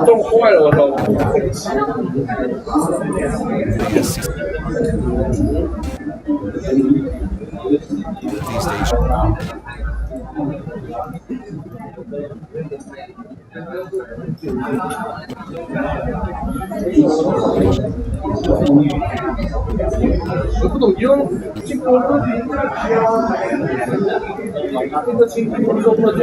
冻坏了我都。These days. Eu不懂用进攻的这个进攻中的就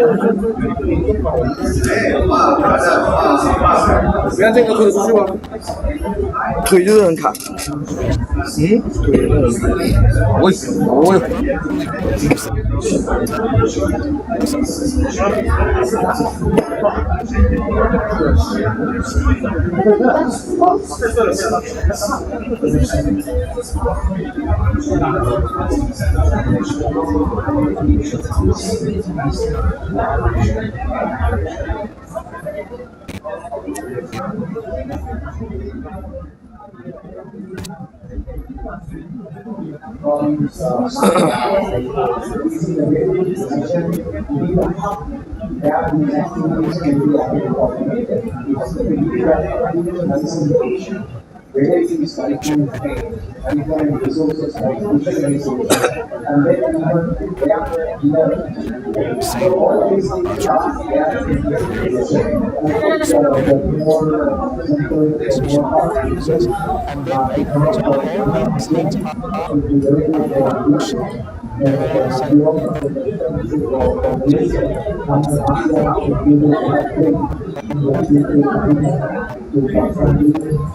你看这个推得出去吗？腿就是很卡。嗯，我也。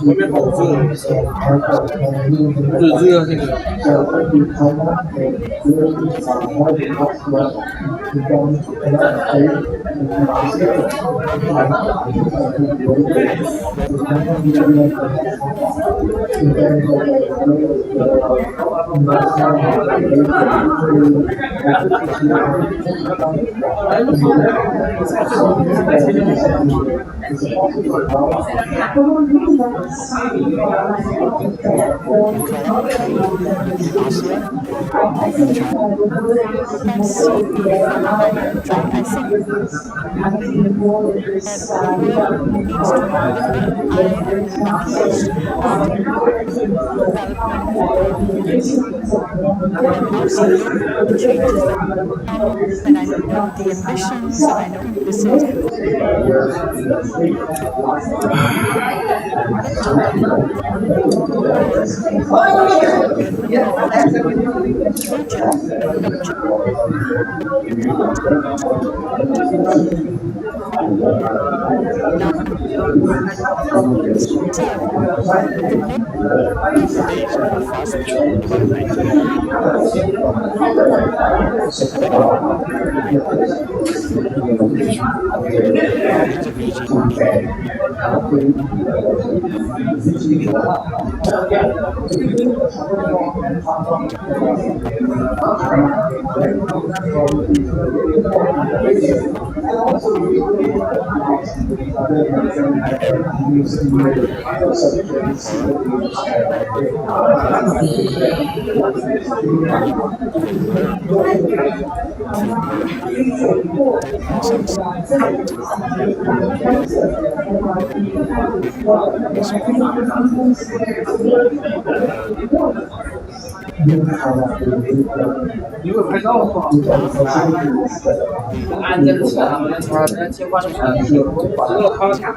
外面好热，就是热那个。And I know the ambitions, and I know this因为拍照的话，按这个车上面出来的结果是这个他讲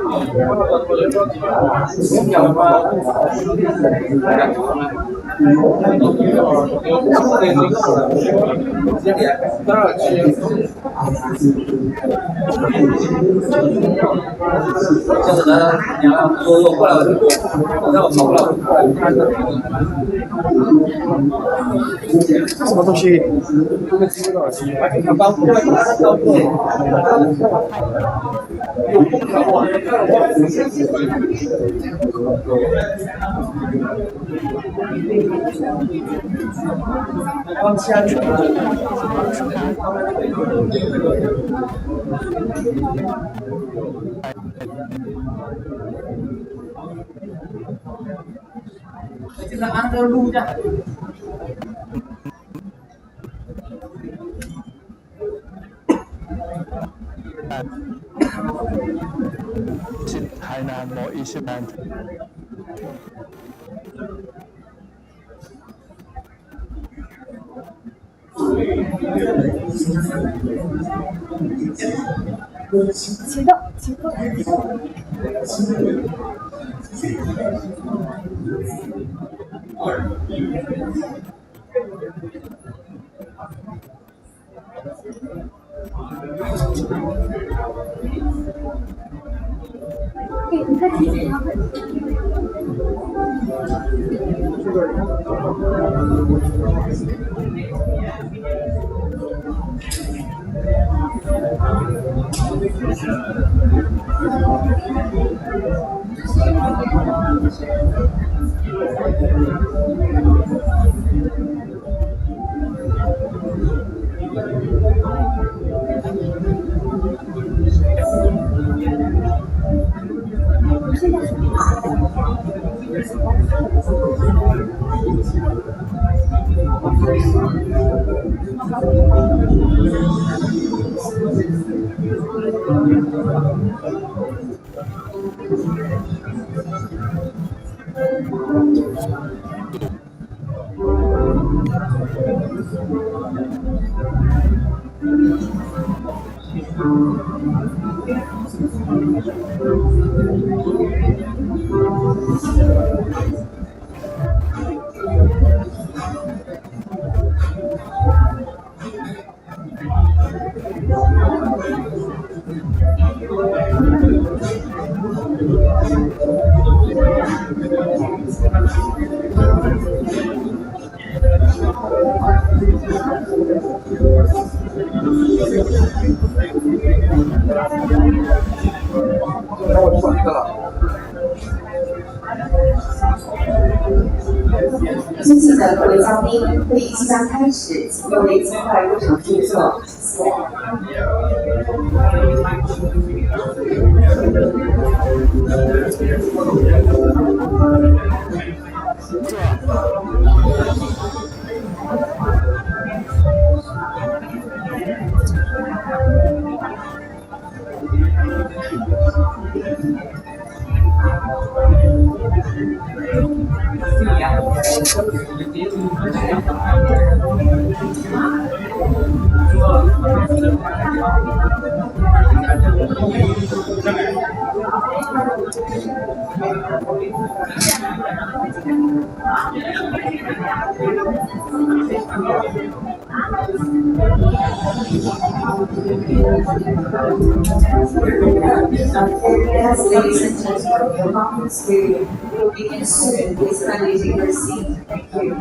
吧，就是呢，你要多过来，让我跑了。什么东西？现在按照录下。台南某一些班。请到。你看提醒他们。那我转一个了。尊敬的各位嘉宾，会议即将开始，请各位尽快入场入座，谢谢。Yes, ladies and gentlemen, the conference will begin soon. Please kindly take your seat. Thank you.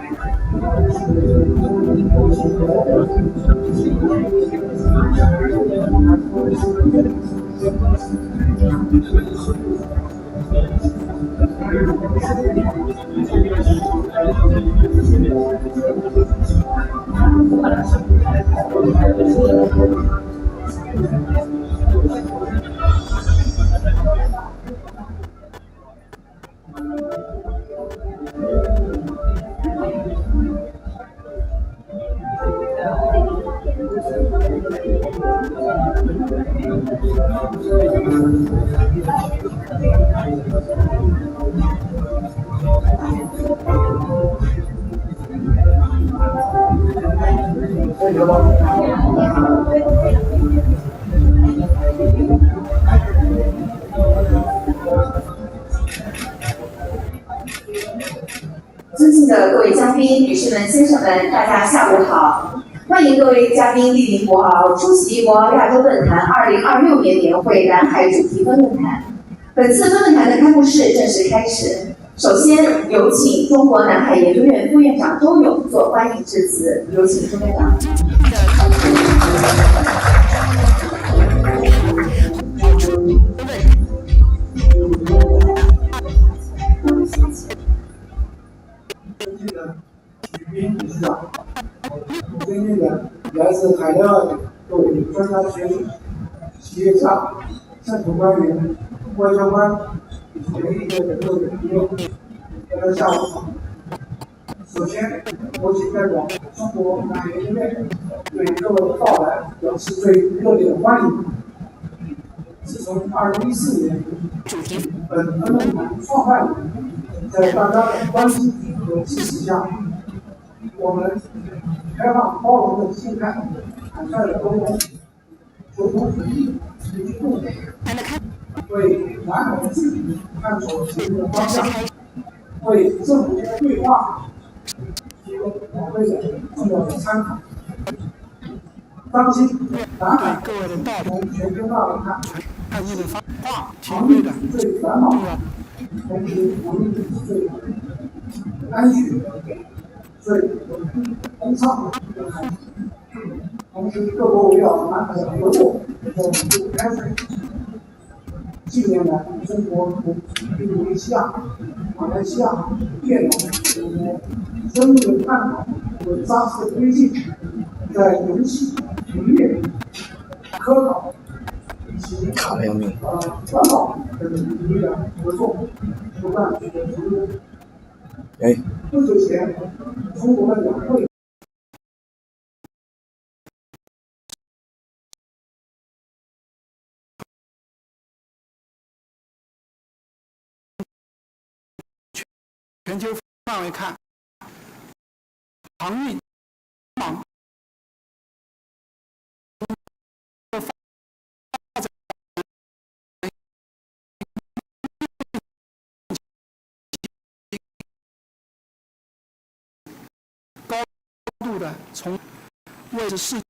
尊敬的各位嘉宾、女士们、先生们，大家下午好！欢迎各位嘉宾莅临博鳌出席博鳌亚洲论坛2026年会南海主题分论坛。本次分论坛的开幕式正式开始。首先有请中国南海研究院副院长周勇做欢迎致辞，有请周院长。尊敬的来自海内外的各位专家学者、企业家、政府官员、外交官以及媒体界的各位朋友，大家下午好。首先，我谨代表中国南海研究院对各位的到来表示最热烈的欢迎。是从2014年本论坛创办人，在大家的关心和支持下，我们开放包容的心态，坦率的沟通，求同存异，持续共勉，为南海治理探索前进的方向，为政府间对话提供宝贵的重要的参考。当今南海从全球化来看，航运是最繁忙的，同时航运是最安全、最通畅的海域。同时，各国围绕南海的合作在稳步开展。近年来，中国同印度尼西亚、马来西亚、越南等国深入的探讨和扎实的推进，在游戏、农业、科考以及环保等领域的合作不断取得成功。不久前，中国的两会全球范围看，航运高度的从位置世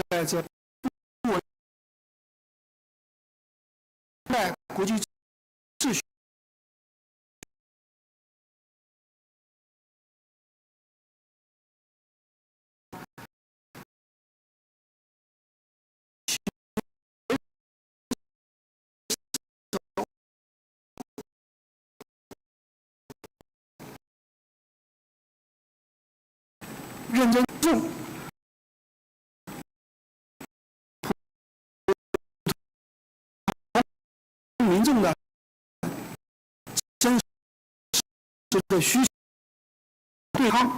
在这不稳在国际秩序认真重民众的真实的需求对抗，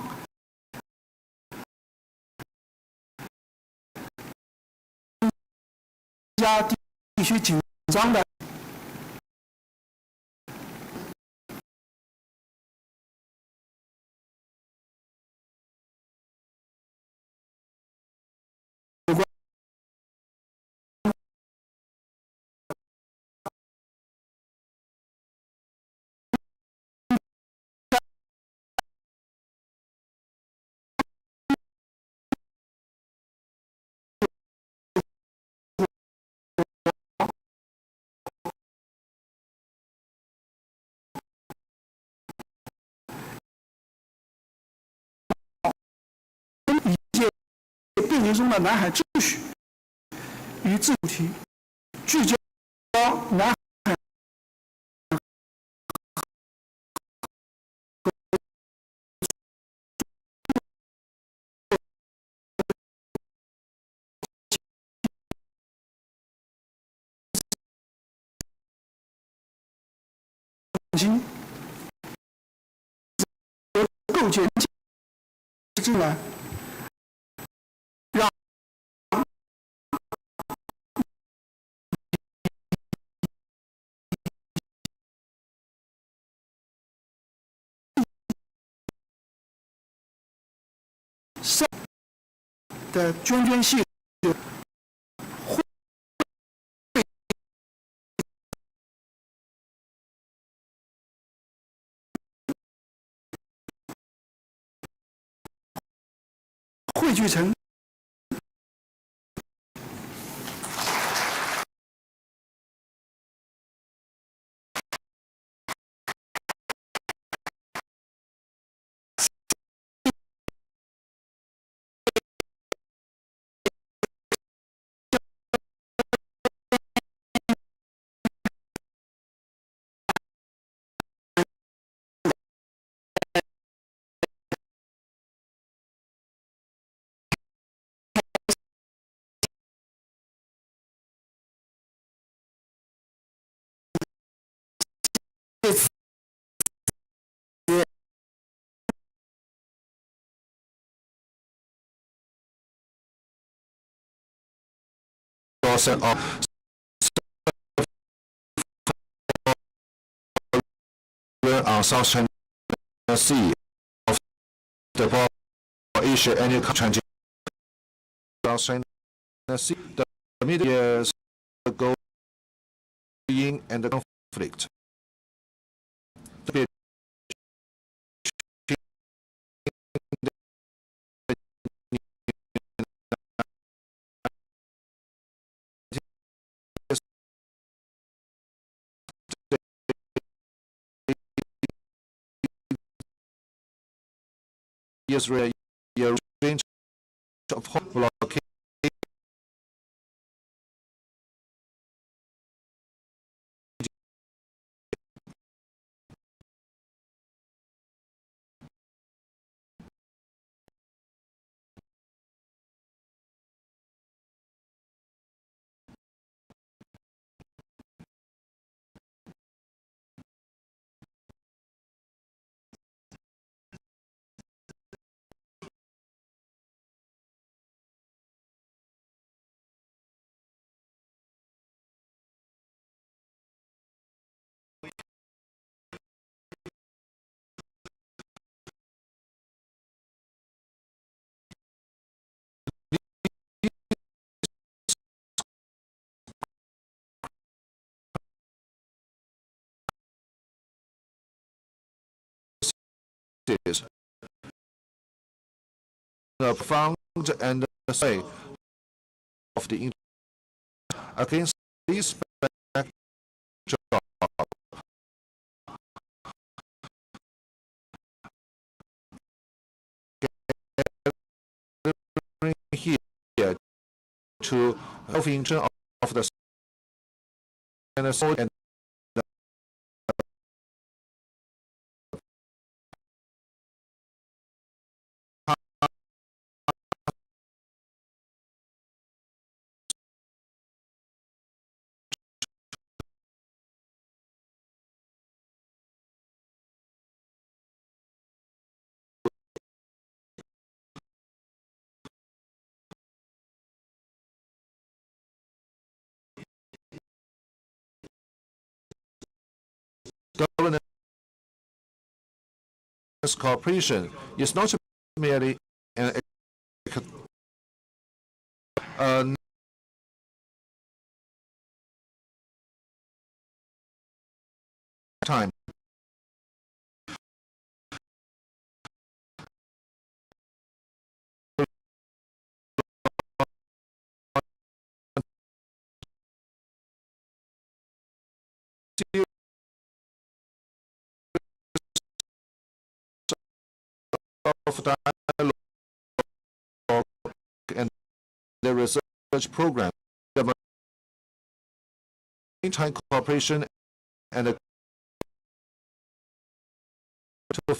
加地区紧张的变革中的南海秩序与自主题，聚焦南海新构建进来，让上的涓涓细汇聚成percent of on South China Sea of the Asia annual transit South China Sea. The middle years ago and the conflict. Israel range of blockade is the profound and the say of the against this backdrop. Here to function of the and the governance cooperation is not merely an time. Of dialogue and the research program, the maritime cooperation and the to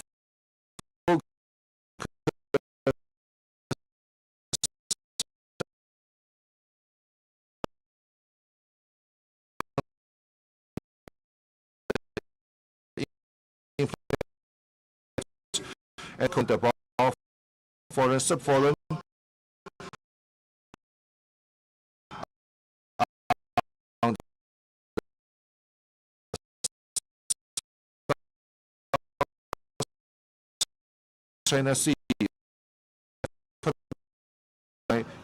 and the foreign sub-foreign China Sea,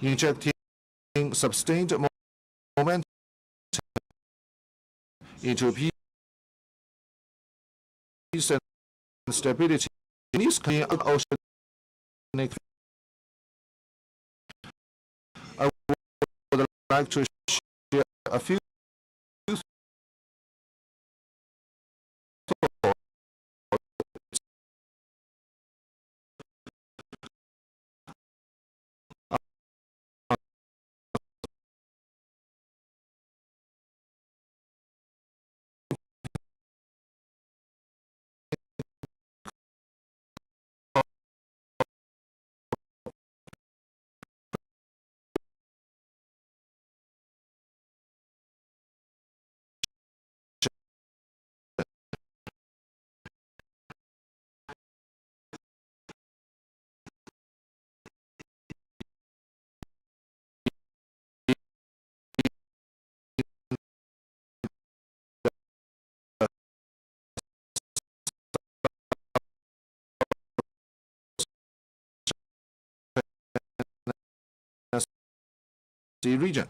injecting sustained momentum into peace and stability in this clean oceanic I would like to share a few thoughts the region.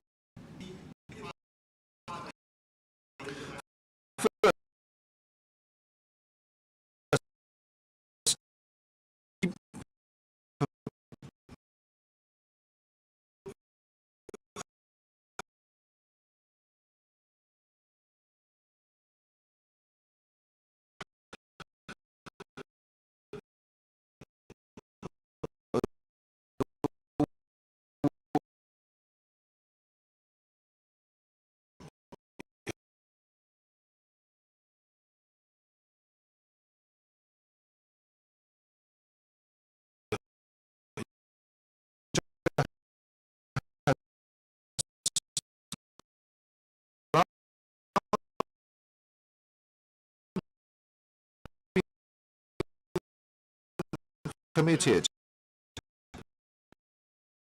Committed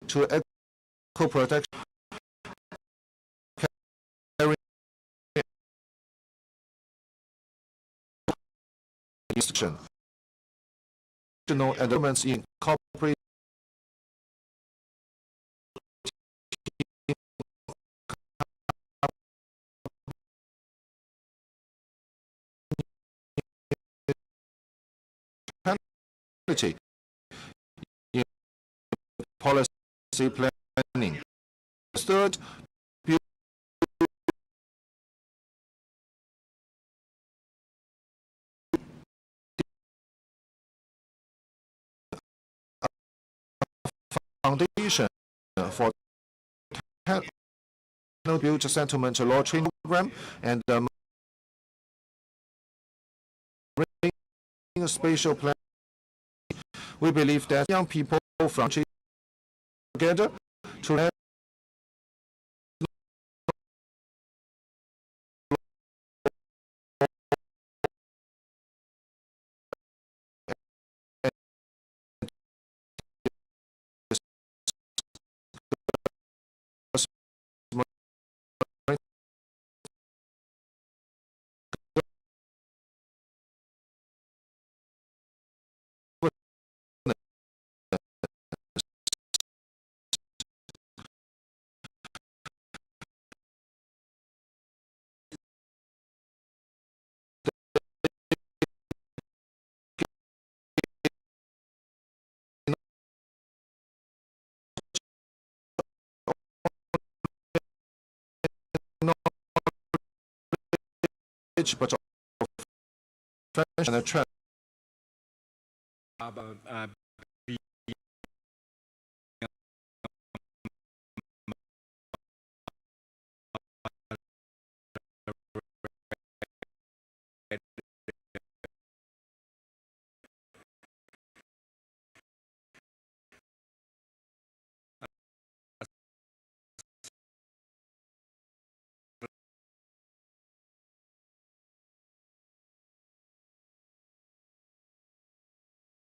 to eco protection, carrying elements in corporate in policy planning. Third, build foundation for build settlement law training program and spatial plan. We believe that young people from together to but and trend.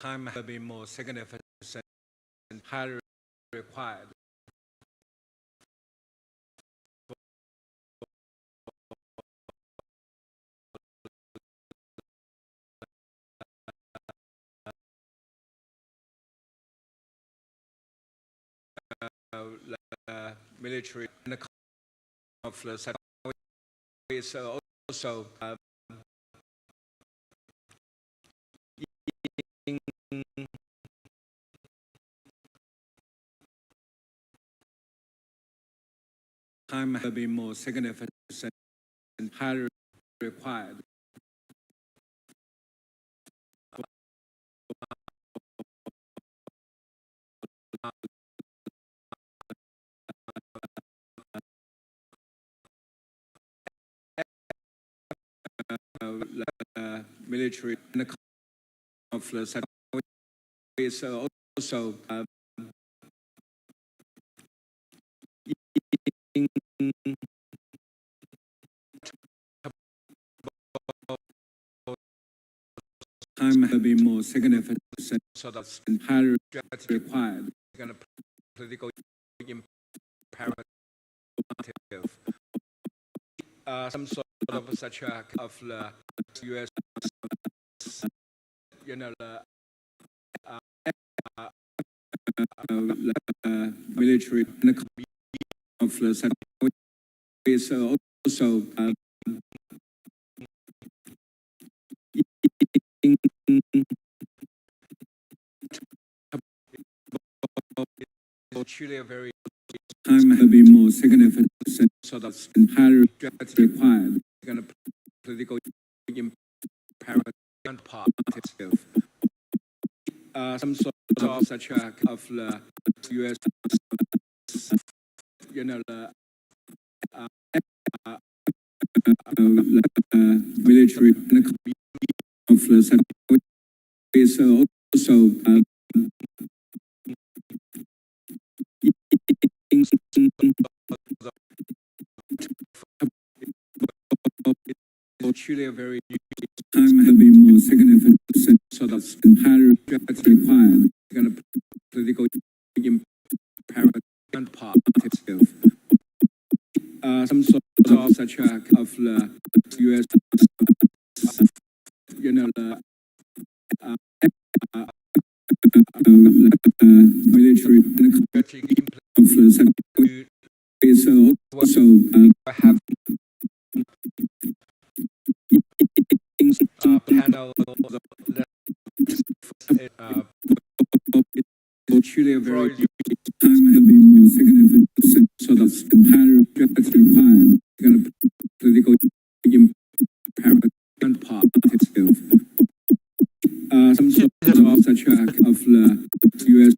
Time has been more significant and highly required. Military and the conflicts is also time has been more significant and highly required. Military and the conflicts is also time has been more significant and highly required. Political imperative. Some sort of such of the U.S. Military and the conflicts is also truly a very time has been more significant and highly required. Political imperative and positive. Some sort of such of the U.S. Military and the conflicts is also truly a very time has been more significant and highly required. Political imperative and positive. Some sort of such of the U.S. Military and conflicts is also have panel truly a very time has been more significant and highly required. Political imperative and positive. Some sort of such of the U.S.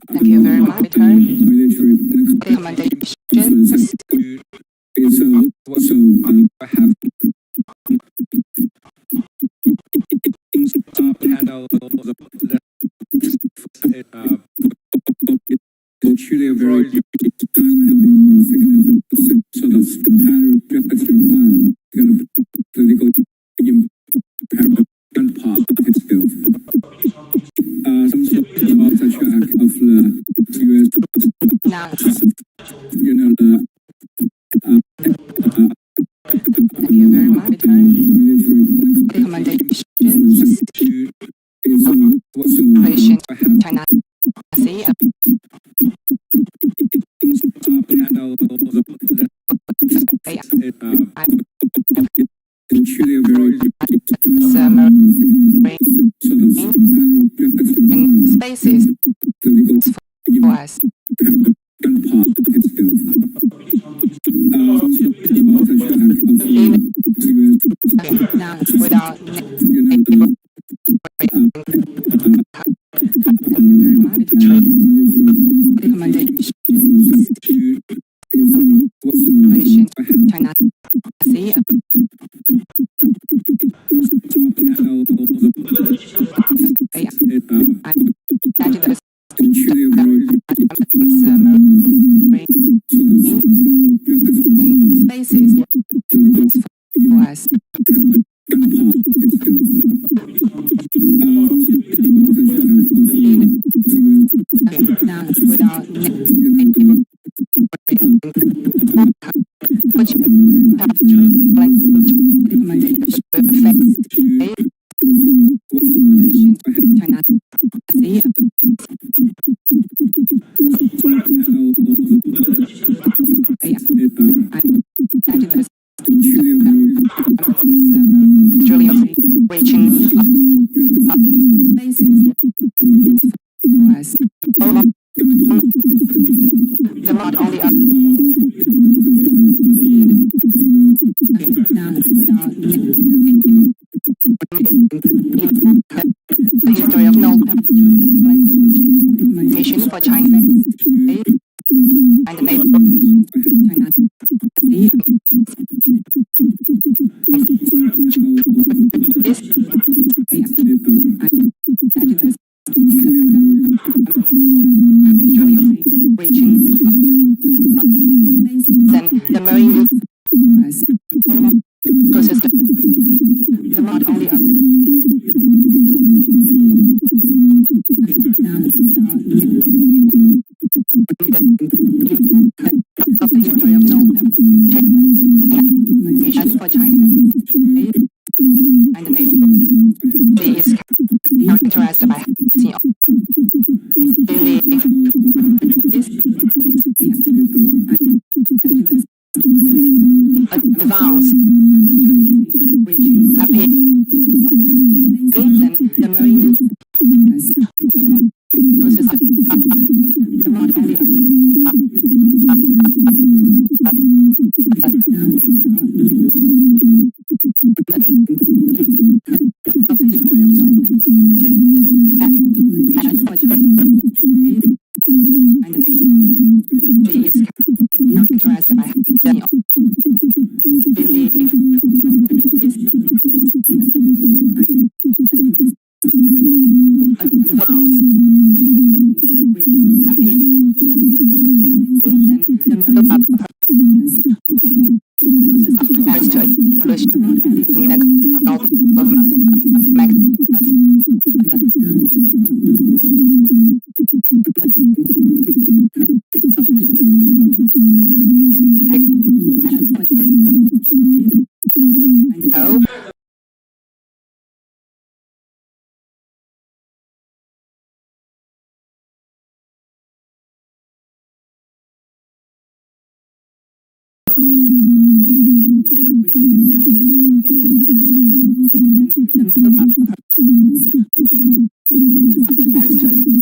Thank you very much. Military Recommendations. is also have panel truly a very time has been more significant and highly required. Political imperative and positive. Some sort of such of the U.S. Now, thank you very much. Recommendations. Patient China Sea. Spaces for us. Now, without recommendations. Patient China Sea. Spaces for us. not only the history of no mission for China and neighbor is reaching then the marine ecosystem not only of the history of no missions for China and neighbor is characterized by daily advance reaching rapid then the marine ecosystem not only characterized by advance reaching rapid then the marine as to pollution in the Gulf of Mexico. As to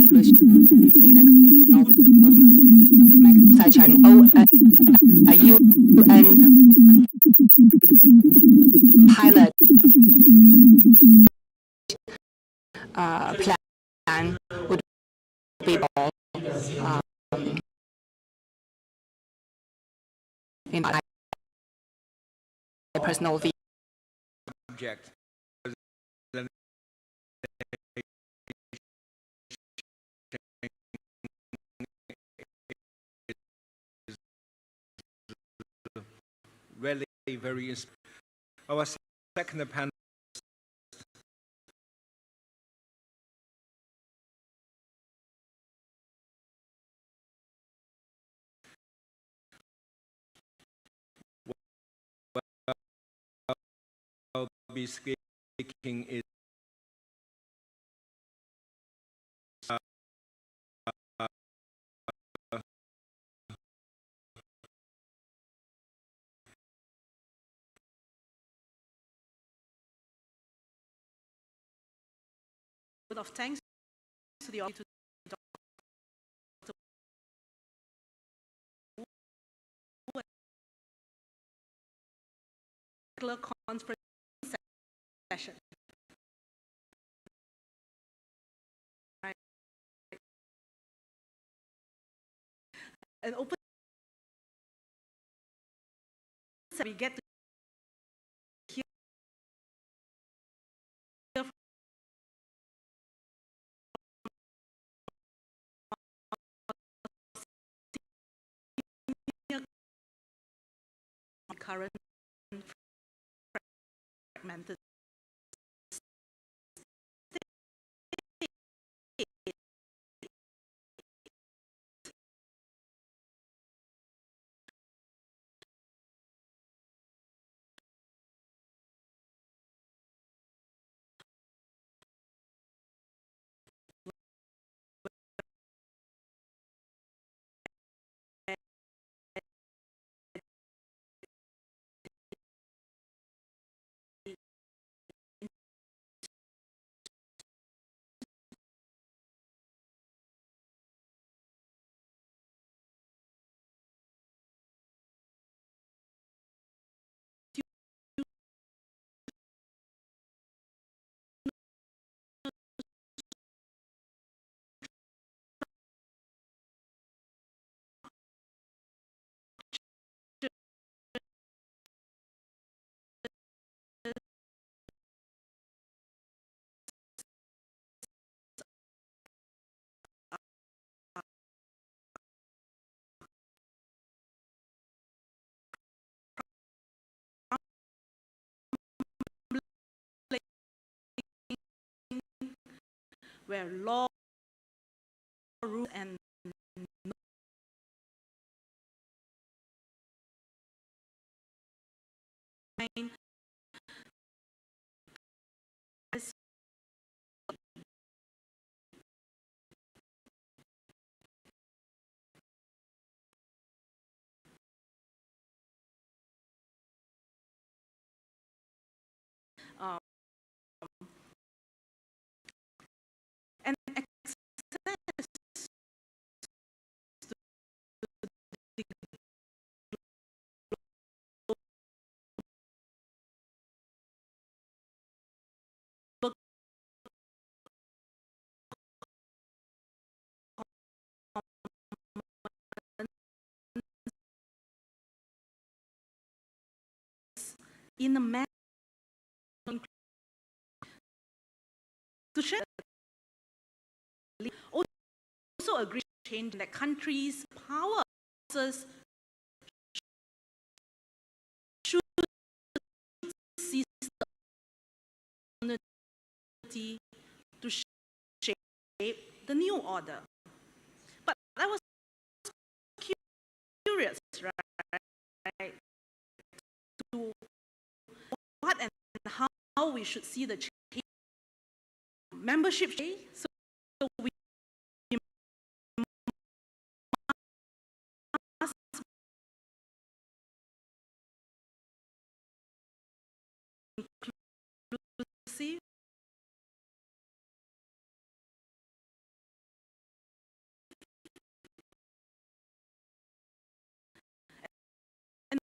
pollution in the Gulf of Mexico, such an UN pilot plan would be in my personal view. Object. Really very our second panel will be speaking is of thanks to the Dr. Conference session. An open we get to hear current fragmented where law, rules, and and access in a manner to share also agree to change that countries' power should seize the opportunity to shape the new order. But I was curious, right, to what and how we should see the change. Membership, so we must inclusive and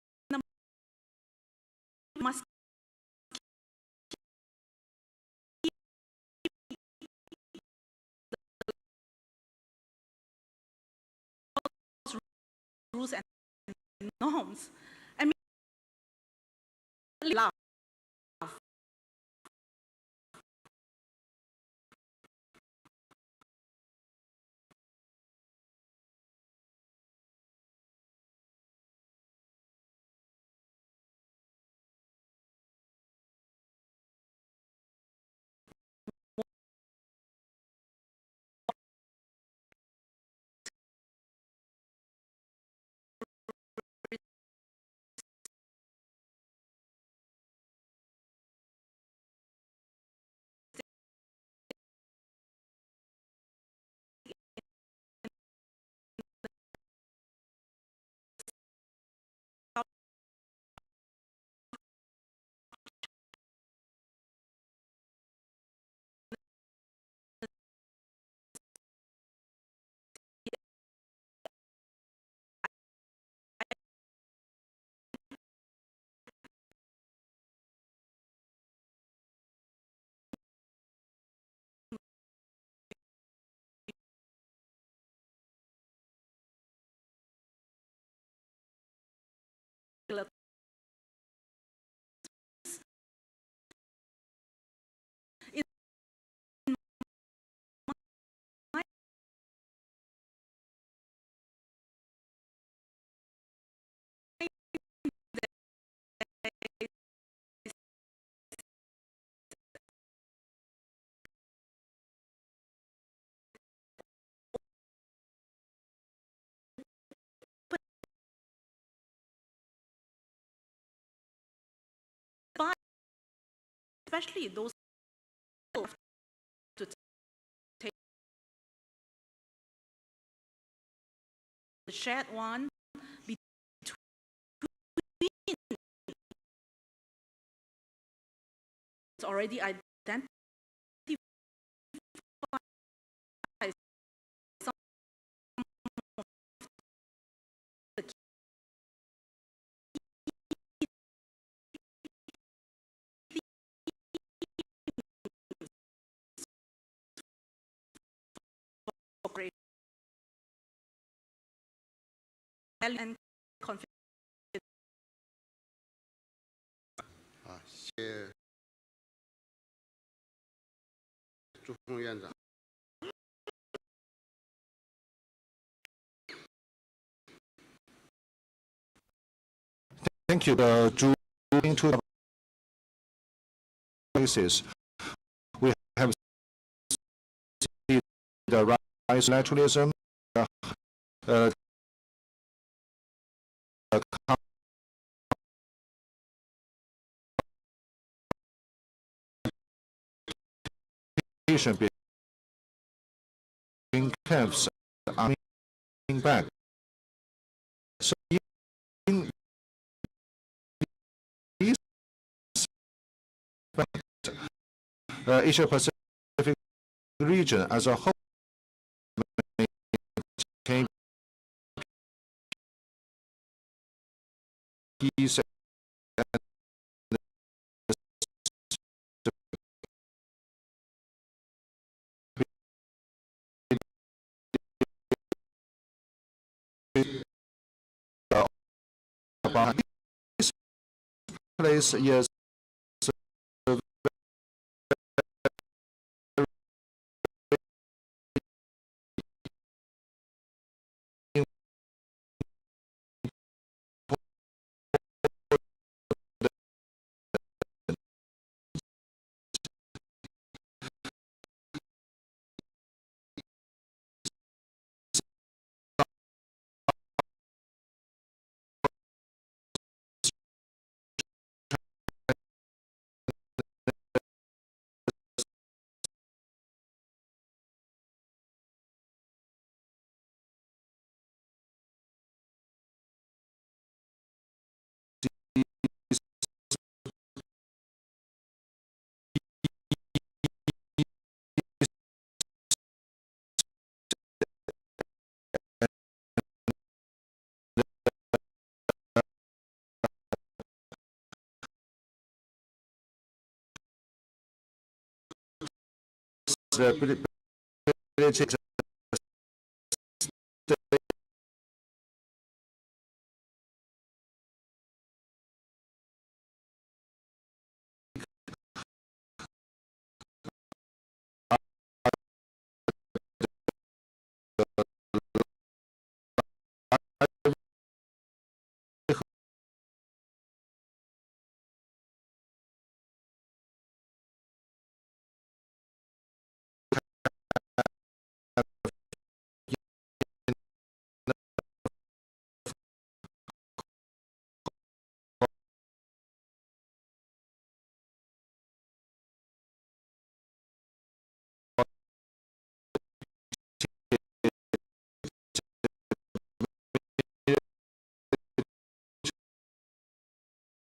must keep rules and norms. I mean, laugh. In my but especially those to take the shared one between already identified some of the key and confidence. 谢谢朱峰院长。Thank you. Into the places we have the rise of naturalism, between camps are coming back. So in this Asia Pacific region as a whole came peace about this place is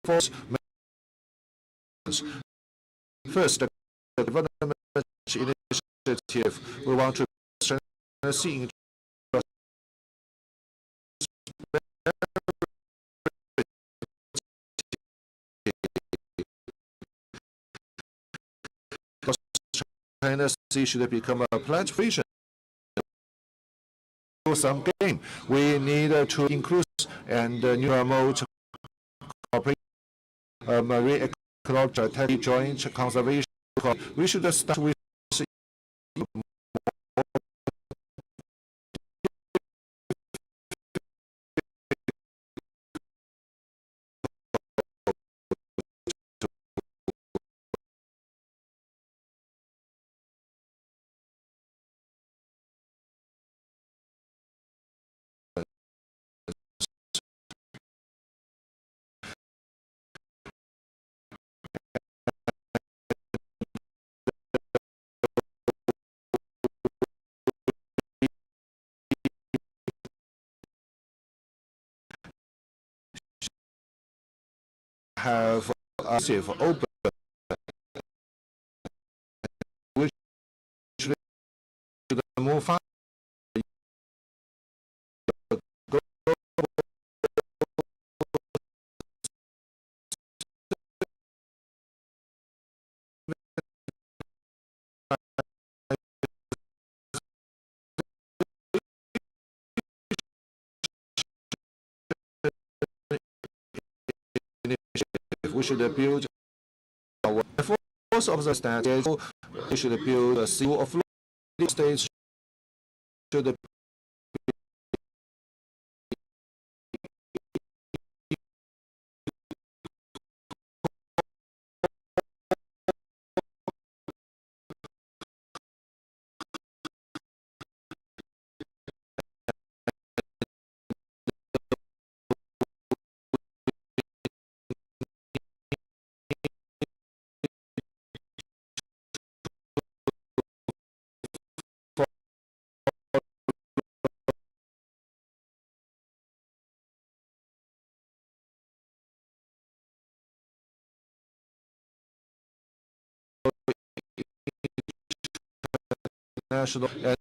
force. First, the development initiative we want to strengthen China's should become a pledge vision. Some game. We need to include and new remote cooperation, marine ecology, joint conservation. We should start with have a safe open, which should move fast. We should build our force of the state. We should build a seal of law. States should national and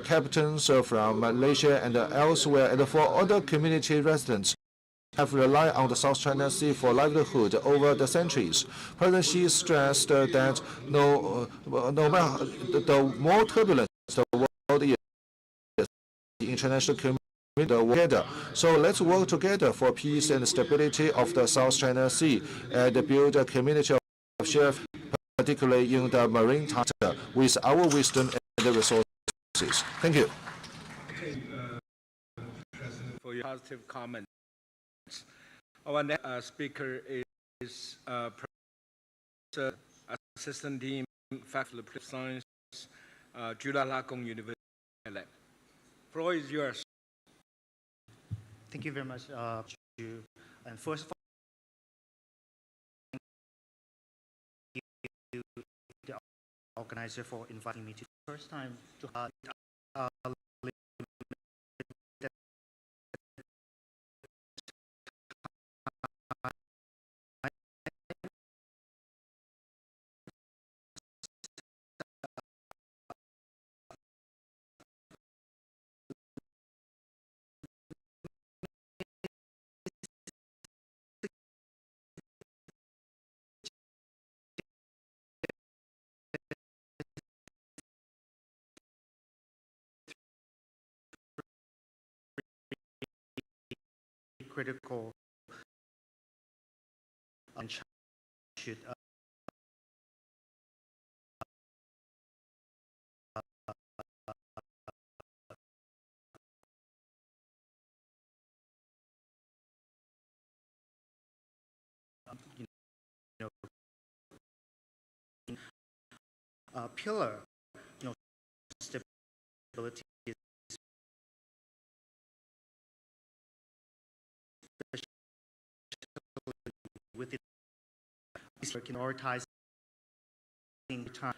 captains from Malaysia and elsewhere, and for other community residents have relied on the South China Sea for livelihood over the centuries. President Xi stressed that no matter the more turbulent the world is, the international community will work together. So let's work together for peace and stability of the South China Sea and build a community of shared, particularly in the marine sector, with our wisdom and resources. Thank you. For your positive comments. Our next speaker is Professor Assistant Dean, Faculty of Political Science, Chulalongkorn University. Floor is yours. Thank you very much. And first of all, thank you, the organizer, for inviting me to the first time to critical and should you know, pillar, stability within prioritizing time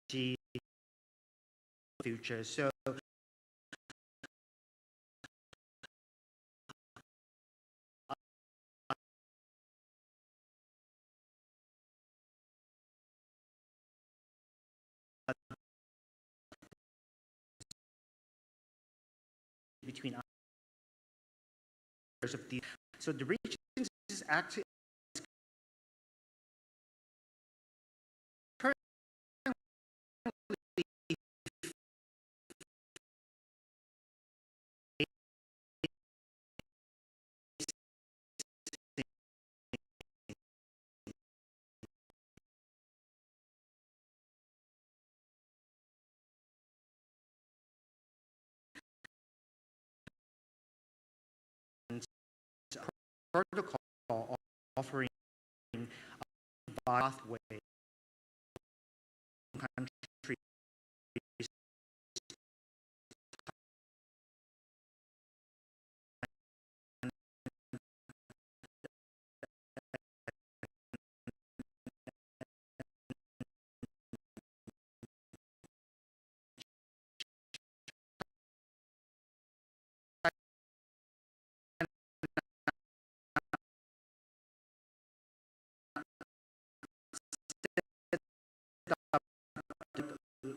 energy future. So between of the the regions is actually currently protocol offering a pathway countries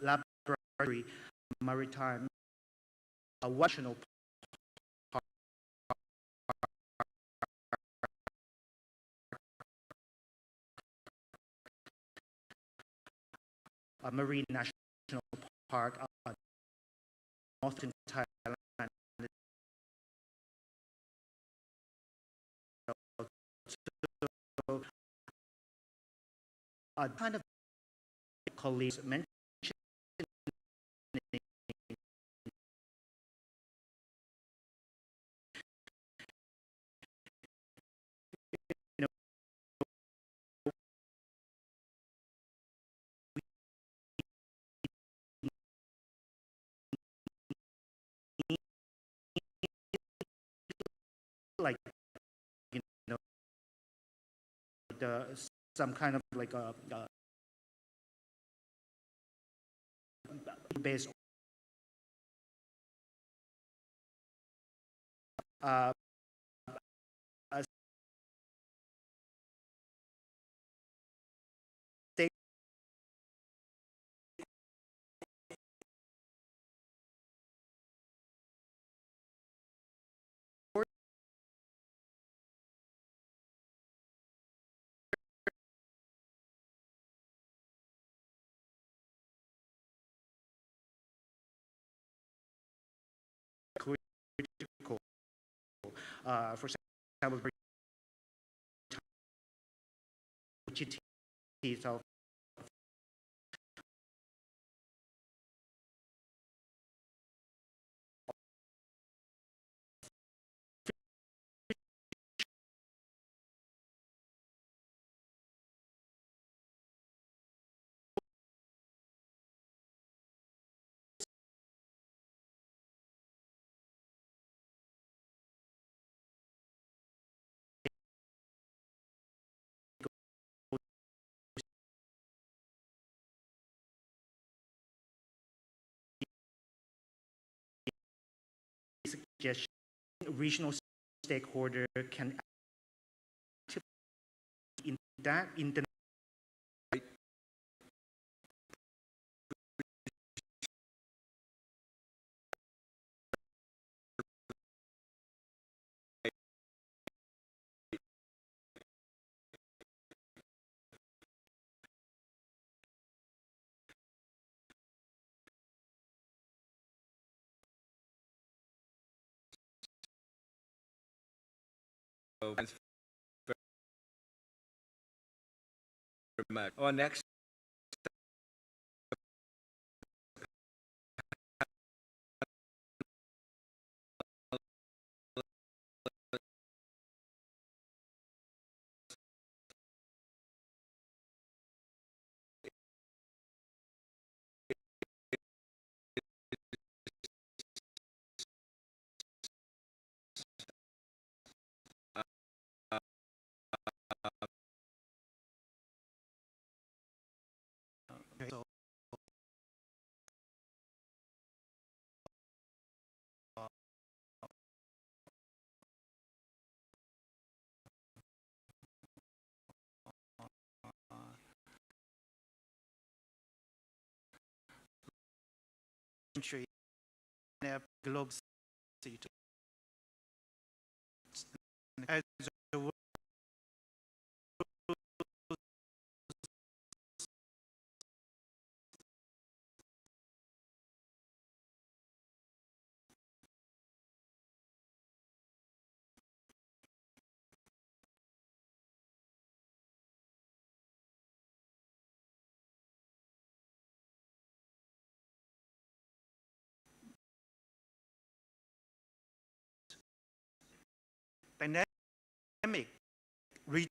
laboratory maritime a national marine national park northern Thailand kind of colleagues mentioned you know, like you know the some kind of like a based uh, a state critical. For example, GTs of suggestion, regional stakeholder can actively in that in the Our next so century globe city as a dynamic region.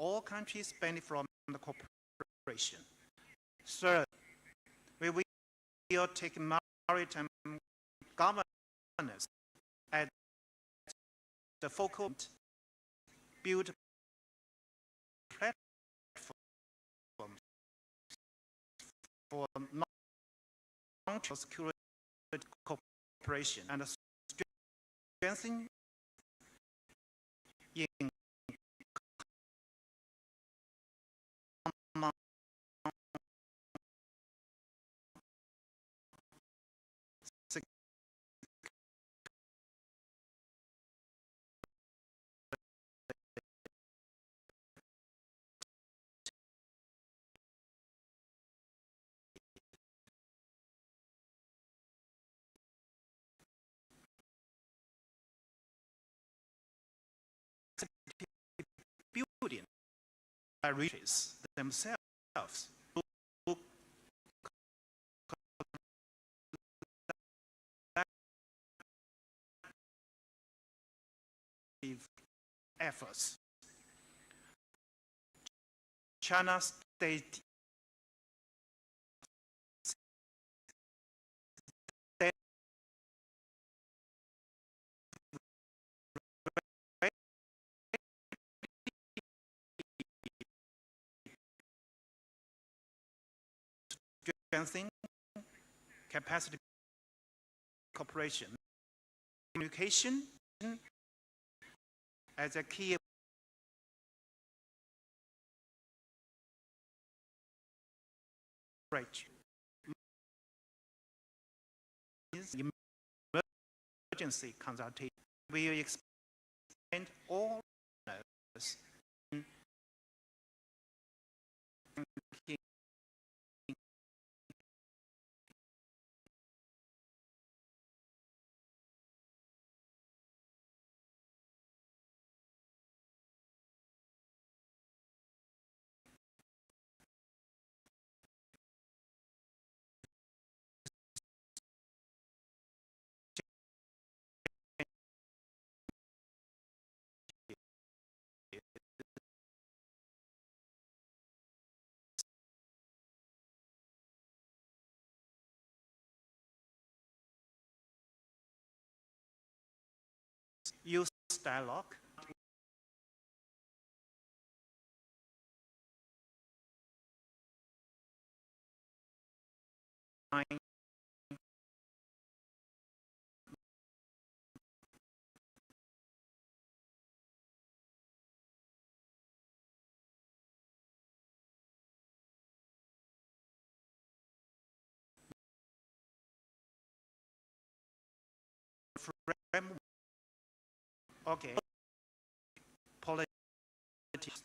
all countries benefit from the cooperation. Third, we will take maritime governance as the focal point, build platforms for non-security cooperation and strengthen in building by regions themselves to efforts. China state strengthening capacity cooperation, communication as a key approach. Emergency consultation will expand all use dialogue framework. Okay. Politics.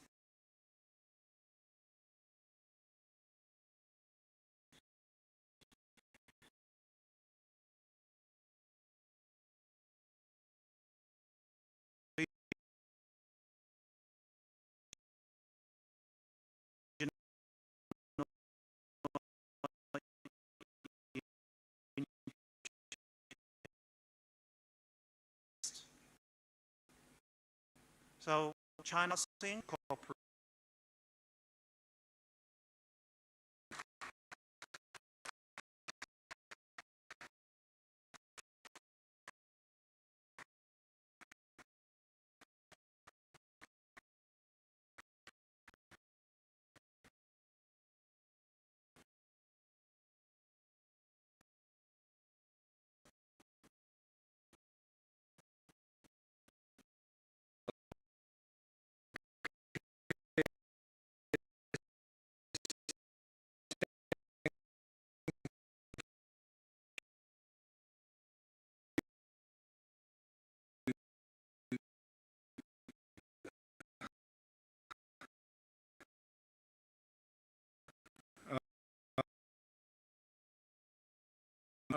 So China Sing cooperation.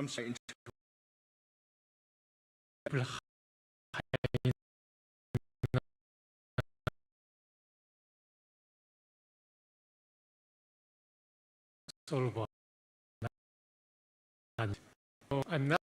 I'm saying and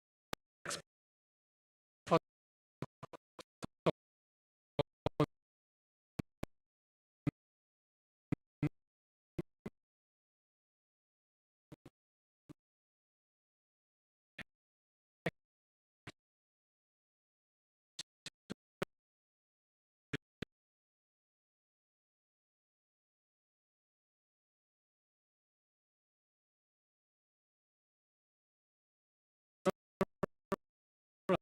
and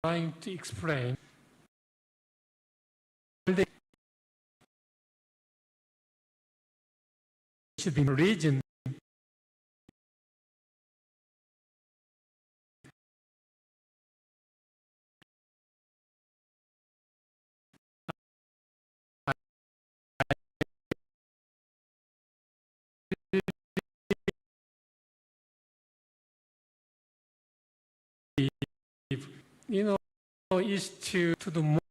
trying to explain the should be region is to the more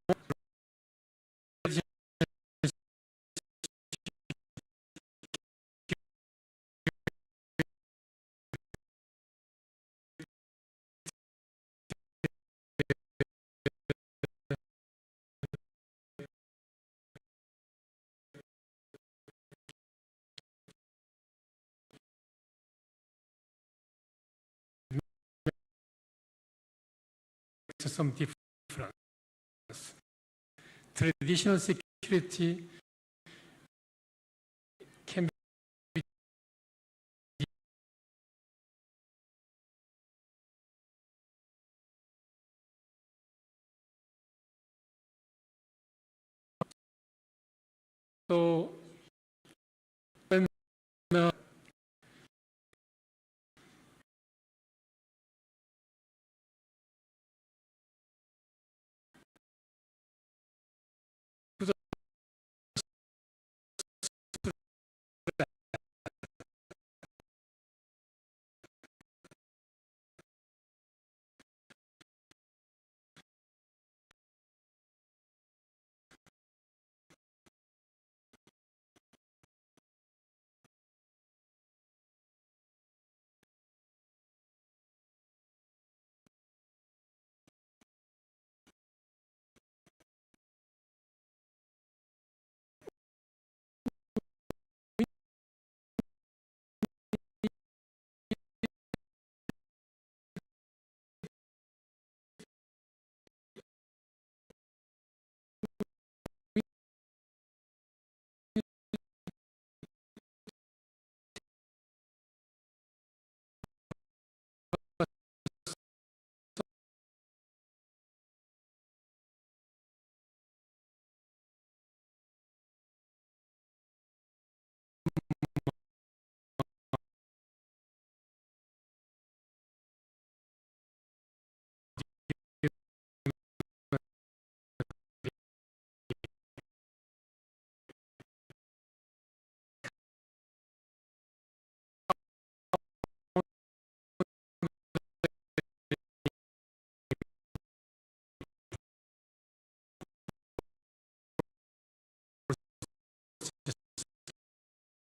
some difference. Traditional security can be so when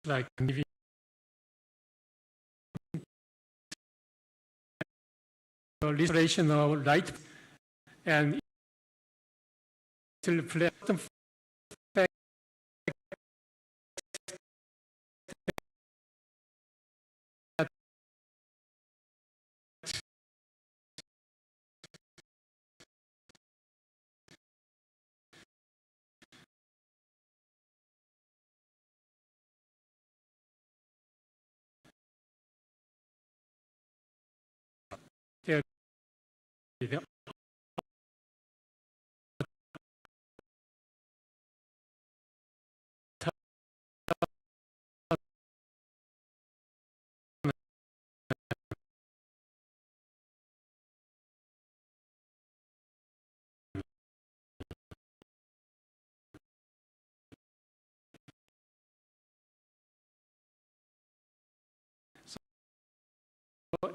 like restoration of light and to play the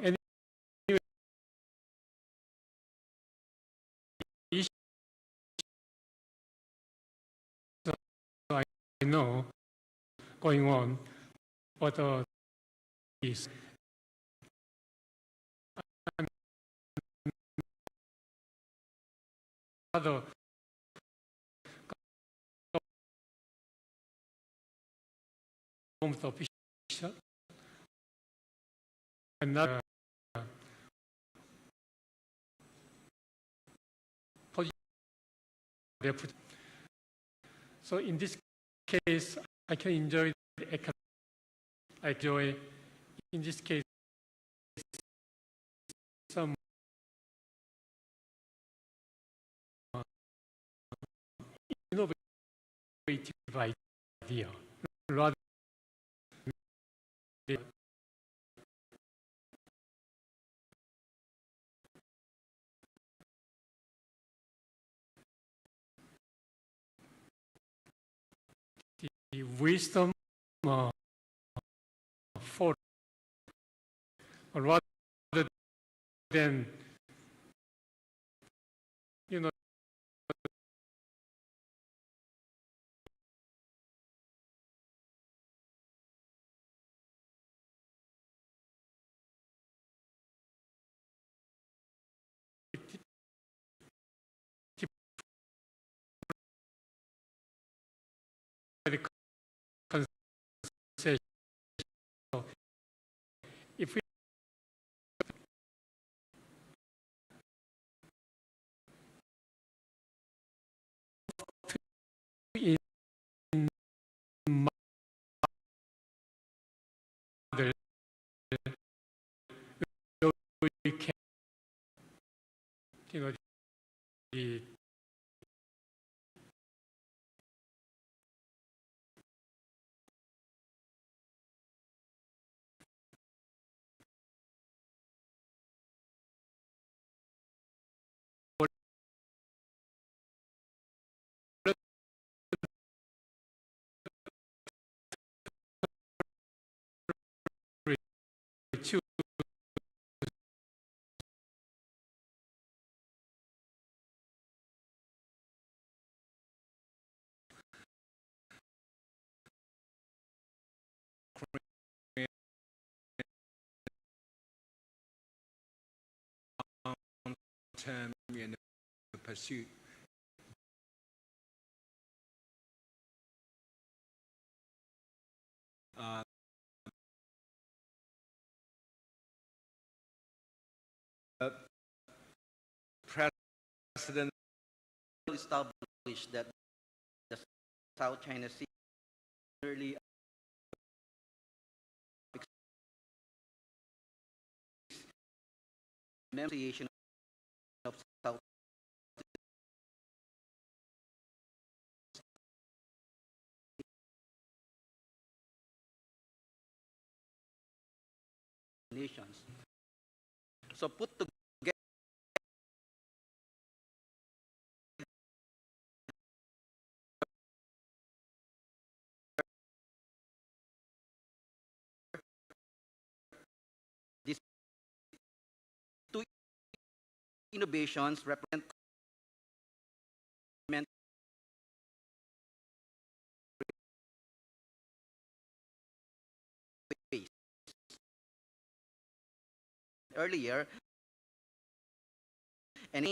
any issue I know going on, what is other forms of official and not so in this case, I can enjoy I join, in this case, some innovative idea rather than the wisdom for rather than you know the concession. If we in mother, we can, the choose term in the pursuit President established that the South China Sea early Association of South nations. So put together these two innovations represent earlier and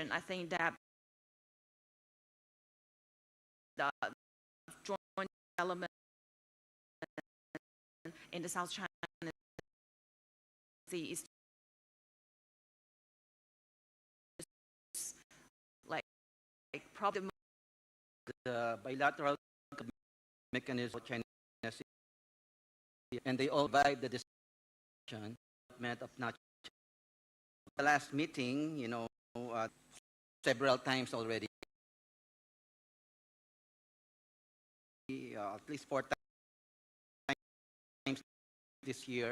conclusion, I think that the joint development in the South China Sea is like probably the bilateral mechanism of China Sea, and they all vibe the discussion of natural. The last meeting, several times already, at least 4 times this year.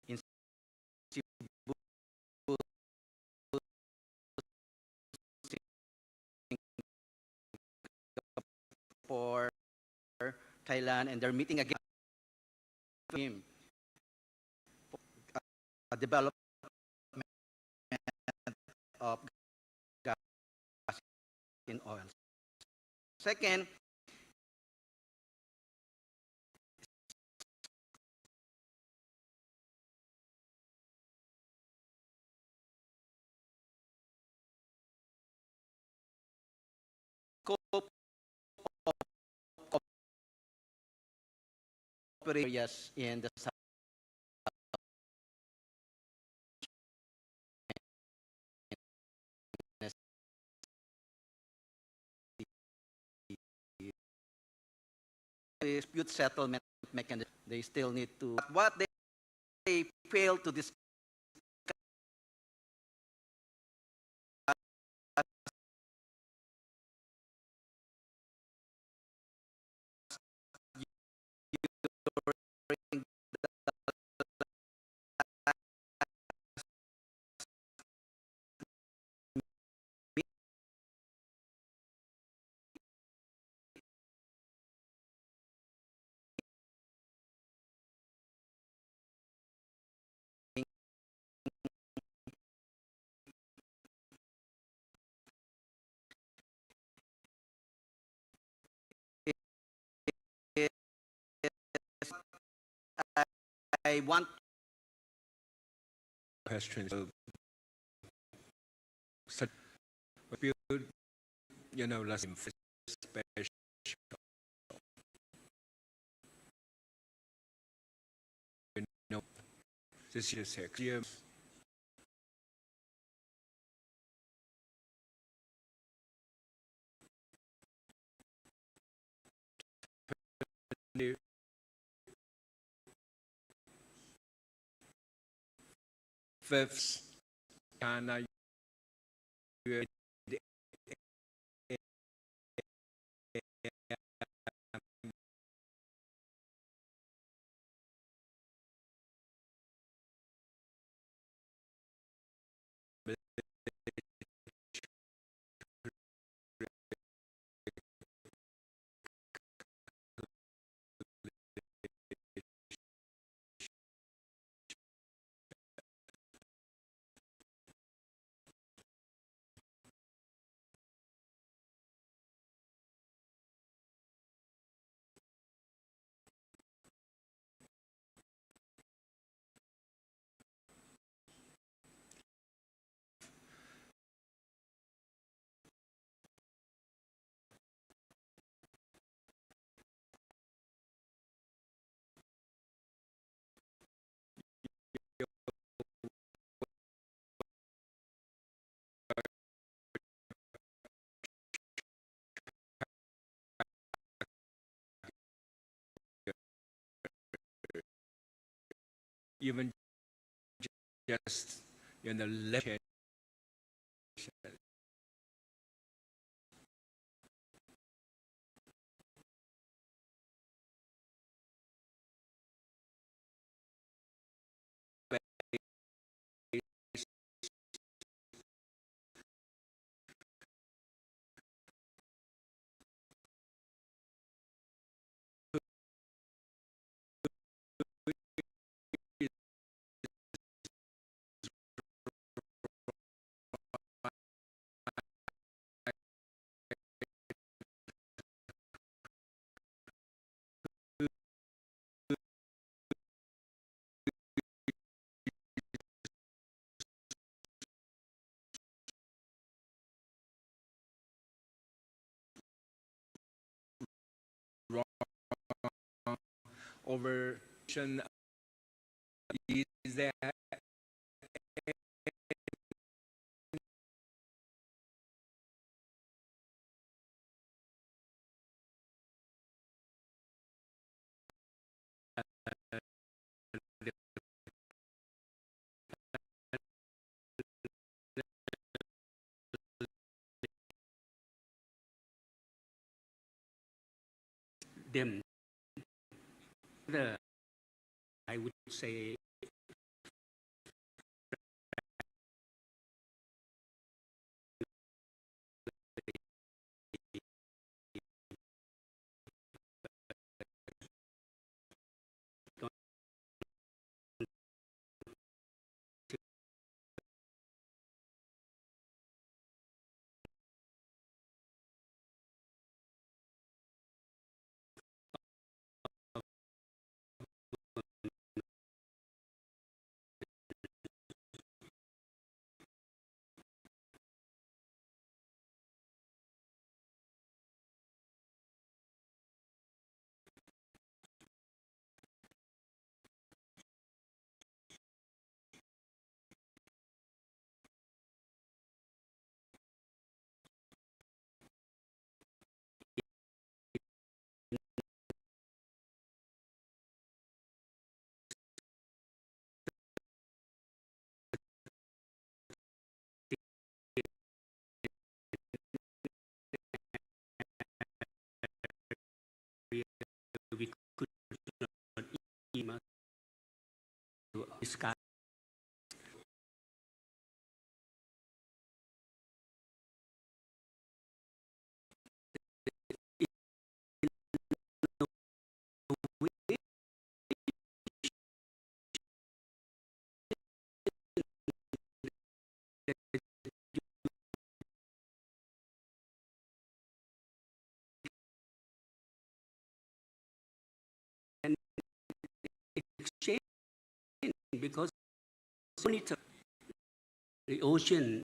In Cebu, Singapore, Thailand, and they're meeting again a development of gas in oil. Second, scope of areas in the South. Dispute settlement mechanism, they still need to. What they fail to discuss during I want questions. Less special. This is 6 years. Fifth, China, even just left over is there them I would say we could not even discuss and exchange because monitor the ocean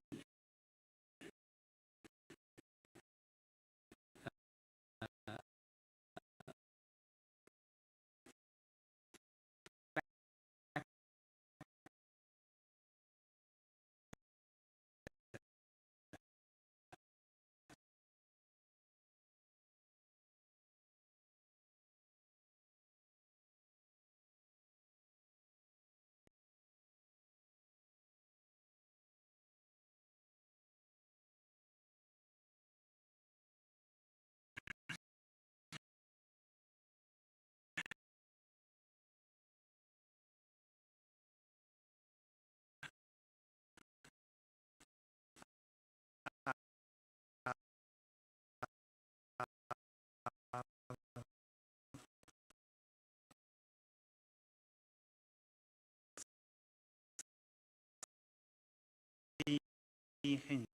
hints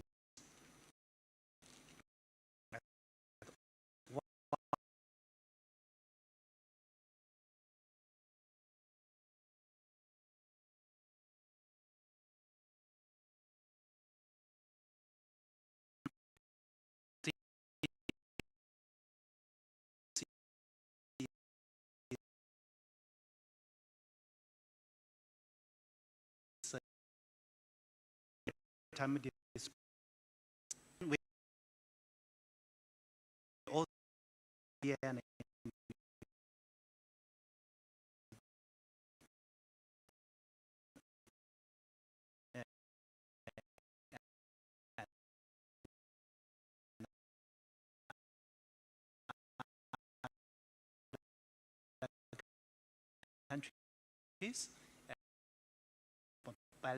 time this we all and countries by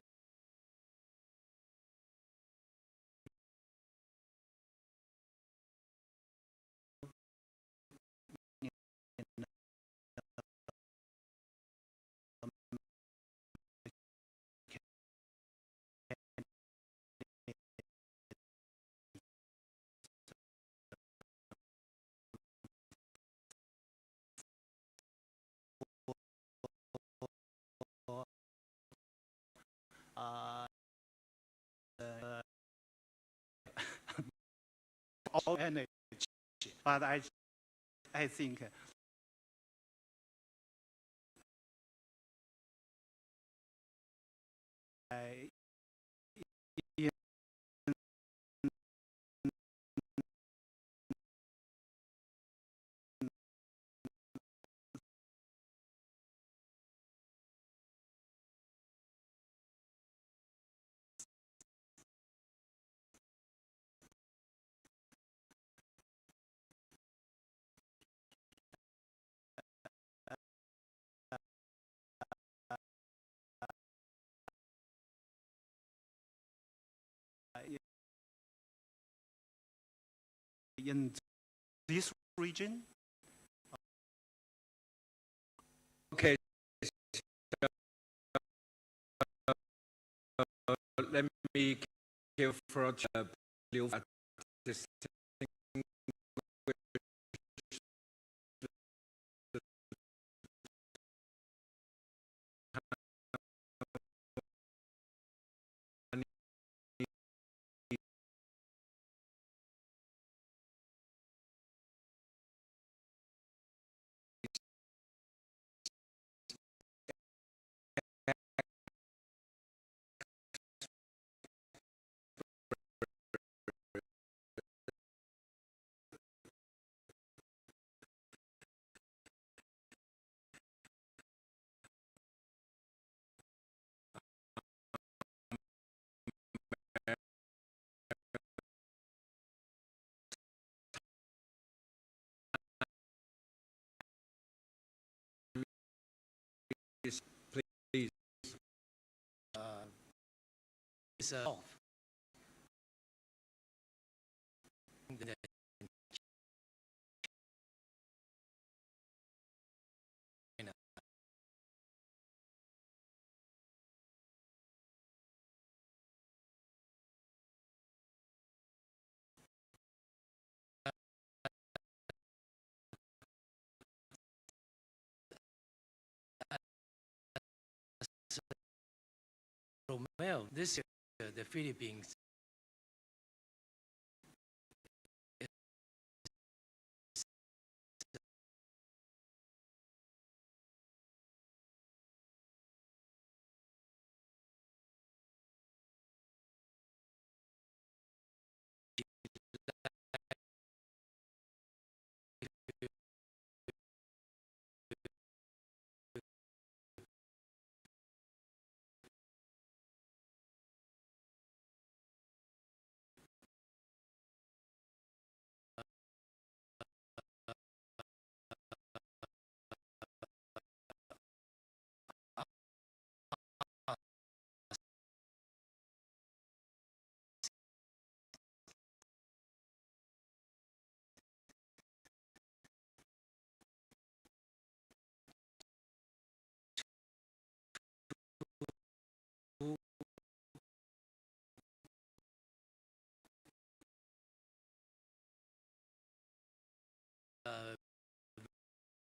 uh, all energy, but I think in this region? Okay. Let me give for this. Please. It's off. Romeo, this year, the Philippines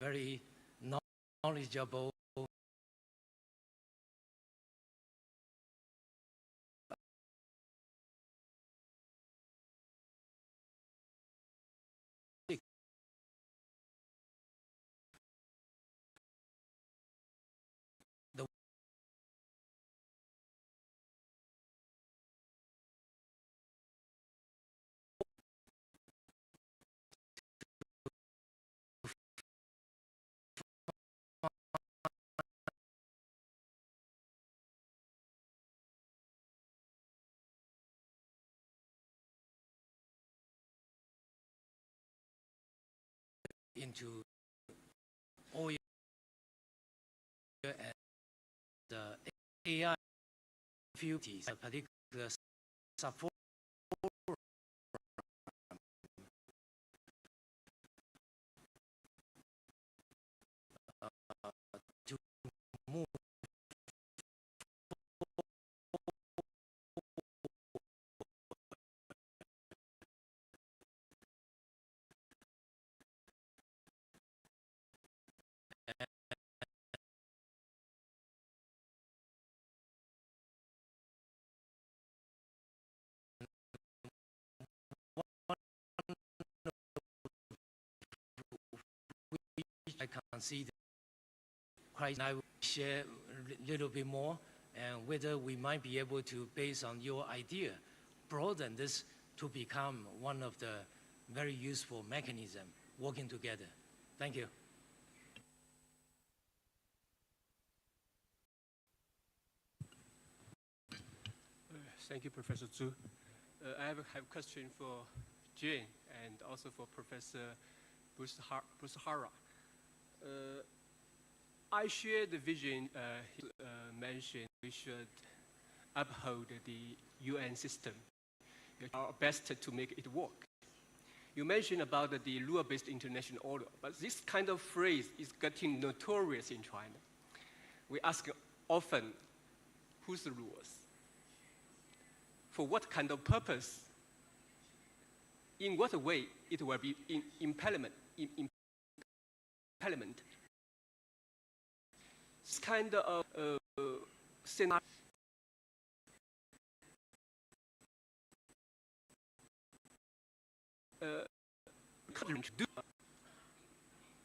very knowledgeable the into oil and the AI activities, a particular support to move I can see the crisis. I will share a little bit more and whether we might be able to, based on your idea, broaden this to become one of the very useful mechanism working together. Thank you. Thank you, Professor Zhu. I have a question for Jane and also for Professor Busahara. I share the vision he mentioned. We should uphold the UN system, our best to make it work. You mentioned about the rule-based international order, but this kind of phrase is getting notorious in China. We ask often, who's the rules? For what kind of purpose? In what way it will be implement? This kind of scenario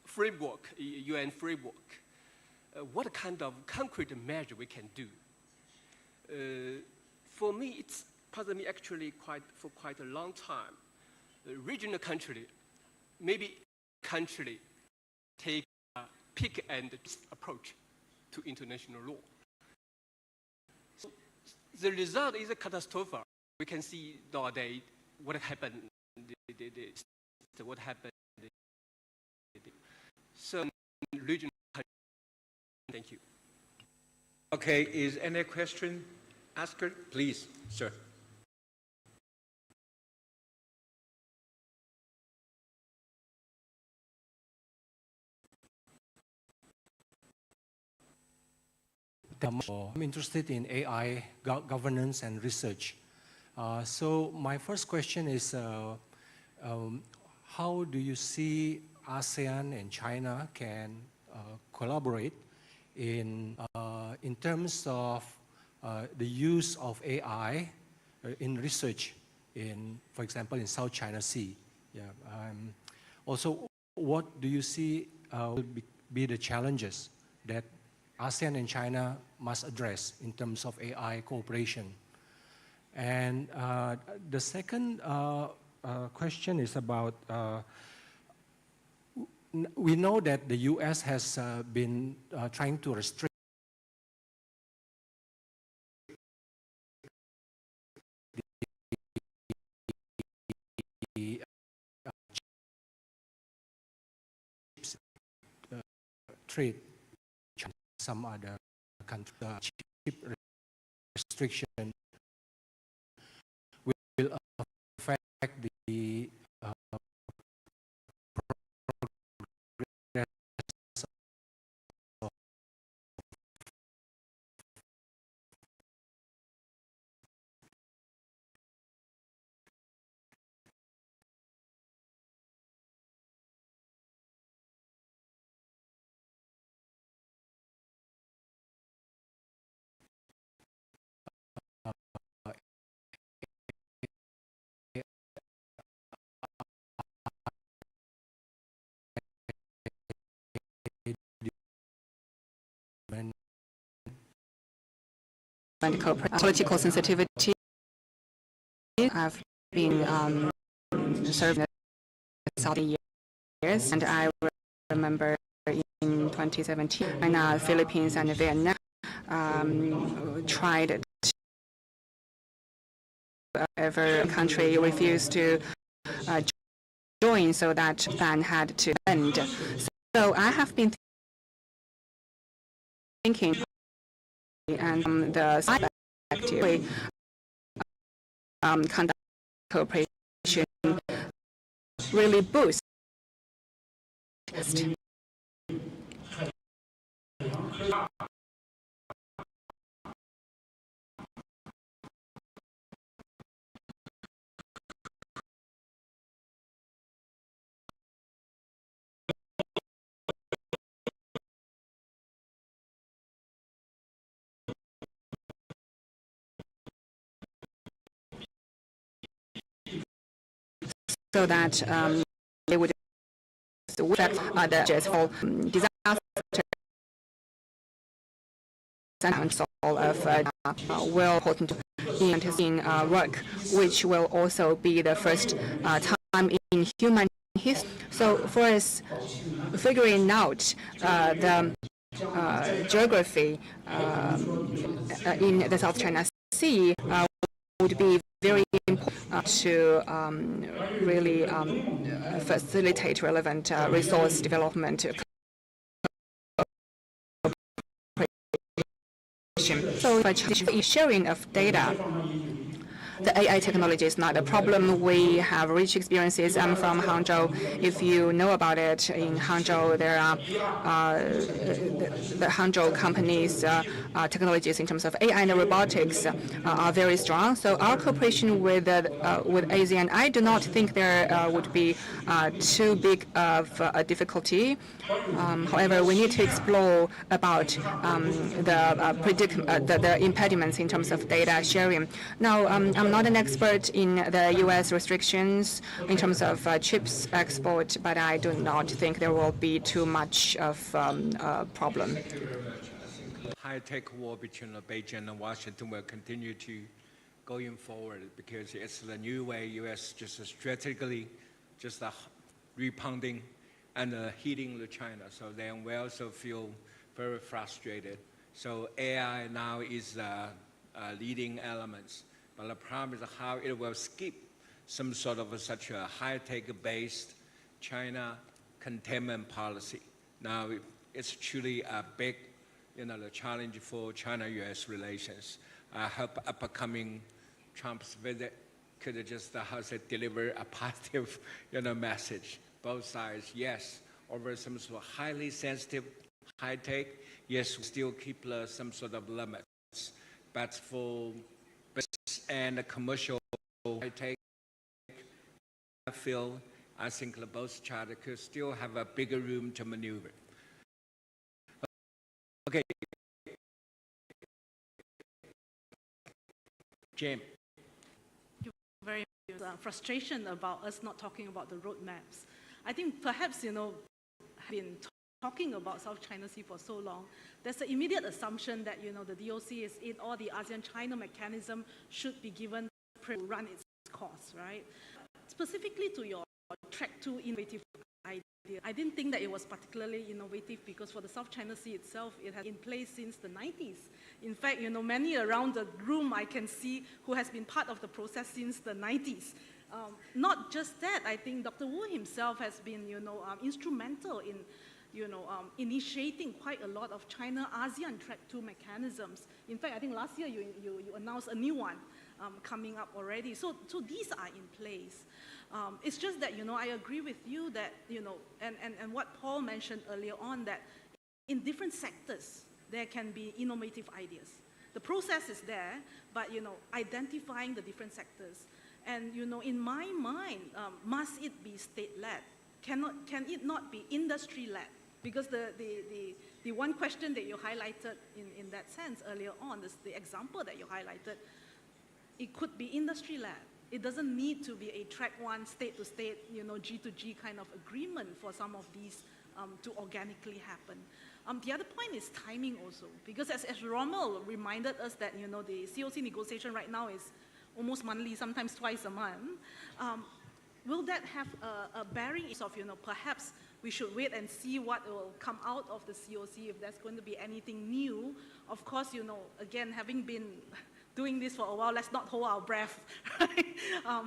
framework, UN framework. What kind of concrete measure we can do? For me, it's puzzled me actually for quite a long time. Regional country, maybe country take a pick and approach to international law. So the result is a catastrophe. We can see nowadays what happened. What happened? Some regional country. Thank you. Okay, is any question asked? Please, sir. I'm interested in AI governance and research. So my first question is, how do you see ASEAN and China can collaborate in terms of the use of AI in research, for example, in South China Sea? Yeah. Also, what do you see will be the challenges that ASEAN and China must address in terms of AI cooperation? And the second question is about, we know that the US has been trying to restrict the chips trade. Some other countries, chip restriction will affect the progress of political sensitivity. I've been serving South years, and I remember in 2017 when Philippines and Vietnam tried to every country refused to join, so that ban had to end. So I have been thinking, and the side actively conduct cooperation really boost. So that they would the just disaster and all of well important in work, which will also be the first time in human history. So for us, figuring out the geography in the South China Sea would be very important to really facilitate relevant resource development. So sharing of data the AI technology is not a problem. We have rich experiences. I'm from Hangzhou. If you know about it, in Hangzhou, there are the Hangzhou companies' technologies in terms of AI and robotics are very strong. So our cooperation with ASEAN, I do not think there would be too big of a difficulty. However, we need to explore about the impediments in terms of data sharing. Now, I'm not an expert in the U.S. restrictions in terms of chips export, but I do not think there will be too much of a problem. High-tech war between Beijing and Washington will continue to going forward because it's the new way U.S. just strategically just rebounding and hitting China. So then we also feel very frustrated. So AI now is leading elements, but the problem is how it will skip some sort of such a high-tech based China containment policy. Now it's truly a big, the challenge for China-U.S. relations. I hope upcoming Trump's visit could just deliver a positive, message. Both sides, yes, over some sort of highly sensitive, high-tech, yes, we still keep some sort of limits. But for business and commercial high-tech field, I think both China could still have a bigger room to maneuver. Okay. Jim. Very frustration about us not talking about the roadmaps. I think perhaps, been talking about South China Sea for so long, there's an immediate assumption that, the DOC is in, or the ASEAN-China mechanism should be given to run its course, right? Specifically to your track 2 innovative idea, I didn't think that it was particularly innovative because for the South China Sea itself, it has been in place since the 90s. In fact, many around the room I can see who has been part of the process since the 90s. Not just that, I think Dr. Wu himself has been, instrumental in, initiating quite a lot of China-ASEAN Track 2 mechanisms. In fact, I think last year you announced a new one coming up already. So these are in place. It's just that, I agree with you that, and what Paul mentioned earlier on, that in different sectors, there can be innovative ideas. The process is there, but, identifying the different sectors. And, in my mind, must it be state-led? Can it not be industry-led? Because the one question that you highlighted in that sense earlier on, the example that you highlighted, it could be industry-led. It doesn't need to be a track 1, state-to-state, G to G kind of agreement for some of these to organically happen. The other point is timing also, because as Rommel reminded us that, the COC negotiation right now is almost monthly, sometimes twice a month. Will that have a bearing of, perhaps we should wait and see what will come out of the COC, if there's going to be anything new. Of course, again, having been doing this for a while, let's not hold our breath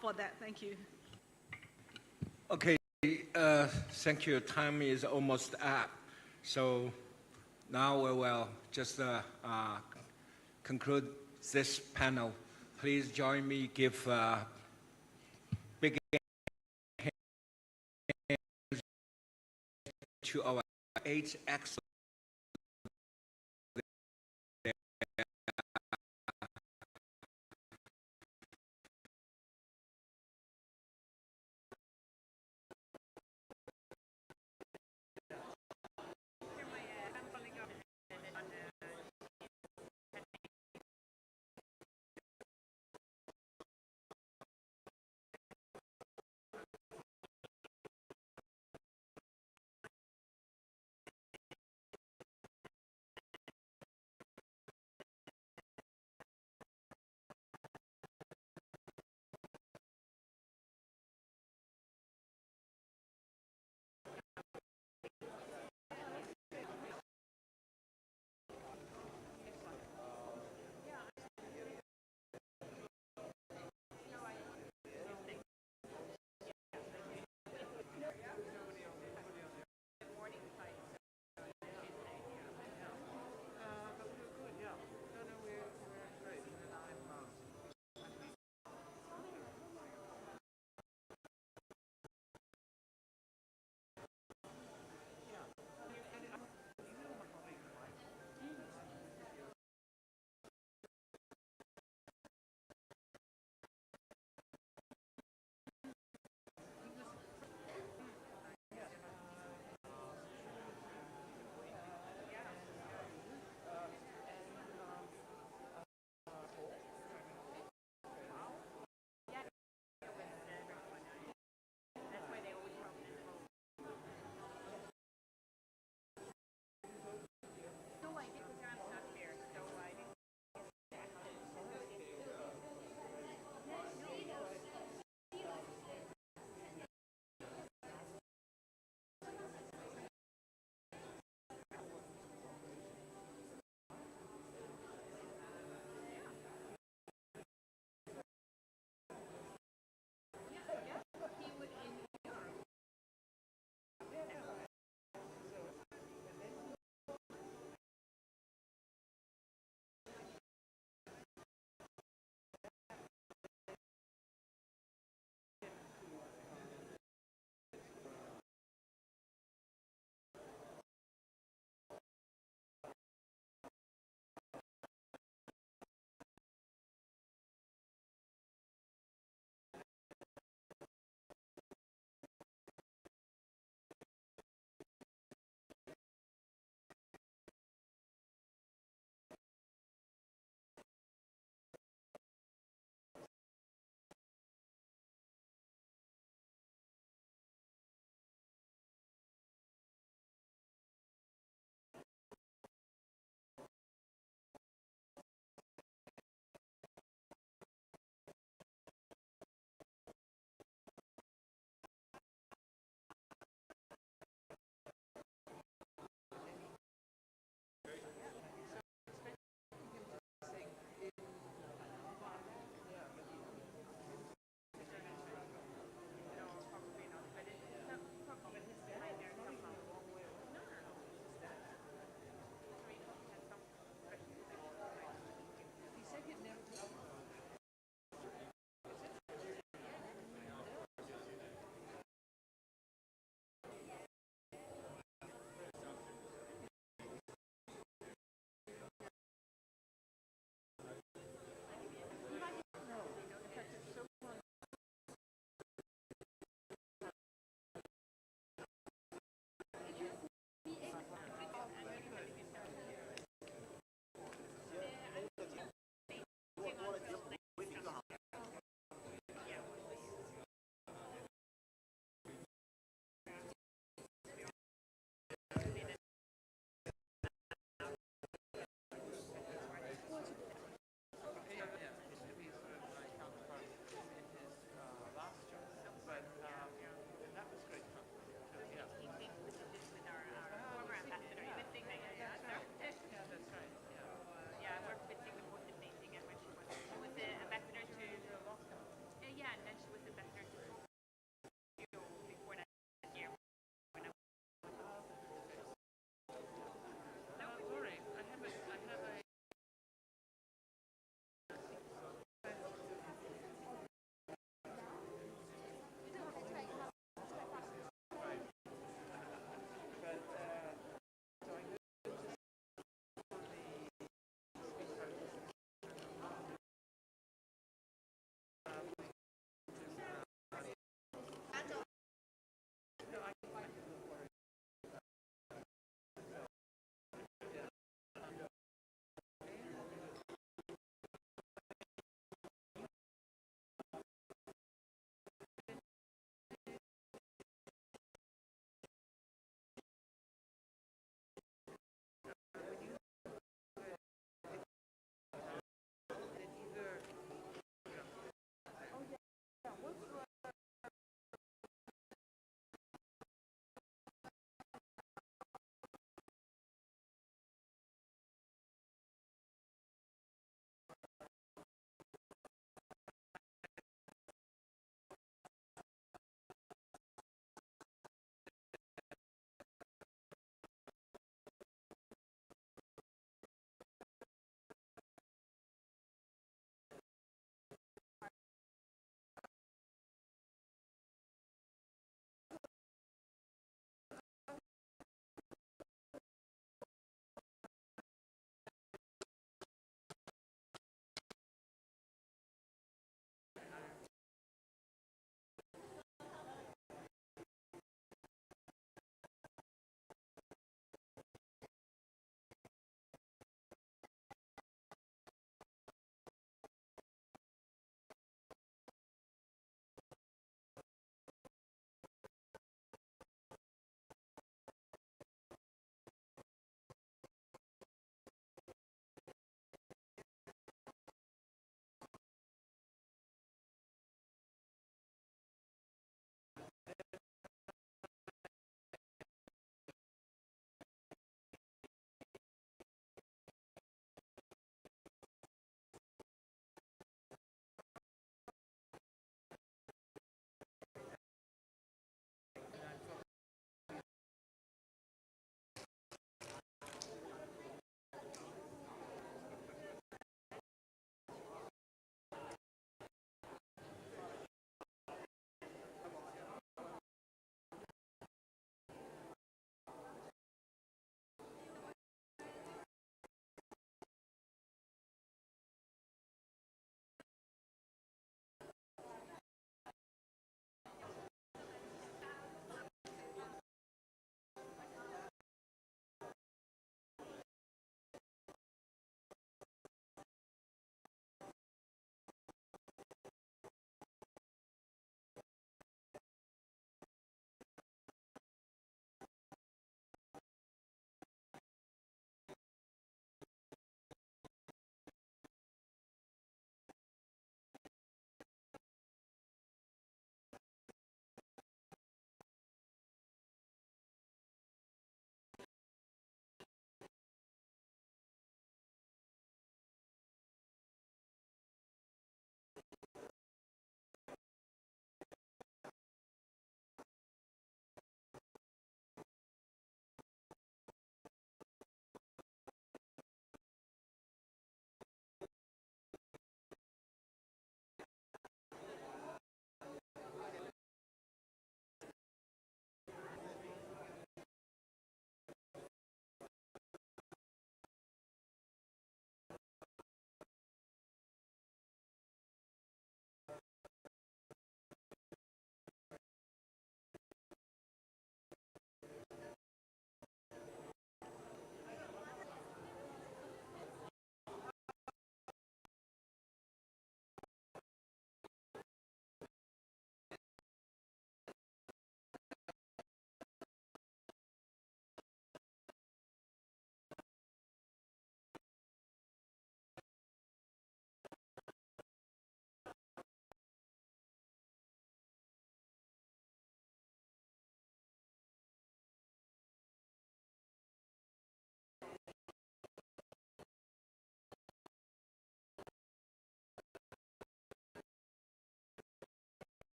for that. Thank you. Okay, thank you. Time is almost up. So now we will just conclude this panel. Please join me, give big hands to our 8 excellent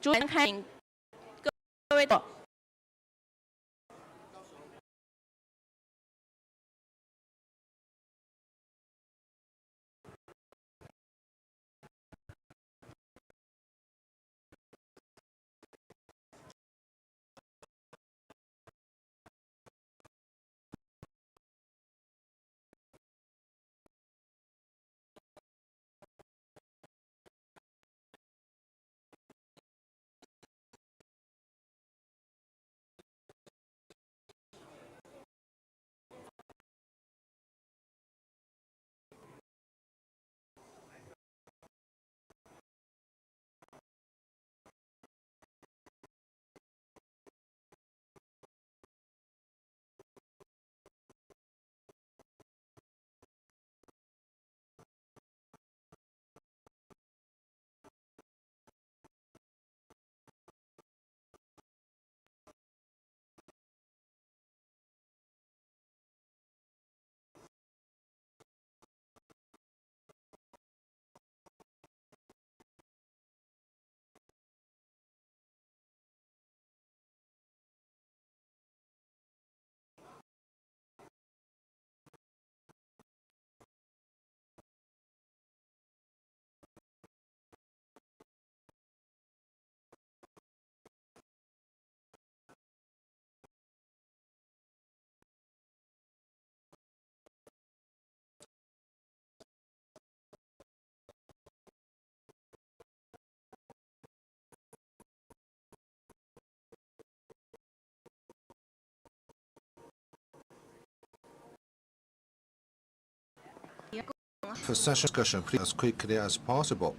主持人开请各位。For session discussion, please as quickly as possible.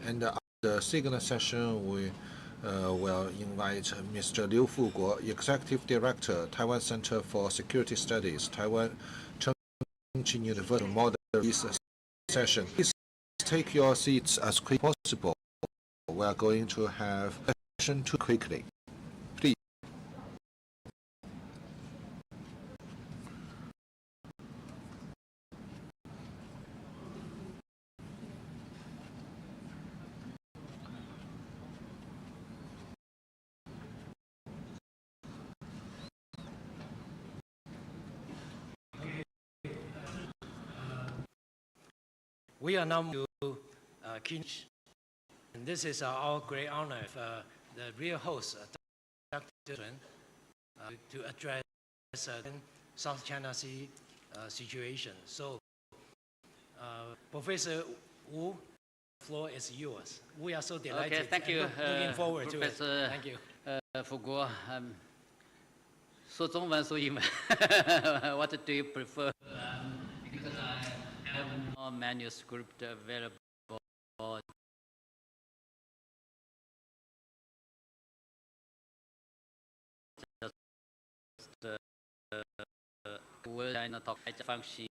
And the second session, we will invite Mr. Liu Fuguo, Executive Director, Taiwan Center for Security Studies, Taiwan Chengqing University, to moderate this session. Please take your seats as quickly as possible. We are going to have a session too quickly. Please. We are now to Kinch, and this is our great honor for the real host, Dr. Sun, to address South China Sea situation. So, Professor Wu, the floor is yours. We are so delighted. Okay, thank you. Looking forward to it. Thank you. 富国，说中文说英文，What do you prefer? Because I have no manuscript available. Just 我在那talk 放弃。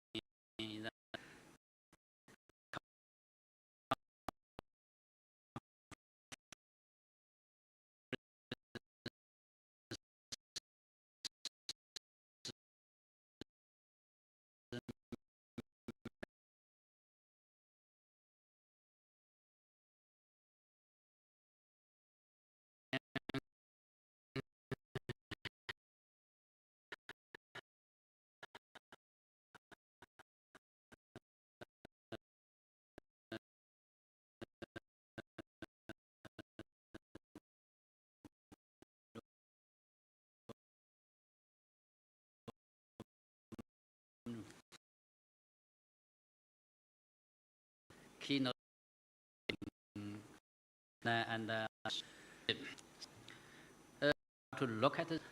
Keynote and to look at it.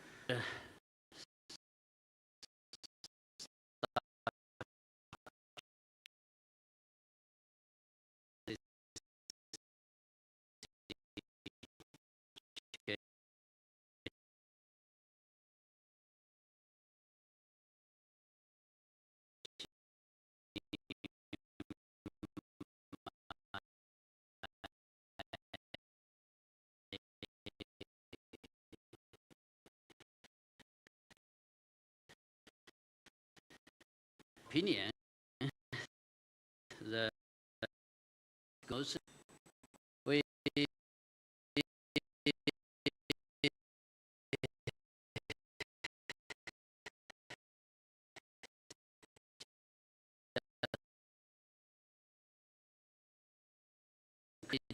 opinion, the goes we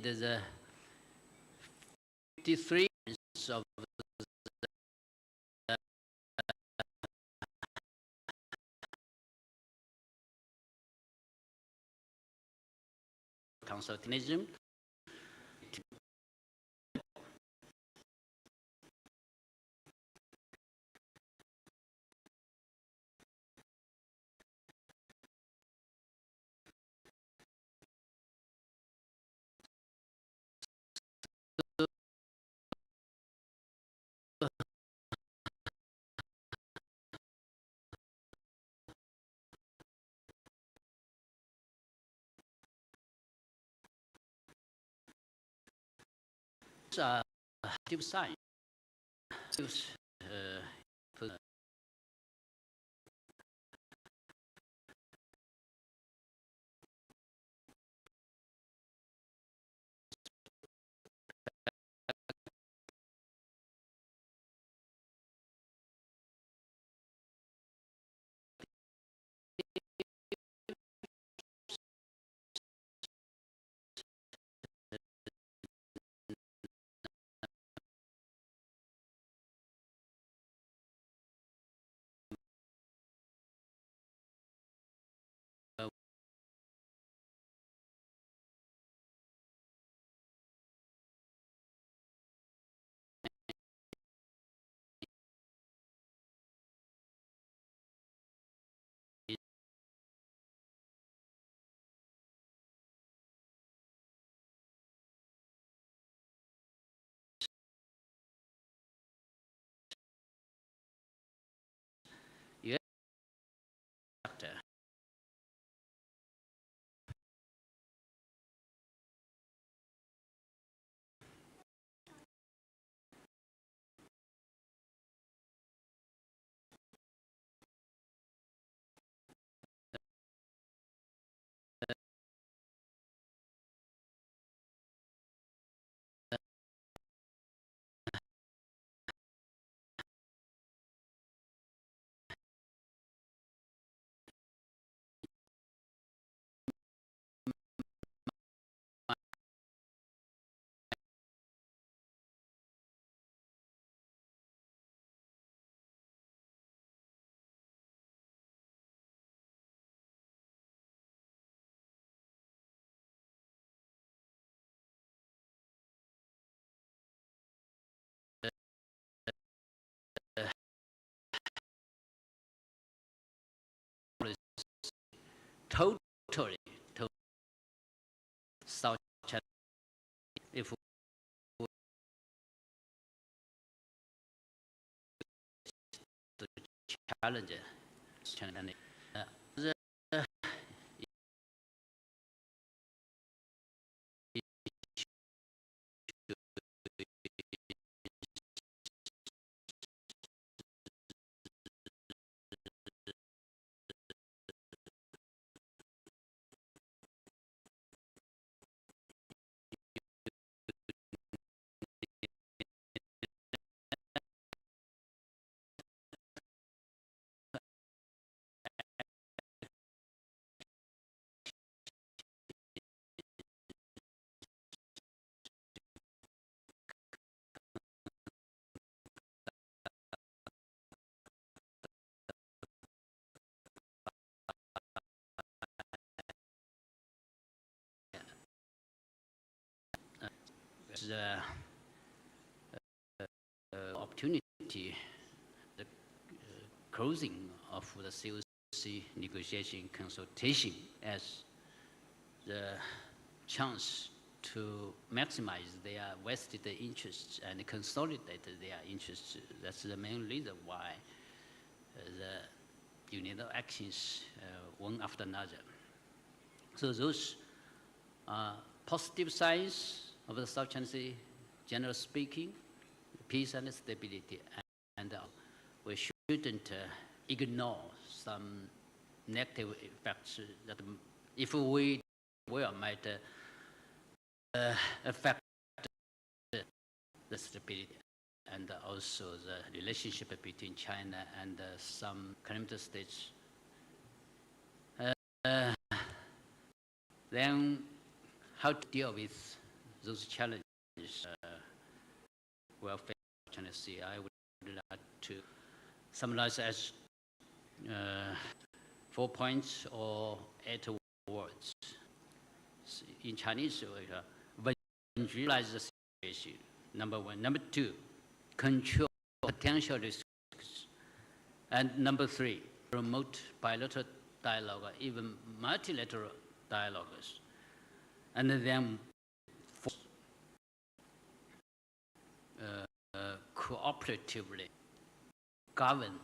the 53 of the consultanism. Active science. Totally South China. If we to challenge China, the opportunity, the closing of the COC negotiation consultation as the chance to maximize their vested interests and consolidate their interests. That's the main reason why the united actions one after another. So those positive signs of the South China Sea, generally speaking, peace and stability, and we shouldn't ignore some negative effects that if we will might affect the stability and also the relationship between China and some climate states. Then how to deal with those challenges will face China Sea. I would like to summarize as 4 points or 8 words. In Chinese, visualize the situation, number 1. Number 2, control potential risks. And number 3, promote bilateral dialogue, or even multilateral dialogues. And then 4, cooperatively govern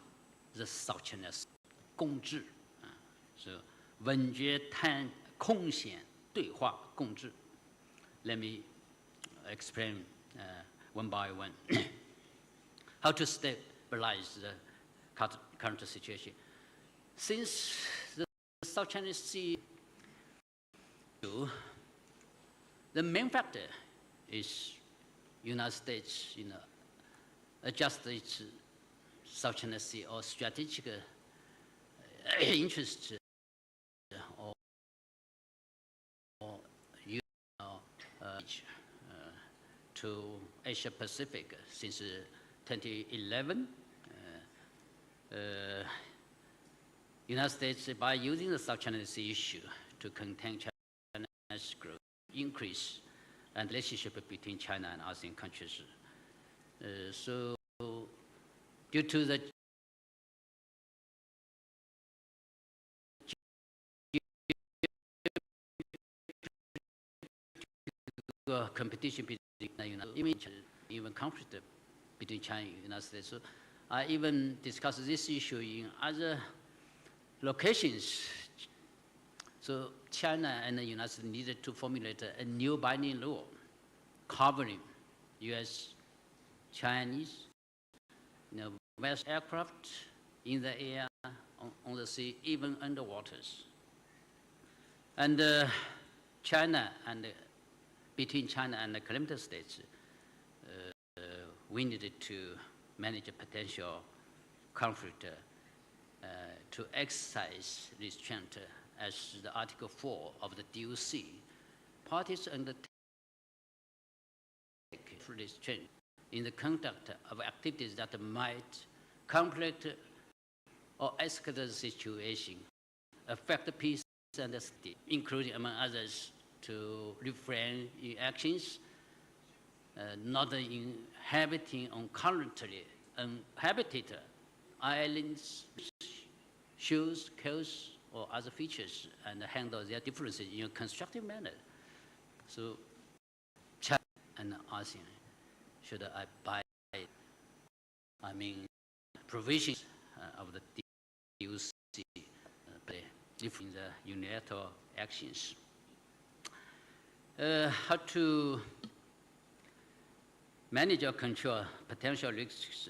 the South China Sea. 共治 so 稳决谈空闲对话共治 Let me explain one by one how to stabilize the current situation. Since the South China Sea, the main factor is United States, adjust its South China Sea or strategic interest or to Asia Pacific since 2011. United States, by using the South China Sea issue to contain China's growth, increase and relationship between China and ASEAN countries. So due to the competition between even conflict between China and the United States. So I even discussed this issue in other locations. So China and the United States needed to formulate a new binding law covering U.S., Chinese, West aircraft in the air, on the sea, even underwaters. And China and between China and the climate states, we needed to manage a potential conflict to exercise restraint as the Article 4 of the DOC. Parties undertake restraint in the conduct of activities that might conflict or escalate the situation, affect the peace and the safety, including, among others, to refrain in actions not inhabiting on currently uninhabited islands, shoes, coasts, or other features, and handle their differences in a constructive manner. So China and ASEAN should abide, provisions of the DOC, different the unilateral actions. How to manage or control potential risks?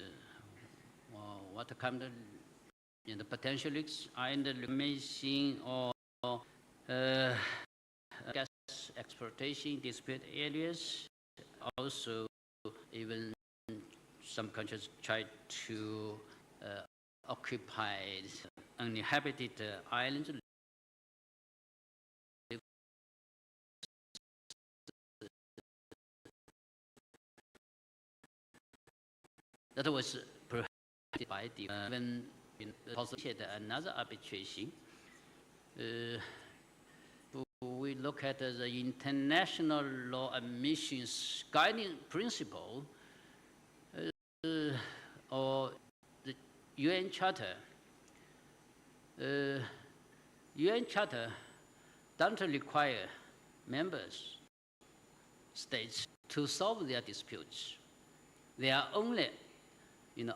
What kind of potential risks are in the emission or gas exploitation dispute areas? Also, even some countries try to occupy uninhabited islands. That was prohibited by the even another arbitration. We look at the international law emissions guiding principle or the UN Charter. UN Charter doesn't require members states to solve their disputes. They are only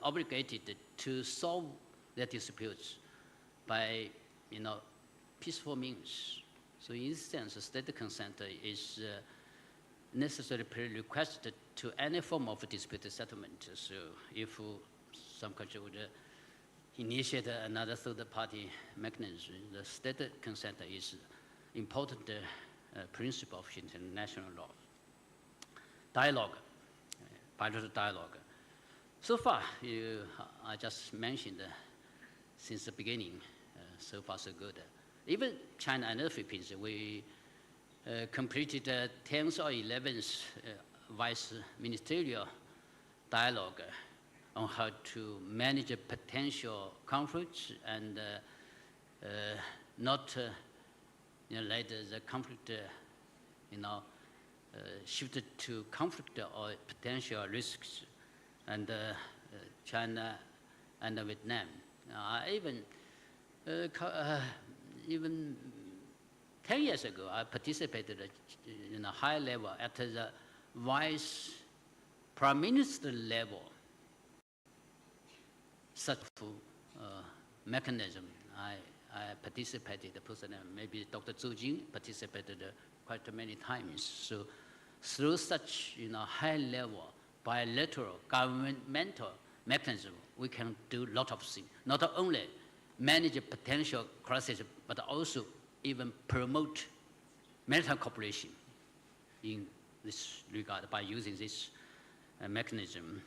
obligated to solve their disputes by peaceful means. So in this sense, state consent is necessary prerequisite to any form of dispute settlement. So if some country would initiate another third-party mechanism. The state consent is important principle of international law. Dialogue, bilateral dialogue. So far, I just mentioned since the beginning, so far so good. Even China and the Philippines, we completed 10th or 11th vice ministerial dialogue on how to manage potential conflicts and not let the conflict shifted to conflict or potential risks, and China and Vietnam. Even 10 years ago, I participated in a high level at the vice prime minister level such mechanism. I participated personally. Maybe Dr. Zhu Jing participated quite many times. So through such high level bilateral governmental mechanism, we can do a lot of things. Not only manage a potential crisis, but also even promote maritime cooperation in this regard by using this mechanism.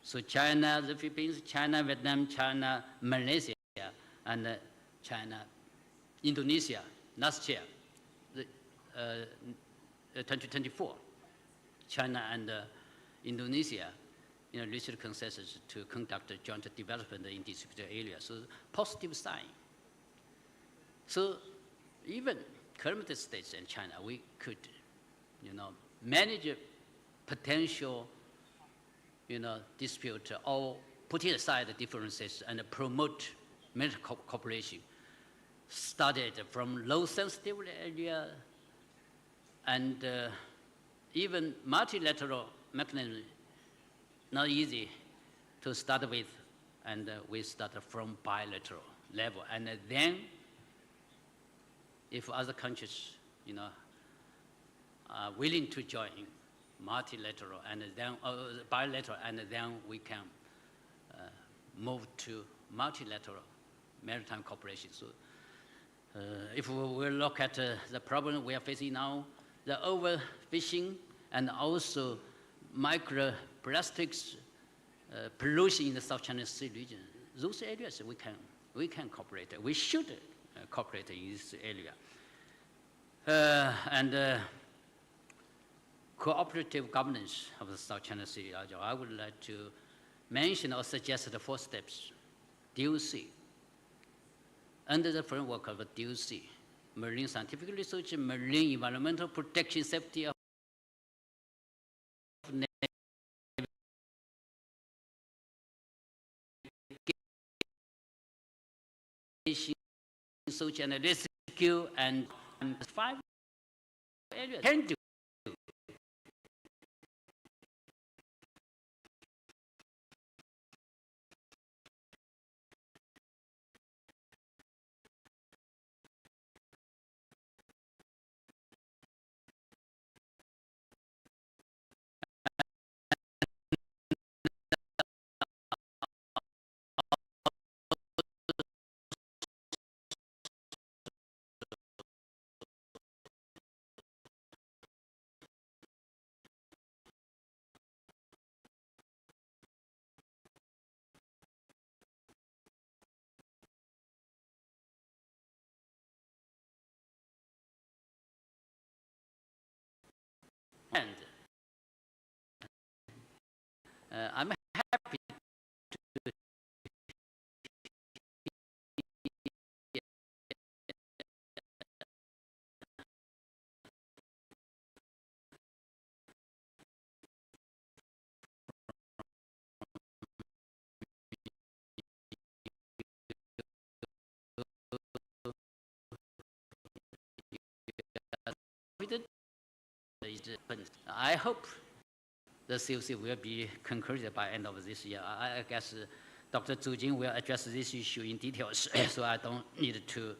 So China, the Philippines, China, Vietnam, China, Malaysia, and China, Indonesia, last year, 2024, China and Indonesia reached consensus to conduct a joint development in disputed areas. So positive sign. So even current states and China, we could, manage potential, dispute or putting aside the differences and promote military cooperation. Started from low sensitivity area and even multilateral mechanism, not easy to start with, and we start from bilateral level, and then if other countries, are willing to join multilateral and then bilateral, and then we can move to multilateral maritime cooperation. So if we look at the problem we are facing now, the overfishing and also microplastics pollution in the South China Sea region, those areas we can cooperate. We should cooperate in this area. And cooperative governance of the South China Sea region, I would like to mention or suggest the 4 steps. DOC. Under the framework of the DOC, marine scientific research, marine environmental protection, safety of search and rescue, and 5 areas can do. And I'm happy to I hope the COC will be concluded by end of this year. I guess Dr. Zhu Jing will address this issue in details, so I don't need to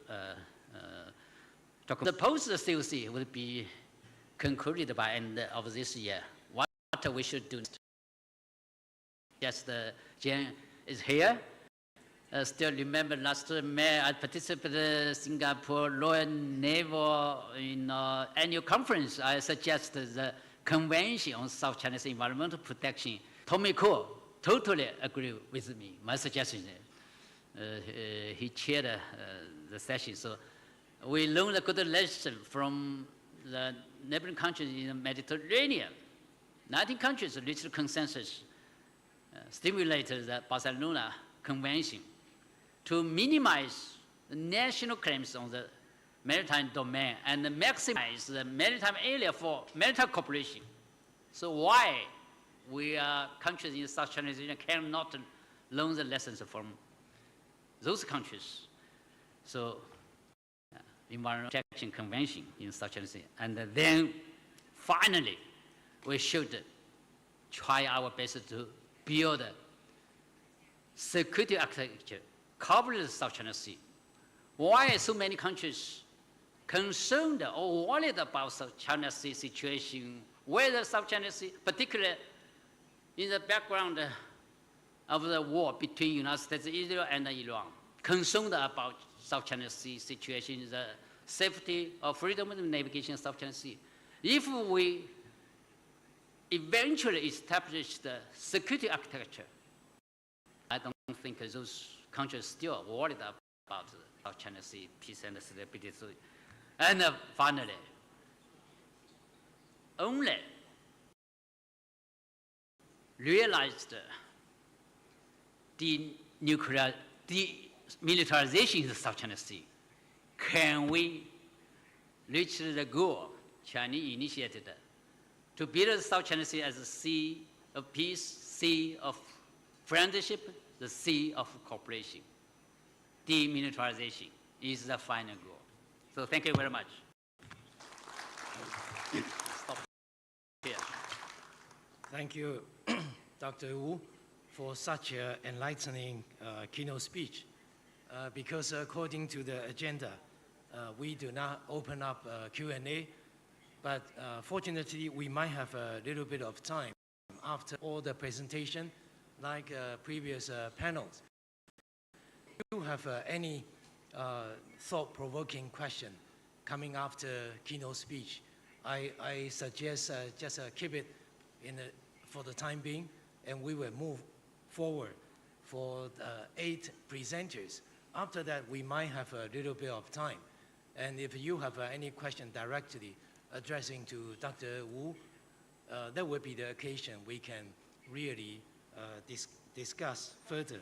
talk. Suppose the COC will be concluded by end of this year. What we should do? Yes, Jen is here. still remember last May I participated in Singapore Royal Naval annual conference. I suggested the Convention on South China Sea Environmental Protection. Tommy Ko totally agreed with me, my suggestion. He chaired the session. So we learned a good lesson from the neighboring countries in the Mediterranean. 19 countries reached consensus, stimulated the Barcelona Convention to minimize the national claims on the maritime domain and maximize the maritime area for maritime cooperation. So why we countries in South China Sea cannot learn the lessons from those countries? So Environmental Protection Convention in South China Sea. And then finally, we should try our best to build a security architecture covering the South China Sea. Why so many countries concerned or worried about South China Sea situation, whether South China Sea, particularly in the background of the war between United States, Israel, and Iran, concerned about South China Sea situation, the safety of freedom of navigation in South China Sea. If we eventually establish the security architecture, I don't think those countries still worried about the South China Sea peace and stability. And finally, only realized demilitarization in the South China Sea can we reach the goal China initiated to build the South China Sea as a sea of peace, sea of friendship, the sea of cooperation. Demilitarization is the final goal. So thank you very much. Stop here. Thank you, Dr. Wu, for such an enlightening keynote speech. Because according to the agenda, we do not open up Q&A, but fortunately, we might have a little bit of time after all the presentation, like previous panels. If you have any thought-provoking question coming after keynote speech, I suggest just keep it for the time being, and we will move forward for 8 presenters. After that, we might have a little bit of time. And if you have any question directly addressing to Dr. Wu, that would be the occasion we can really discuss further.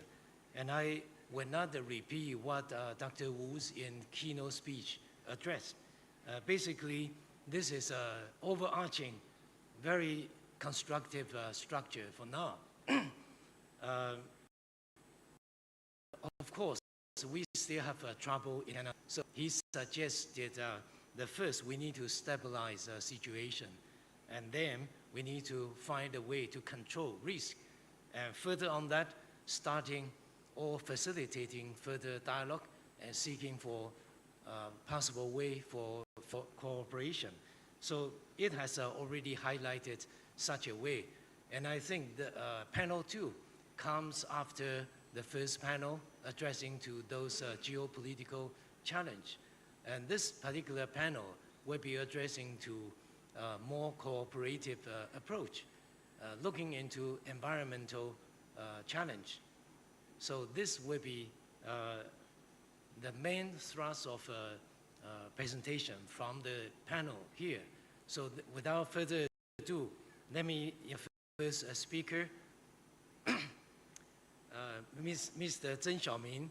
And I will not repeat what Dr. Wu's in keynote speech addressed. Basically, this is an overarching, very constructive structure for now. Of course, we still have trouble in China. So he suggested that first we need to stabilize the situation, and then we need to find a way to control risk. And further on that, starting or facilitating further dialogue and seeking for possible way for cooperation. So it has already highlighted such a way. And I think the panel 2 comes after the first panel addressing to those geopolitical challenge. And this particular panel will be addressing to more cooperative approach, looking into environmental challenge. So this will be the main thrust of presentation from the panel here. So without further ado, let me first speaker, Mr. Zheng Xiaoming.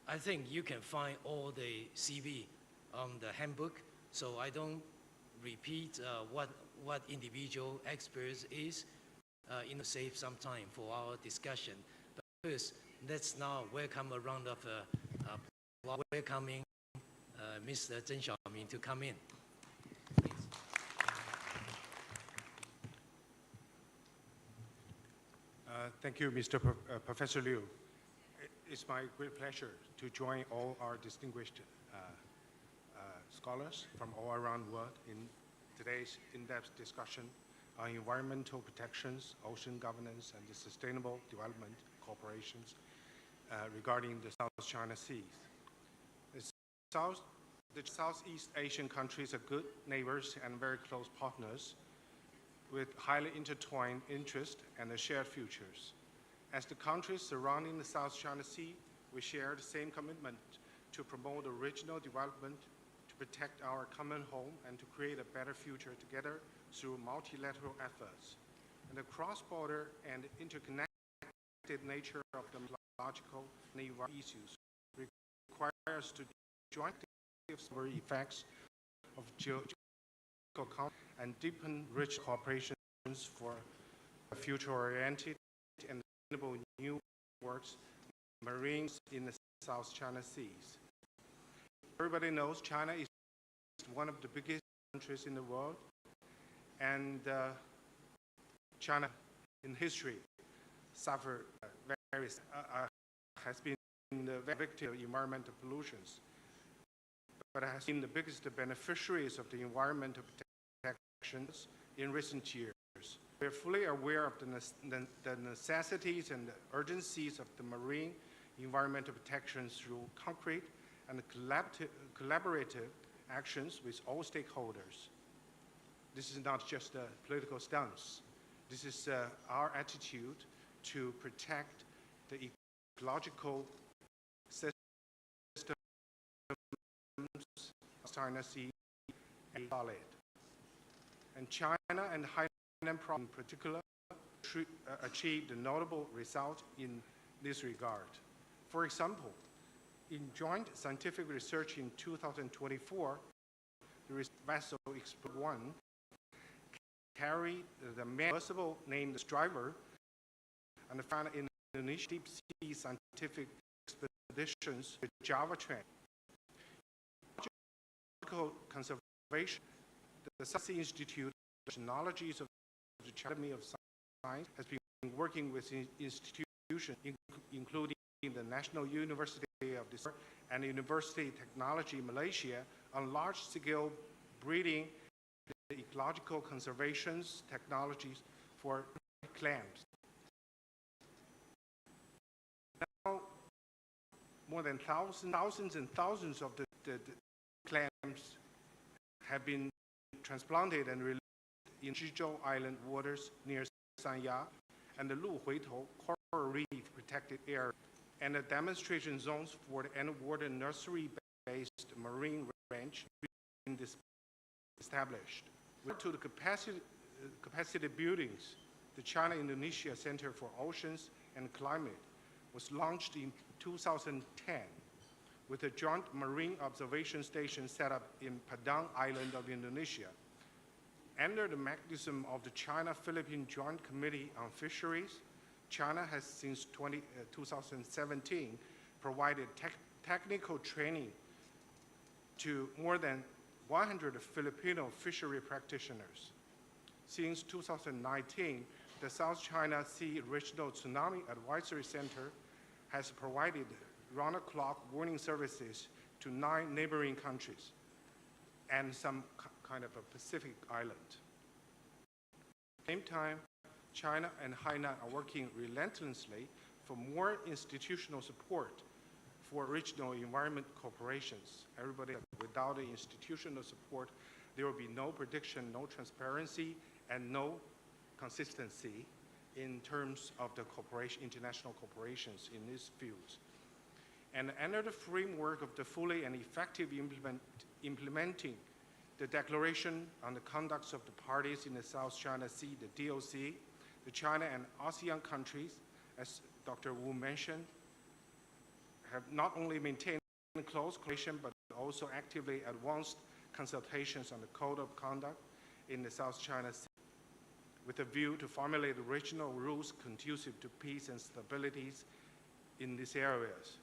I think you can find all the CV on the handbook, so I don't repeat what individual experts is, to save some time for our discussion. But first, let's now welcome a round of welcoming Mr. Zheng Xiaoming to come in. Thank you, Mr. Professor Liu. It's my great pleasure to join all our distinguished scholars from all around the world in today's in-depth discussion on environmental protections, ocean governance, and sustainable development cooperations. regarding the South China Sea. The Southeast Asian countries are good neighbors and very close partners with highly intertwined interests and shared futures. As the countries surrounding the South China Sea, we share the same commitment to promote the regional development, to protect our common home, and to create a better future together through multilateral efforts. And the cross-border and interconnected nature of the ecological and environmental issues require us to jointly explore effects of geopolitical conflict and deepen rich cooperation for future-oriented and sustainable new networks marines in the South China Seas. Everybody knows China is one of the biggest countries in the world, and China in history suffered has been the victim of environmental pollutions, but has been the biggest beneficiaries of the environmental protections in recent years. We are fully aware of the necessities and the urgencies of the marine environmental protection through concrete and collaborative actions with all stakeholders. This is not just a political stance. This is our attitude to protect the ecological systems of China Sea and solid. And China and Hainan province in particular achieved a notable result in this regard. For example, in joint scientific research in 2024, the vessel Explorer 1 carried the submersible named Striver and found in Indonesia deep sea scientific expeditions with Java Train. Conservation, the South Institute of Technologies of the Academy of Science has been working with institutions including the National University of Design and University of Technology Malaysia on large-scale breeding ecological conservation technologies for clams. Now, more than thousands and thousands of the clams have been transplanted and released in Zhizhou Island waters near Sanya and the Luhuitou coral reef protected area, and the demonstration zones for the underwater nursery-based marine ranch have been established. To the capacity buildings, the China-Indonesia Center for Oceans and Climate was launched in 2010 with a joint marine observation station set up in Padang Island of Indonesia. Under the mechanism of the China-Philippine Joint Committee on Fisheries, China has since 2017 provided technical training to more than 100 Filipino fishery practitioners. Since 2019, the South China Sea Regional Tsunami Advisory Center has provided round-the-clock warning services to 9 neighboring countries and some kind of a Pacific island. At the same time, China and Hainan are working relentlessly for more institutional support for regional environment corporations. Everybody, without the institutional support, there will be no prediction, no transparency, and no consistency in terms of the international corporations in these fields. And under the framework of the fully and effective implementing the Declaration on the Conduct of the Parties in the South China Sea, the DOC, the China and ASEAN countries, as Dr. Wu mentioned, have not only maintained close cooperation, but also actively advanced consultations on the Code of Conduct in the South China Sea, with a view to formulate regional rules conducive to peace and stability in these areas.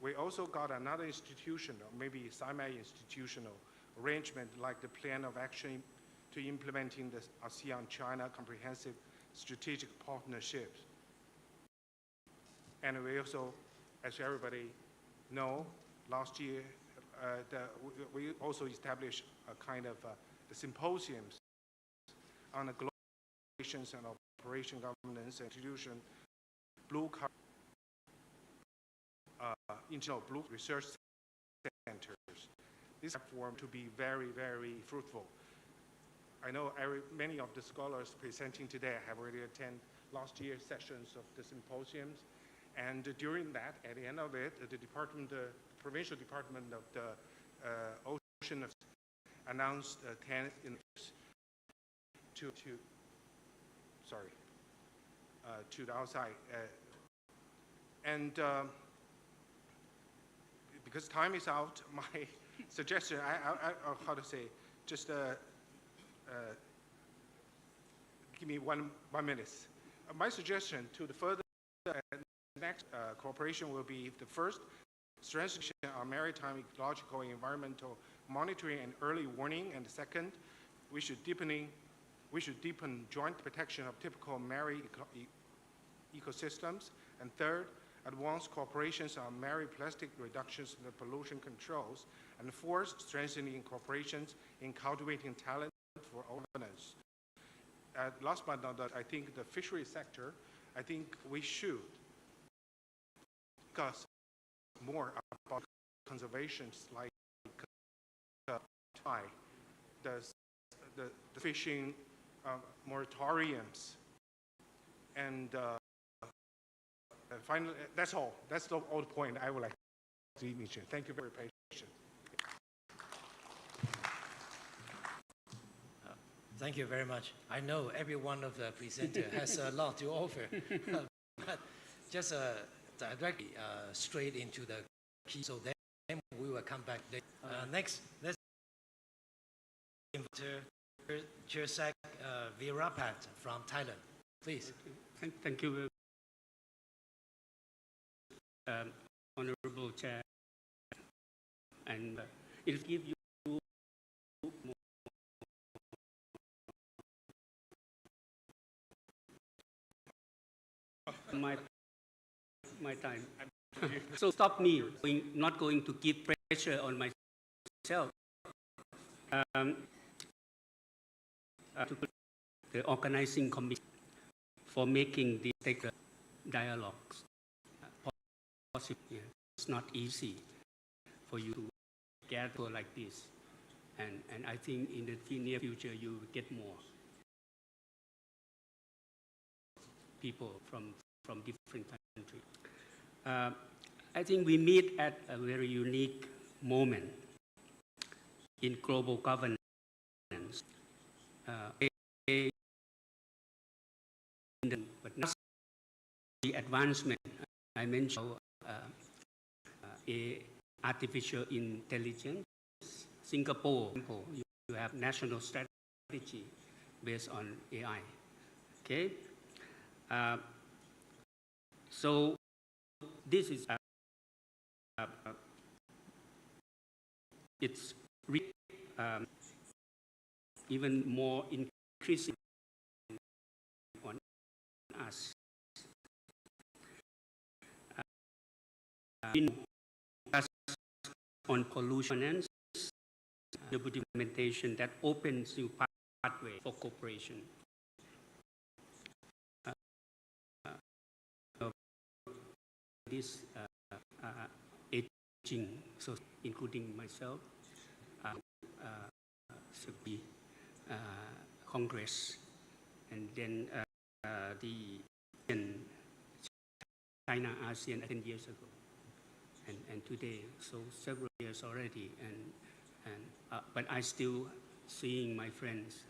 We also got another institutional, maybe semi-institutional arrangement like the Plan of Action to implementing the ASEAN-China Comprehensive Strategic Partnerships. And we also, as everybody know, last year we also established a kind of symposiums on the global relations and operation governance institution, blue card internal blue research centers. This platform to be very, very fruitful. I know many of the scholars presenting today have already attended last year's sessions of the symposiums. And during that, at the end of it, the provincial department of the Ocean announced 10 to the outside. Because time is out, my suggestion, how to say, just give me one minute. My suggestion to the further next cooperation will be the first, strengthening our maritime ecological and environmental monitoring and early warning, and the second, we should deepen joint protection of typical marine ecosystems, and third, advanced cooperations on marine plastic reductions and pollution controls, and fourth, strengthening cooperations in cultivating talent for governance. Last but not least, I think the fishery sector, I think we should discuss more about conservations like the fishing moratoriums, and finally, that's all. That's all the point I would like to mention. Thank you for your patience. Thank you very much. I know every one of the presenters has a lot to offer, but just directly straight into the key. So then we will come back later. Next, let's invite Chersak Virapat from Thailand. Please. Thank you, Honorable Chair, and it gives you more my time. So stop me not going to give pressure on myself. To the organizing committee for making the dialogues possible. It's not easy for you to gather like this, and I think in the near future you will get more people from different countries. I think we meet at a very unique moment in global governance. But not the advancement I mentioned, artificial intelligence. Singapore, you have national strategy based on AI. Okay, so this is it's even more increasing on us. On pollution and the implementation that opens new pathway for cooperation. This aging, so including myself, should be Congress, and then the China ASEAN 10 years ago, and today, so several years already, but I still seeing my friends,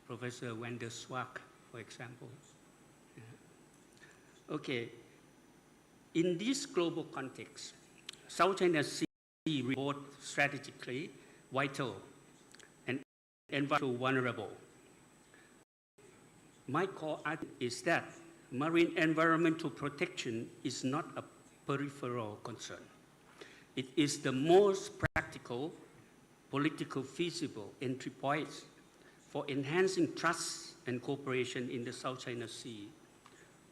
Professor van der Swak, for example. Okay, in this global context, South China Sea both strategically vital and environmentally vulnerable. My core argument is that marine environmental protection is not a peripheral concern. It is the most practical, political feasible entry point for enhancing trust and cooperation in the South China Sea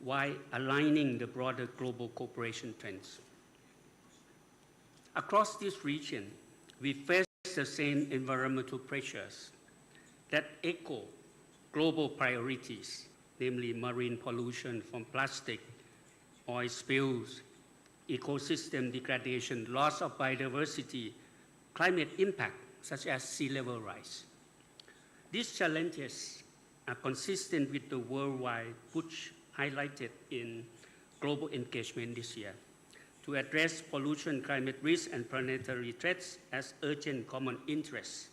while aligning the broader global cooperation trends. Across this region, we face the same environmental pressures that echo global priorities, namely marine pollution from plastic, oil spills, ecosystem degradation, loss of biodiversity, climate impact, such as sea level rise. These challenges are consistent with the worldwide push highlighted in global engagement this year to address pollution, climate risk, and planetary threats as urgent common interests.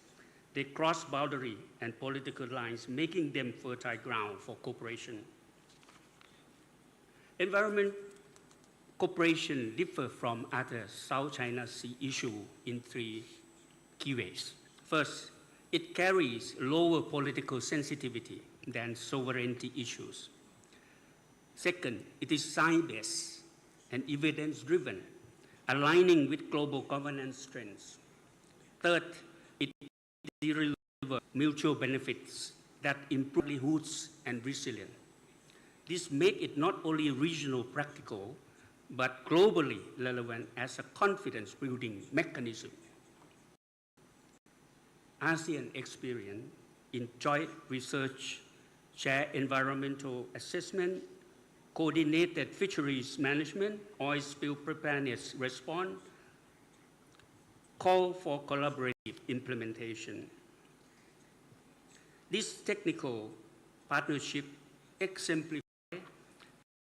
They cross boundary and political lines, making them fertile ground for cooperation. Environment cooperation differs from other South China Sea issues in three key ways. First, it carries lower political sensitivity than sovereignty issues. Second, it is science-based and evidence-driven, aligning with global governance trends. Third, it delivers mutual benefits that improve livelihoods and resilience. This makes it not only regional practical, but globally relevant as a confidence-building mechanism. ASEAN experience in joint research, shared environmental assessment, coordinated fisheries management, oil spill preparedness response, call for collaborative implementation. This technical partnership exemplifies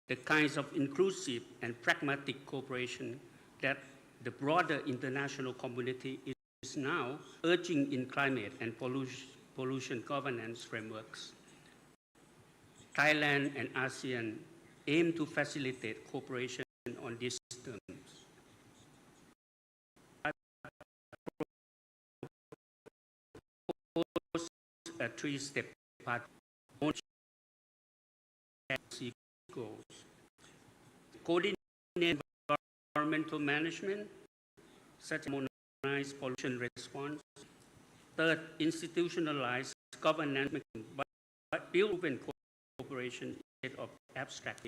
the kinds of inclusive and pragmatic cooperation that the broader international community is now urging in climate and pollution governance frameworks. Thailand and ASEAN aim to facilitate cooperation on these terms. I propose a three-step path on goals. Coordinate environmental management, such as harmonized pollution response. Third, institutionalize governance, but build and cooperation instead of abstract.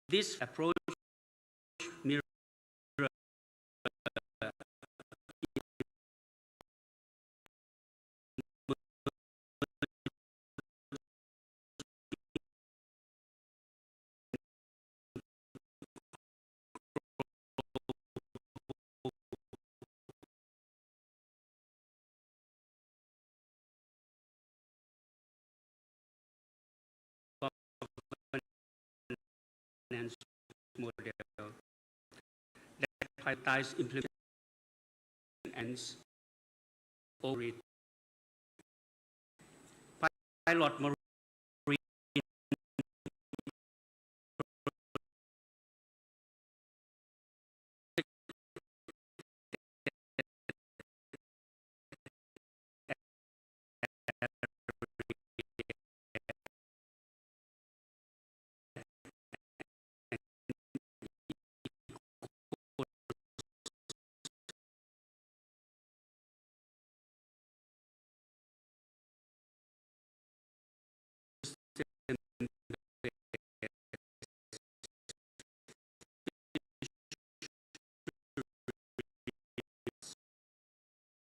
This approach mirrors model that prioritize implementation and over it. Pilot marine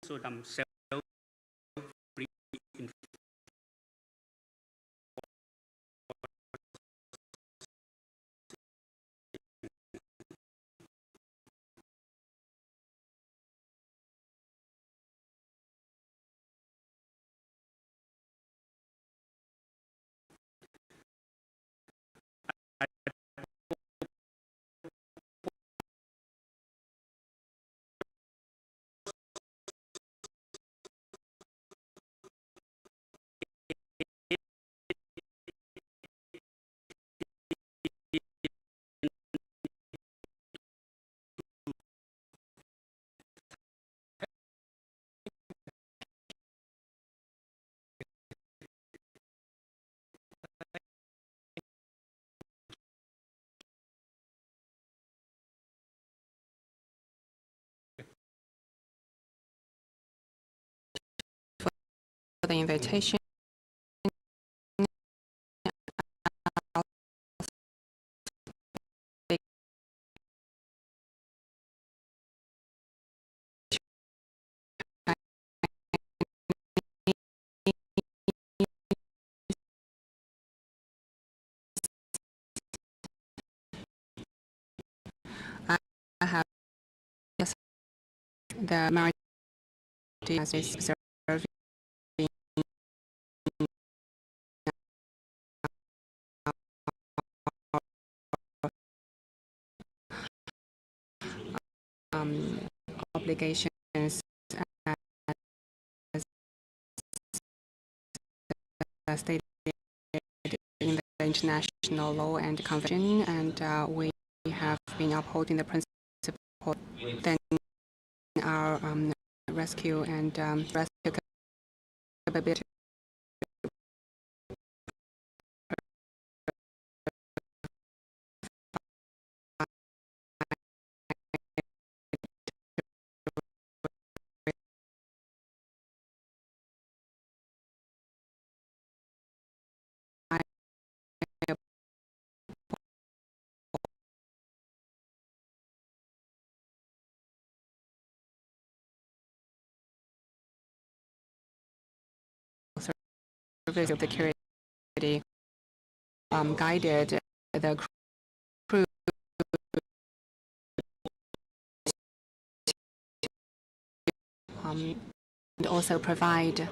so themselves for the invitation. have the maritime serving obligations as stated in the international law and convention, and we have been upholding the principle. Then our rescue and rescue capability service of security guided the crew and also provide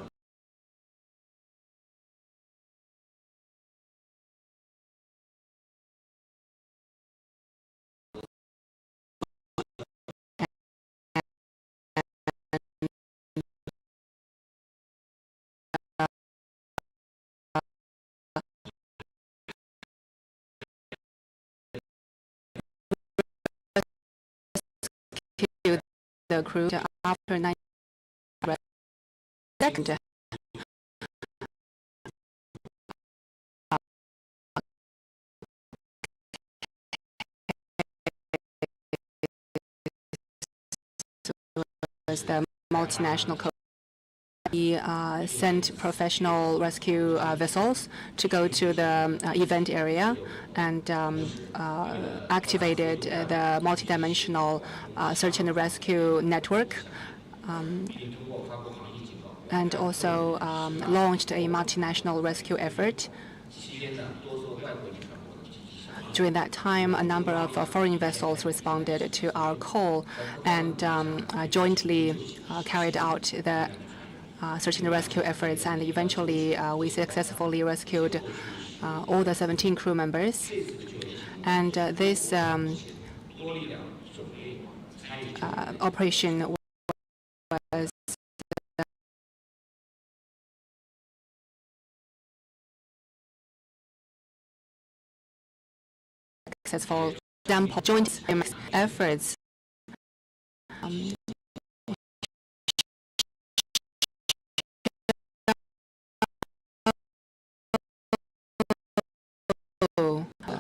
the crew after 9 seconds. Was the multinational company. We sent professional rescue vessels to go to the event area and activated the multidimensional search and rescue network, and also launched a multinational rescue effort. During that time, a number of foreign vessels responded to our call and jointly carried out the search and rescue efforts, and eventually we successfully rescued all the 17 crew members. And this operation was successful. Example, joint efforts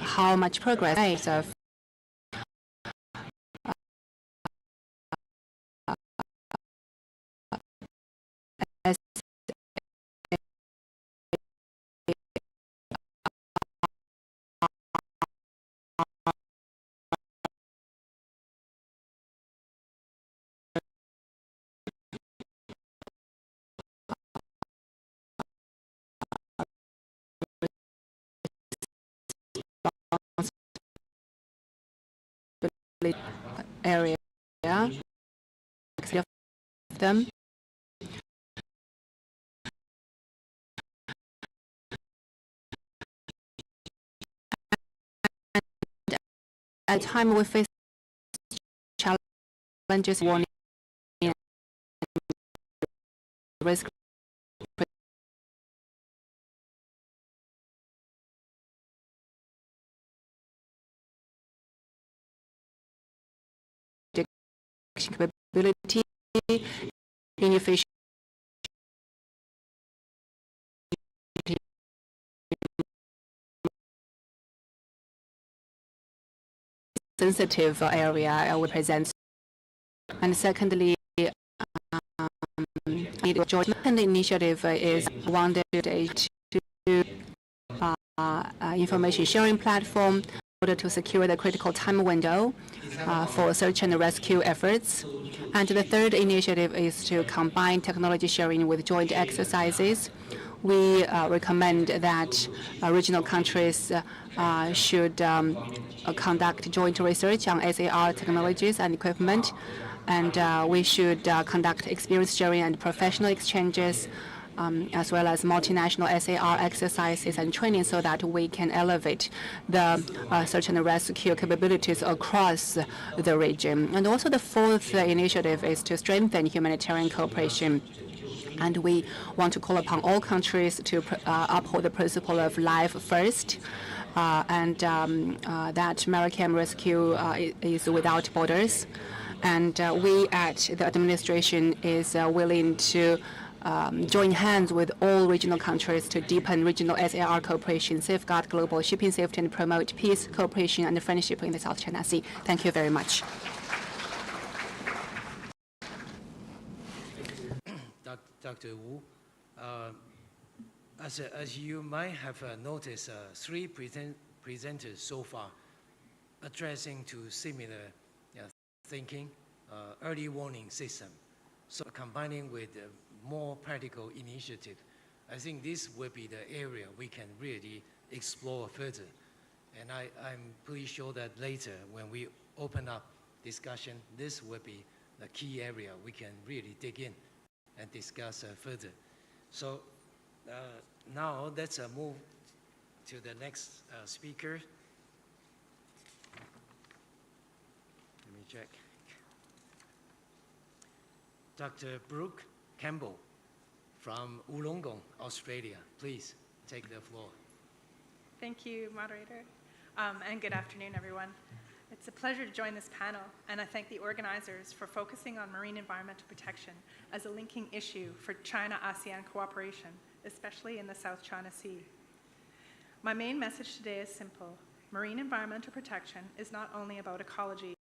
how much progress of area of them. At the time we face challenges, warning, risk capability, inefficient sensitive area we present. And secondly, the joint initiative is wanted to information sharing platform in order to secure the critical time window for search and rescue efforts. And the third initiative is to combine technology sharing with joint exercises. we recommend that regional countries should conduct joint research on SAR technologies and equipment, and we should conduct experience sharing and professional exchanges, as well as multinational SAR exercises and training, so that we can elevate the search and rescue capabilities across the region. And also the fourth initiative is to strengthen humanitarian cooperation. And we want to call upon all countries to uphold the principle of life first, and that maritime rescue is without borders. And we at the administration is willing to join hands with all regional countries to deepen regional SAR cooperation, safeguard global shipping safety, and promote peace, cooperation, and friendship in the South China Sea. Thank you very much. Dr. Wu, as you might have noticed, 3 presenters so far addressing to similar thinking, early warning system. So combining with more practical initiative, I think this will be the area we can really explore further. And I'm pretty sure that later when we open up discussion, this will be the key area we can really dig in and discuss further. So now let's move to the next speaker. Let me check. Dr. Brooke Campbell from Wollongong, Australia. Please take the floor. Thank you, moderator, and good afternoon, everyone. It's a pleasure to join this panel, and I thank the organizers for focusing on marine environmental protection as a linking issue for China-ASEAN cooperation, especially in the South China Sea. My main message today is simple. Marine environmental protection is not only about ecology,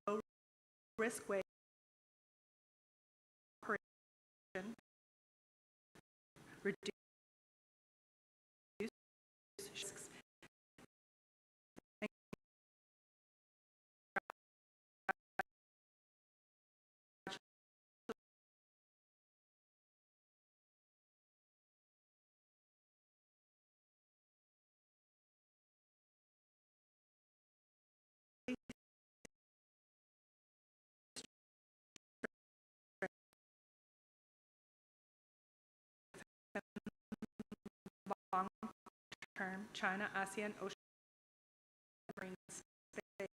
low-risk way operation, reduce risks, long-term China-ASEAN ocean marine space.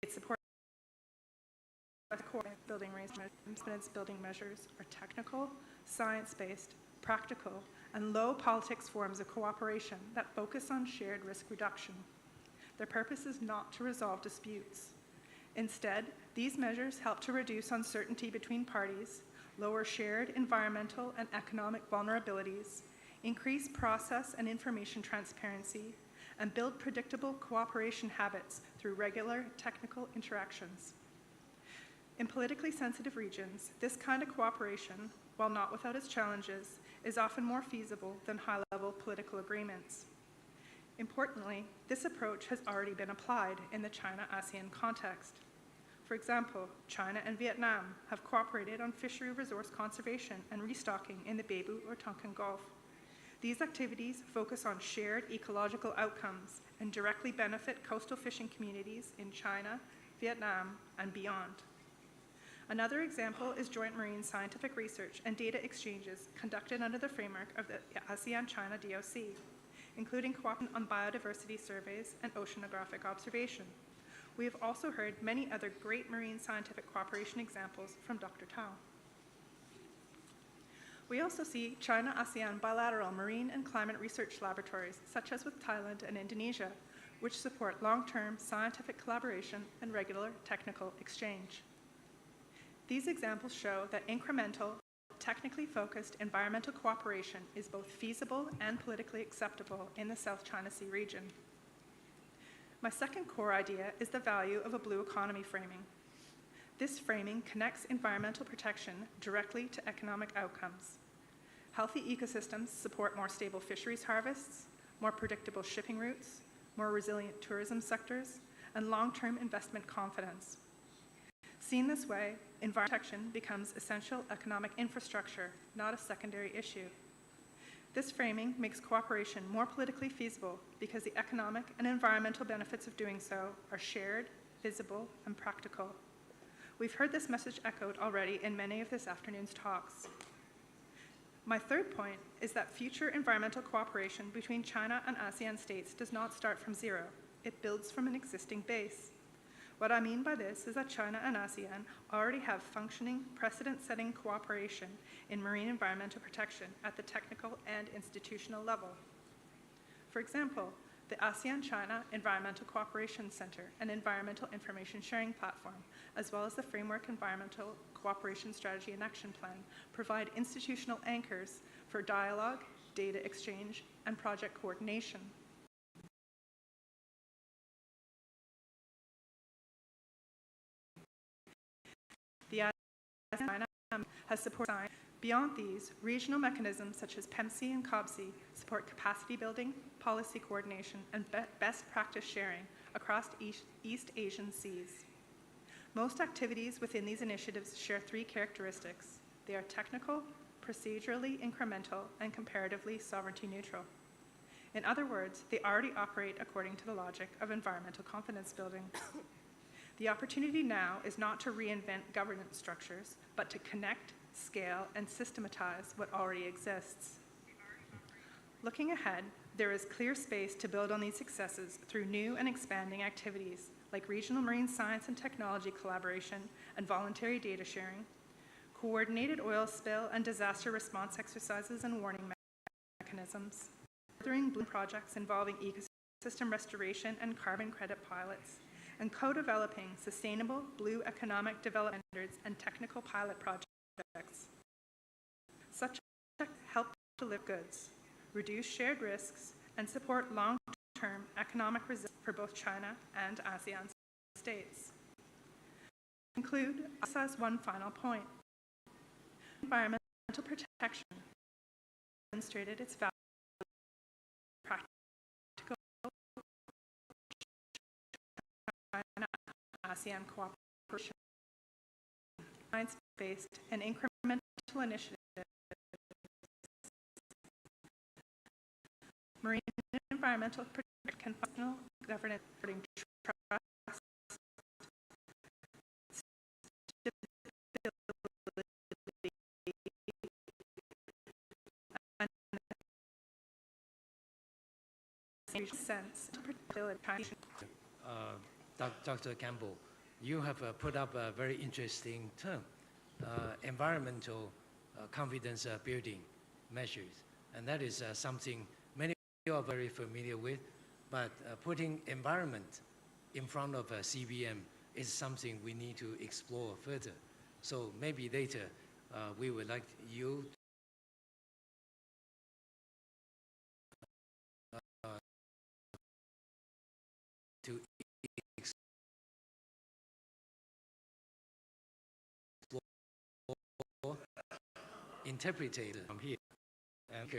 It supports the core building measures are technical, science-based, practical, and low politics forms of cooperation that focus on shared risk reduction. Their purpose is not to resolve disputes. Instead, these measures help to reduce uncertainty between parties, lower shared environmental and economic vulnerabilities, increase process and information transparency, and build predictable cooperation habits through regular technical interactions. In politically sensitive regions, this kind of cooperation, while not without its challenges, is often more feasible than high-level political agreements. Importantly, this approach has already been applied in the China-ASEAN context. For example, China and Vietnam have cooperated on fishery resource conservation and restocking in the Beibu or Tonkin Gulf. These activities focus on shared ecological outcomes and directly benefit coastal fishing communities in China, Vietnam, and beyond. Another example is joint marine scientific research and data exchanges conducted under the framework of the ASEAN-China DOC, including cooperation on biodiversity surveys and oceanographic observation. We have also heard many other great marine scientific cooperation examples from Dr. Tao. We also see China-ASEAN bilateral marine and climate research laboratories, such as with Thailand and Indonesia, which support long-term scientific collaboration and regular technical exchange. These examples show that incremental technically focused environmental cooperation is both feasible and politically acceptable in the South China Sea region. My second core idea is the value of a blue economy framing. This framing connects environmental protection directly to economic outcomes. Healthy ecosystems support more stable fisheries harvests, more predictable shipping routes, more resilient tourism sectors, and long-term investment confidence. Seen this way, environmental protection becomes essential economic infrastructure, not a secondary issue. This framing makes cooperation more politically feasible because the economic and environmental benefits of doing so are shared, visible, and practical. We've heard this message echoed already in many of this afternoon's talks. My third point is that future environmental cooperation between China and ASEAN states does not start from zero. It builds from an existing base. What I mean by this is that China and ASEAN already have functioning, precedent-setting cooperation in marine environmental protection at the technical and institutional level. For example, the ASEAN-China Environmental Cooperation Center and Environmental Information Sharing Platform, as well as the Framework Environmental Cooperation Strategy and Action Plan, provide institutional anchors for dialogue, data exchange, and project coordination. The ASEAN has supported science. Beyond these, regional mechanisms such as PEMC and COBC support capacity building, policy coordination, and best practice sharing across East Asian seas. Most activities within these initiatives share three characteristics. They are technical, procedurally incremental, and comparatively sovereignty neutral. In other words, they already operate according to the logic of environmental confidence building. The opportunity now is not to reinvent governance structures, but to connect, scale, and systematize what already exists. Looking ahead, there is clear space to build on these successes through new and expanding activities like regional marine science and technology collaboration and voluntary data sharing, coordinated oil spill and disaster response exercises and warning mechanisms, furthering blue projects involving ecosystem restoration and carbon credit pilots, and co-developing sustainable blue economic development standards and technical pilot projects. Such projects help deliver goods, reduce shared risks, and support long-term economic resilience for both China and ASEAN states. To conclude, I'll emphasize one final point. Environmental protection demonstrated its value practical China-ASEAN cooperation, science-based and incremental initiatives, marine and environmental protection can functional governance, trust, sense to Dr. Campbell, you have put up a very interesting term, environmental confidence building measures, and that is something many are very familiar with, but putting environment in front of CBM is something we need to explore further. So maybe later we would like you to explore, interpret it from here, and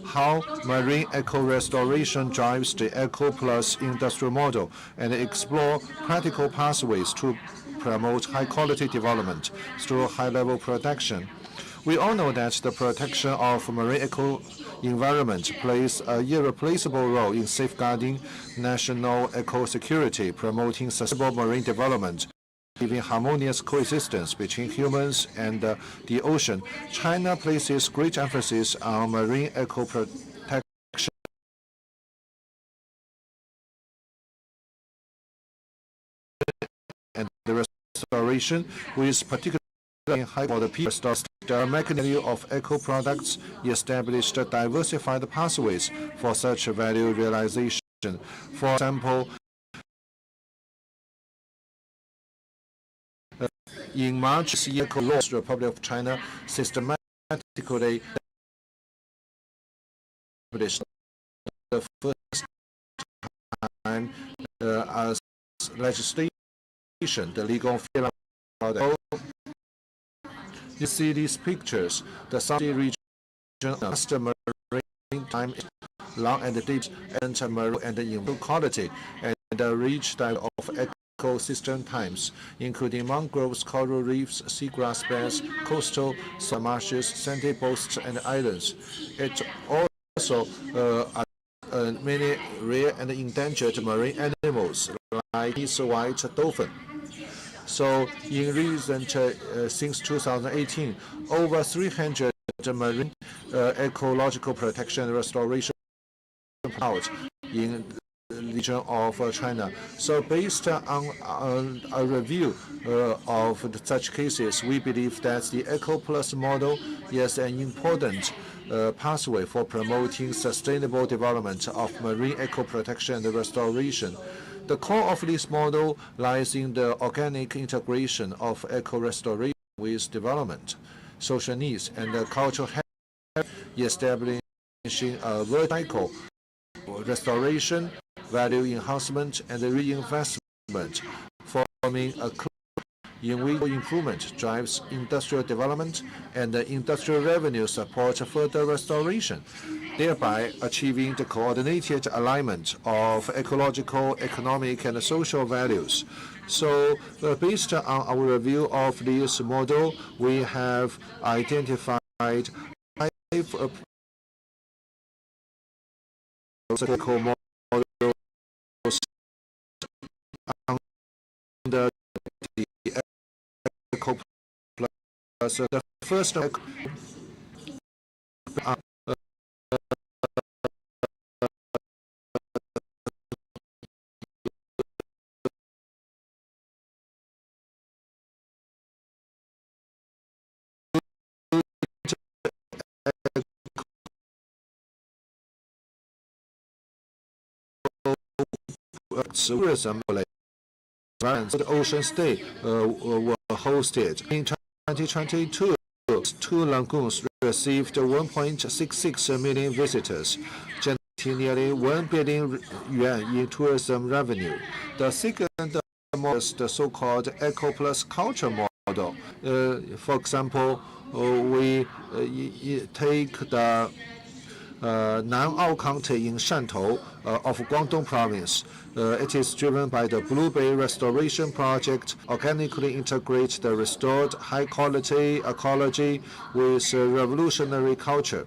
how marine eco-restoration drives the eco-plus industrial model and explore practical pathways to promote high-quality development through high-level production. We all know that the protection of marine eco-environment plays an irreplaceable role in safeguarding national eco-security, promoting sustainable marine development, achieving harmonious coexistence between humans and the ocean. China places great emphasis on marine eco-protection and the restoration, with particular high for the people. The mechanism of eco-products established diversified pathways for such value realization. For example, in March, the Eco-Law Republic of China systematically established the first time as legislation, the legal field product. You see these pictures, the Southeast region of maritime long and deep and marine and in quality and the rich type of ecosystem types, including mangroves, coral reefs, seagrass beds, coastal marshes, sandy coasts, and islands. It also many rare and endangered marine animals like this white dolphin. So in recent, since 2018, over 300 marine ecological protection and restoration out in the region of China. So based on a review of such cases, we believe that the Eco Plus model is an important pathway for promoting sustainable development of marine eco protection and restoration. The core of this model lies in the organic integration of eco-restoration with development, social needs, and cultural health, establishing a virtuous cycle: restoration, value enhancement, and reinvestment, forming a in which improvement drives industrial development and the industrial revenue support further restoration, thereby achieving the coordinated alignment of ecological, economic, and social values. So, based on our review of this model, we have identified 5 eco models under the Eco Plus. The first tourism the Ocean State were hosted in 2022. 2 lagoons received 1.66 million visitors, generating nearly 1 billion yuan in tourism revenue. The second model is the so-called Eco Plus culture model. For example, we take the Nan'ao County in Shantou of Guangdong Province. It is driven by the Blue Bay Restoration Project, organically integrate the restored high-quality ecology with revolutionary culture.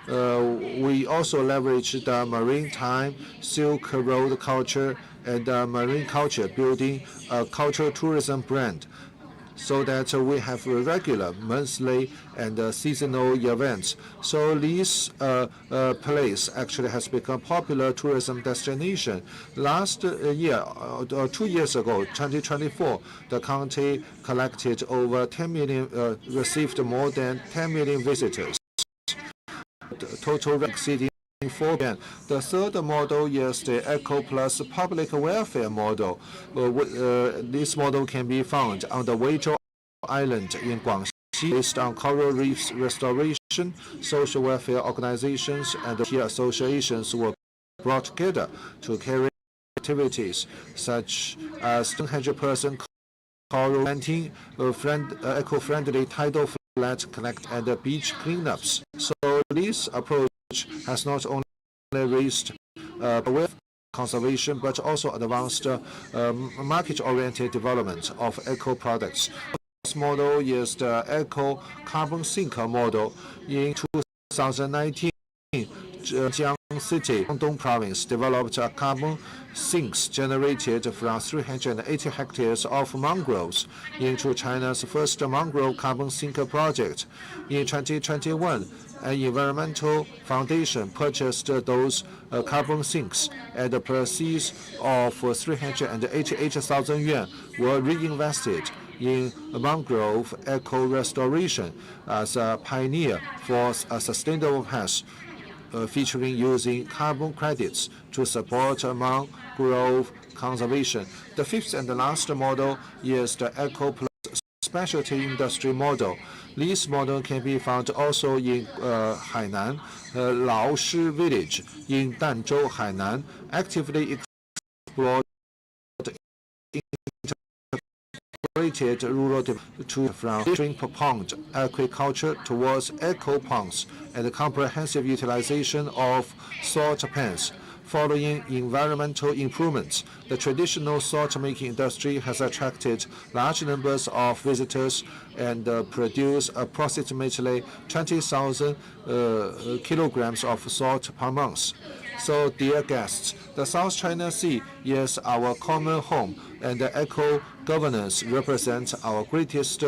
We also leverage the maritime Silk Road culture and marine culture, building a cultural tourism brand, so that we have regular monthly and seasonal events. So this place actually has become a popular tourism destination. Last year, 2 years ago, 2024, the county collected over 10 million, received more than 10 million visitors, total exceeding 4 billion. The third model is the Eco Plus public welfare model. This model can be found on the Weizhou Island in Guangxi, based on coral reefs restoration. Social welfare organizations and peer associations were brought together to carry activities such as 100-person coral planting, eco-friendly tidal flat collect, and beach cleanups. So this approach has not only raised wealth conservation, but also advanced market-oriented development of eco products. model is the Eco Carbon Sink model. In 2019, Zhejiang City, Guangdong Province, developed a carbon sinks generated from 380 hectares of mangroves into China's first mangrove carbon sink project. In 2021, an environmental foundation purchased those carbon sinks, and the proceeds of 388,000 yuan were reinvested in mangrove eco-restoration as a pioneer for a sustainable path, featuring using carbon credits to support mangrove conservation. The fifth and last model is the Eco Plus Specialty Industry model. This model can be found also in Hainan, Laoshi Village in Danzhou, Hainan, actively explored integrated rural development from shrimp pond aquaculture towards eco ponds and comprehensive utilization of salt pans. Following environmental improvements, the traditional salt-making industry has attracted large numbers of visitors and produced approximately 20,000 kilograms of salt per month. So, dear guests, the South China Sea is our common home, and the eco-governance represents our greatest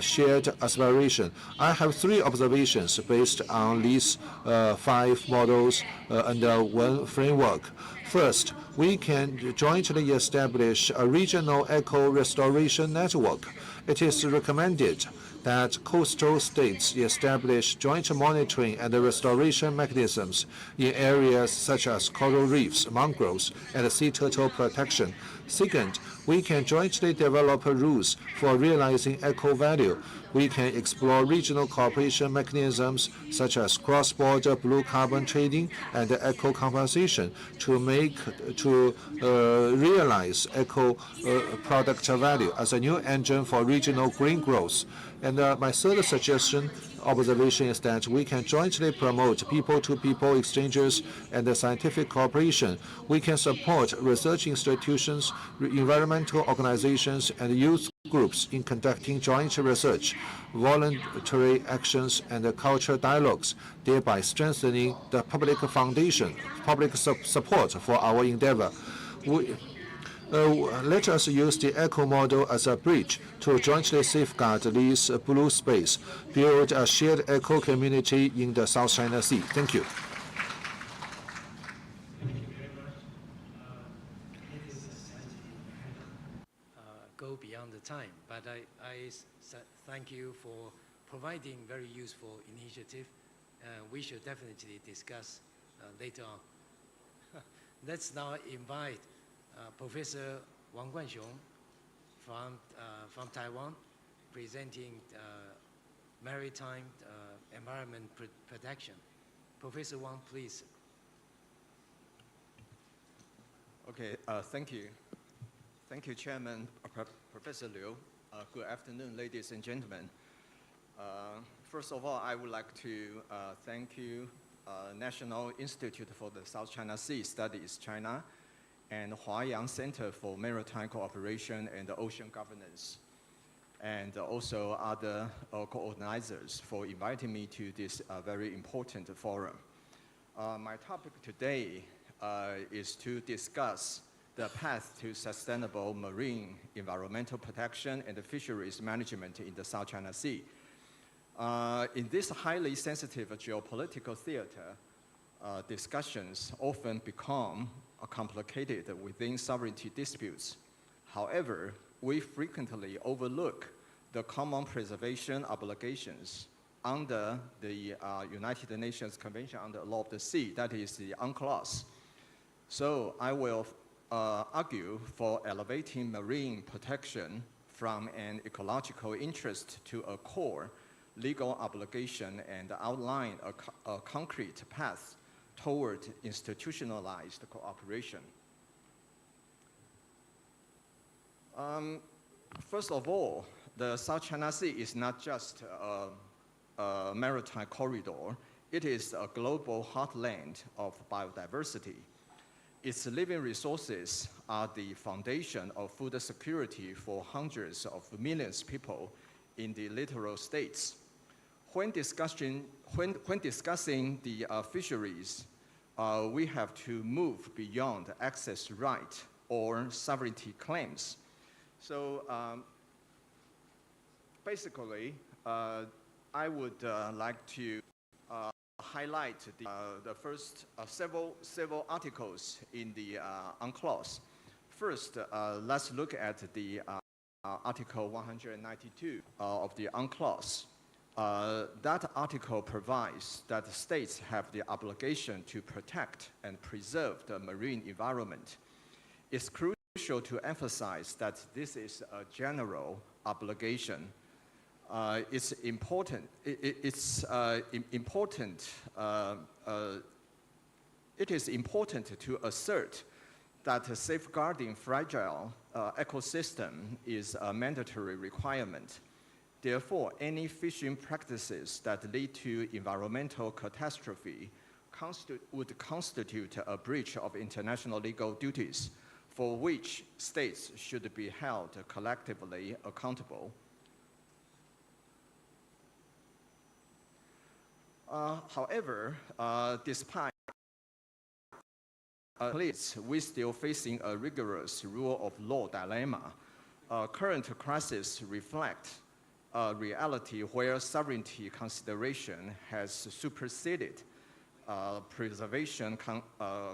shared aspiration. I have 3 observations based on these 5 models under one framework. First, we can jointly establish a regional eco-restoration network. It is recommended that coastal states establish joint monitoring and restoration mechanisms in areas such as coral reefs, mangroves, and sea turtle protection. Second, we can jointly develop rules for realizing eco-value. We can explore regional cooperation mechanisms such as cross-border blue carbon trading and eco-compensation to realize eco-product value as a new engine for regional green growth. And my third observation is that we can jointly promote people-to-people exchanges and scientific cooperation. We can support research institutions, environmental organizations, and youth groups in conducting joint research, voluntary actions, and cultural dialogues, thereby strengthening the public support for our endeavor. Let us use the eco model as a bridge to jointly safeguard this blue space, build a shared eco community in the South China Sea. Thank you. Go beyond the time, but I thank you for providing very useful initiative. We should definitely discuss later on. Let's now invite Professor Wang Guanxiong from Taiwan, presenting maritime environment protection. Professor Wang, please. Okay, thank you. Thank you, Chairman Professor Liu. Good afternoon, ladies and gentlemen. First of all, I would like to thank you, National Institute for the South China Sea Studies, China, and Huayang Center for Maritime Cooperation and Ocean Governance, and also other co-organizers for inviting me to this very important forum. My topic today is to discuss the path to sustainable marine environmental protection and fisheries management in the South China Sea. In this highly sensitive geopolitical theater, discussions often become complicated within sovereignty disputes. However, we frequently overlook the common preservation obligations under the United Nations Convention on the Law of the Sea, that is the UNCLOS. So I will argue for elevating marine protection from an ecological interest to a core legal obligation and outline a concrete path toward institutionalized cooperation. First of all, the South China Sea is not just a maritime corridor. It is a global heartland of biodiversity. Its living resources are the foundation of food security for hundreds of millions of people in the littoral states. When discussing the fisheries, we have to move beyond access right or sovereignty claims. So basically, I would like to highlight the first several articles in the UNCLOS. First, let's look at the Article 192 of the UNCLOS. That article provides that states have the obligation to protect and preserve the marine environment. It's crucial to emphasize that this is a general obligation. It's important. It is important to assert that safeguarding fragile ecosystem is a mandatory requirement. Therefore, any fishing practices that lead to environmental catastrophe would constitute a breach of international legal duties for which states should be held collectively accountable. However, despite we're still facing a rigorous rule of law dilemma. Current crises reflect a reality where sovereignty consideration has superseded preservation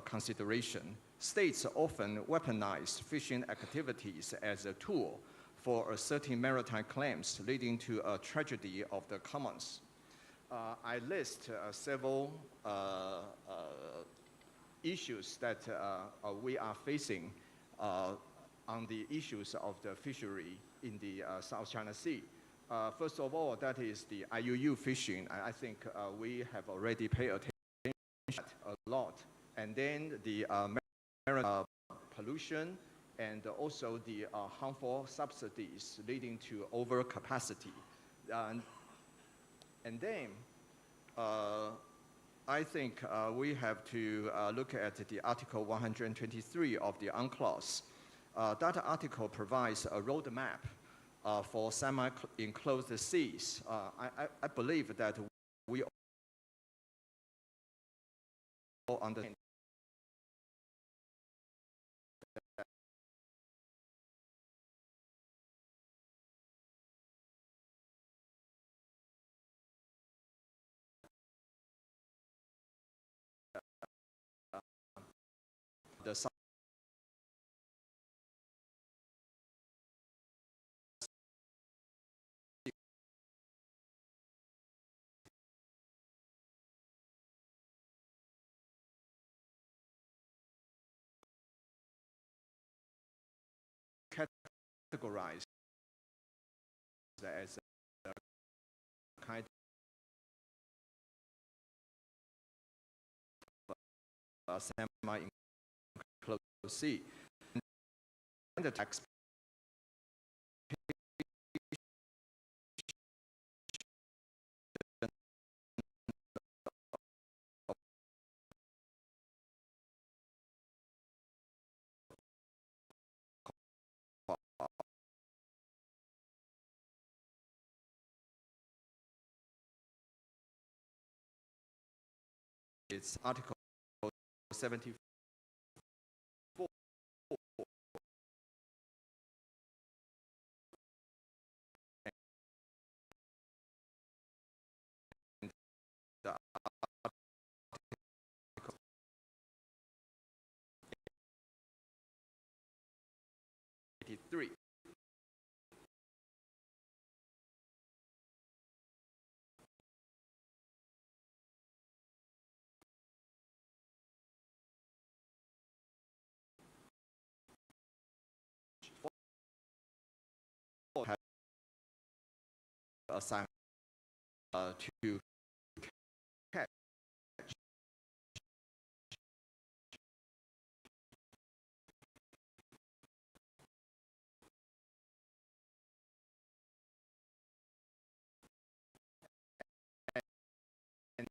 consideration. States often weaponize fishing activities as a tool for asserting maritime claims, leading to a tragedy of the commons. I list several issues that we are facing on the issues of the fishery in the South China Sea. First of all, that is the IUU fishing. I think we have already paid attention a lot. And then the maritime pollution and also the harmful subsidies leading to overcapacity. And then I think we have to look at the Article 123 of the UNCLOS. That article provides a roadmap for semi-enclosed seas. I believe that we all understand the categorized as a kind of semi-enclosed sea. And the tax it's Article 74. And the Article 83. Have assigned to catch and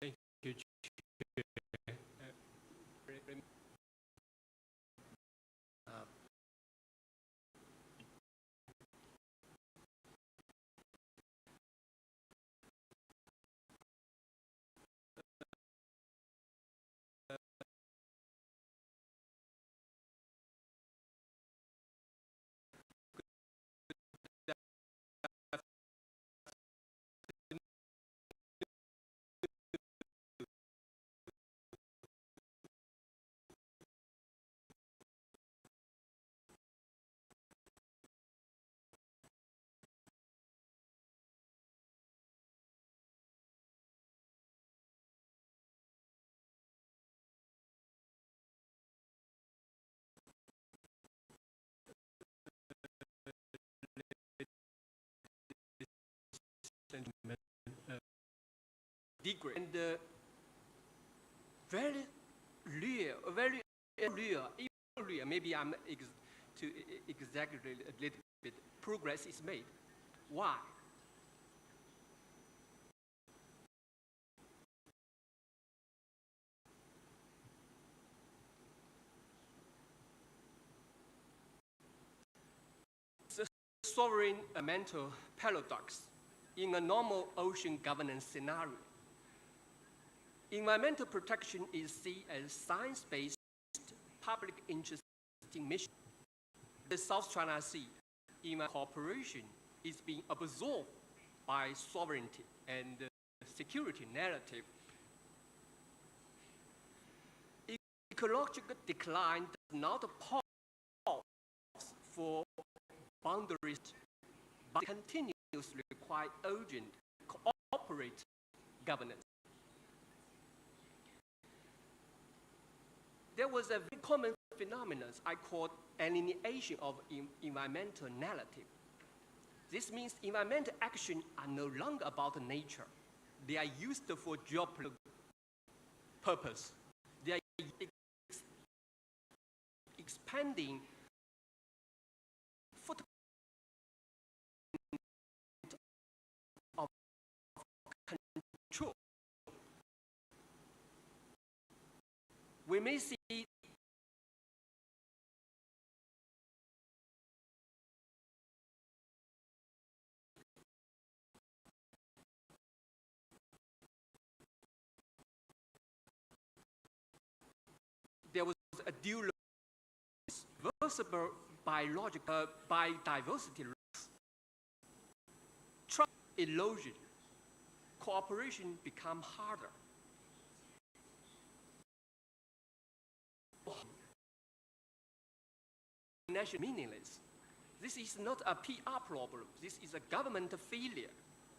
Thank you. Degree and very real, maybe I'm to exaggerate a little bit. Progress is made. Why? The sovereign mental paradox in a normal ocean governance scenario. Environmental protection is seen as science-based public interest mission. The South China Sea environmental cooperation is being absorbed by sovereignty and security narrative. Ecological decline does not pause for boundaries, but continuously require urgent, cooperative governance. There was a very common phenomenon I called alienation of environmental narrative. This means environmental actions are no longer about nature. They are used for geopolitical purpose. They are expanding footprint of control. We may see there was a dual reversible biological biodiversity loss. Trust erosion, cooperation become harder. National meaningless. This is not a PR problem. This is a government failure.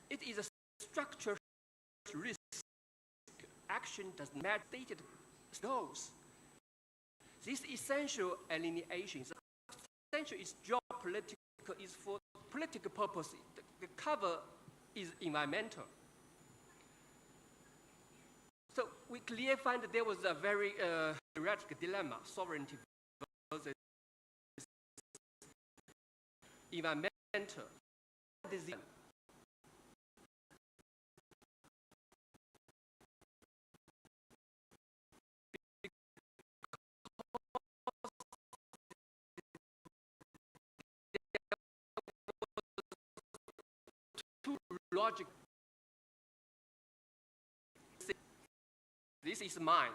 It is a structural risk. Action does not stated goals. This essential alienation, essential is geopolitical, is for political purpose. The cover is environmental. So we clearly find that there was a very theoretical dilemma: sovereignty versus environmental. Logic. This is mine.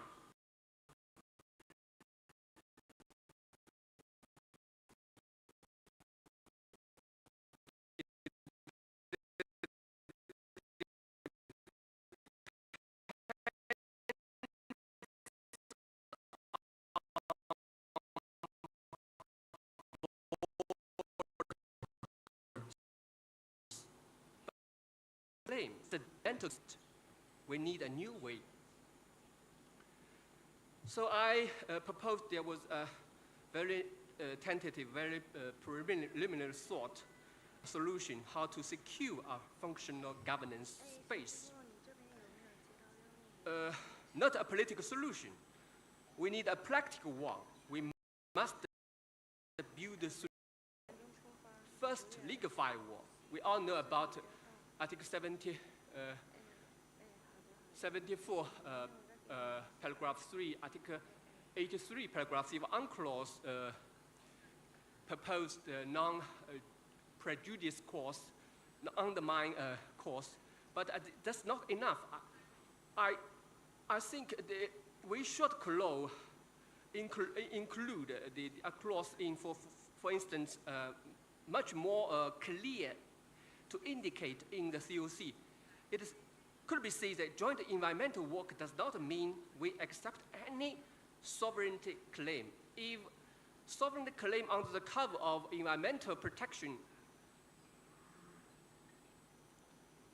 The dentist, we need a new way. So I proposed there was a very tentative, very preliminary thought solution how to secure a functional governance space. Not a political solution. We need a practical one. We must build a first legal firewall. We all know about I think 74 paragraph 3, Article 83 paragraph 3 unclause proposed non-prejudice clause, undermine clause, but that's not enough. I think we should include the clause in, for instance, much more clear to indicate in the COC. It could be said that joint environmental work does not mean we accept any sovereignty claim. If sovereignty claim under the cover of environmental protection,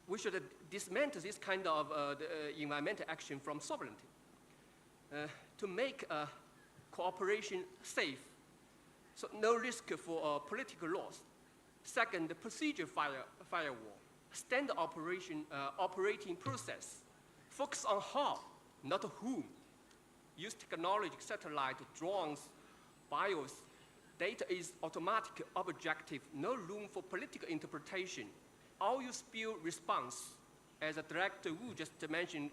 we should dismantle this kind of environmental action from sovereignty to make cooperation safe, so no risk for political loss. Second, the procedure firewall, standard operating process, focus on how, not whom. Use technology, satellite, drones, BIOS. Data is automatic, objective, no room for political interpretation. Oil spill response, as Director Wu just mentioned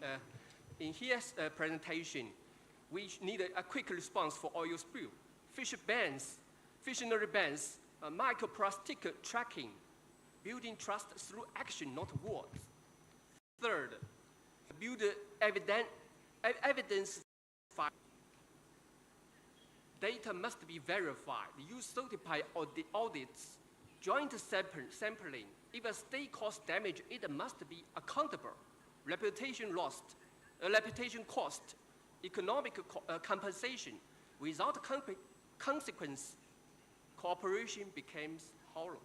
in his presentation, we need a quick response for oil spill. Fishery bans, microplastic tracking, building trust through action, not words. Third, build evidence. Data must be verified. Use certified audits, joint sampling. If a state causes damage, it must be accountable. Reputation lost, reputation cost, economic compensation. Without consequence, cooperation becomes hollow.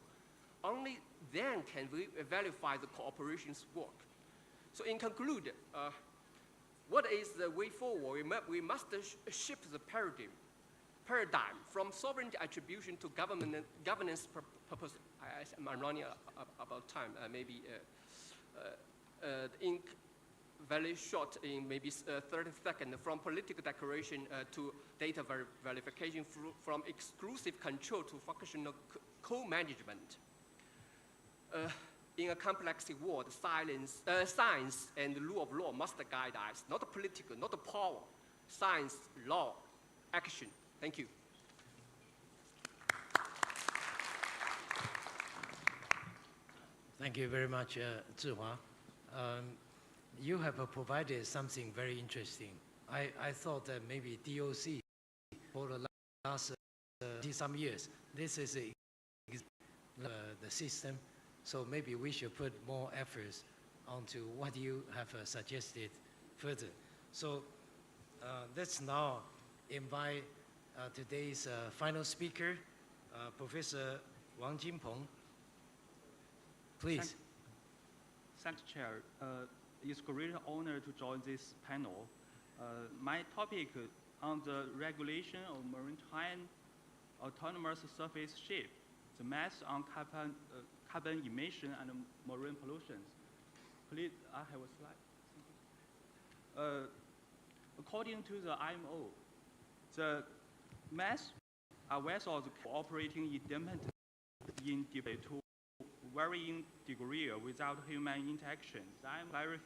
Only then can we verify the cooperation's work. So in conclude, what is the way forward? We must shift the paradigm from sovereignty attribution to governance purpose. I'm running about time. Maybe in very short, in maybe 30 seconds, from political declaration to data verification, from exclusive control to functional co-management. In a complex world, science and the rule of law must guide us, not political, not power. Science, law, action. Thank you. Thank you very much, Zhihua. You have provided something very interesting. I thought that maybe DOC for the last some years, this is the system. So maybe we should put more efforts onto what you have suggested further. So let's now invite today's final speaker, Professor Wang Jinpeng. Please. Thanks, Chair. It's a great honor to join this panel. My topic on the regulation of maritime autonomous surface ship, the math on carbon emission and marine pollution. Please, I have a slide. According to the IMO, the mass are vessels cooperating independently in debate to varying degree without human interaction. The IMO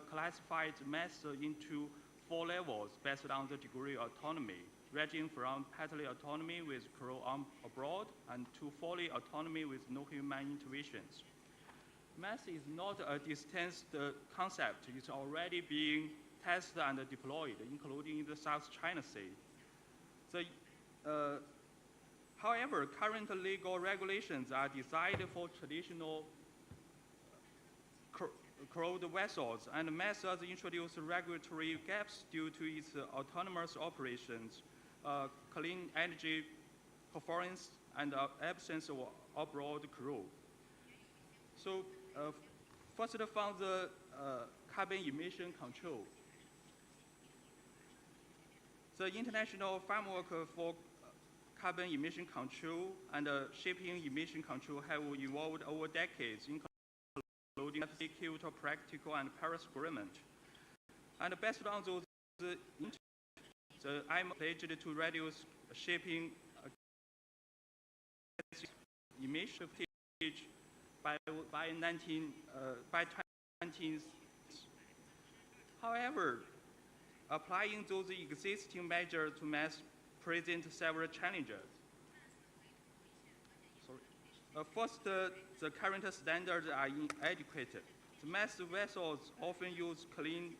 classified mass into 4 levels based on the degree of autonomy, ranging from partly autonomy with crew on aboard and to fully autonomy with no human interventions. Mass is not a distant concept. It's already being tested and deployed, including in the South China Sea. However, current legal regulations are designed for traditional crewed vessels, and methods introduce regulatory gaps due to its autonomous operations, clean energy performance, and absence of abroad crew. So, first from the carbon emission control. The international framework for carbon emission control and shipping emission control have evolved over decades, including the Kyoto Practical and Paris Agreement. And based on those, I'm pledged to reduce shipping emission by 20. However, applying those existing measures to mass present several challenges. First, the current standards are inadequate. The mass vessels often use clean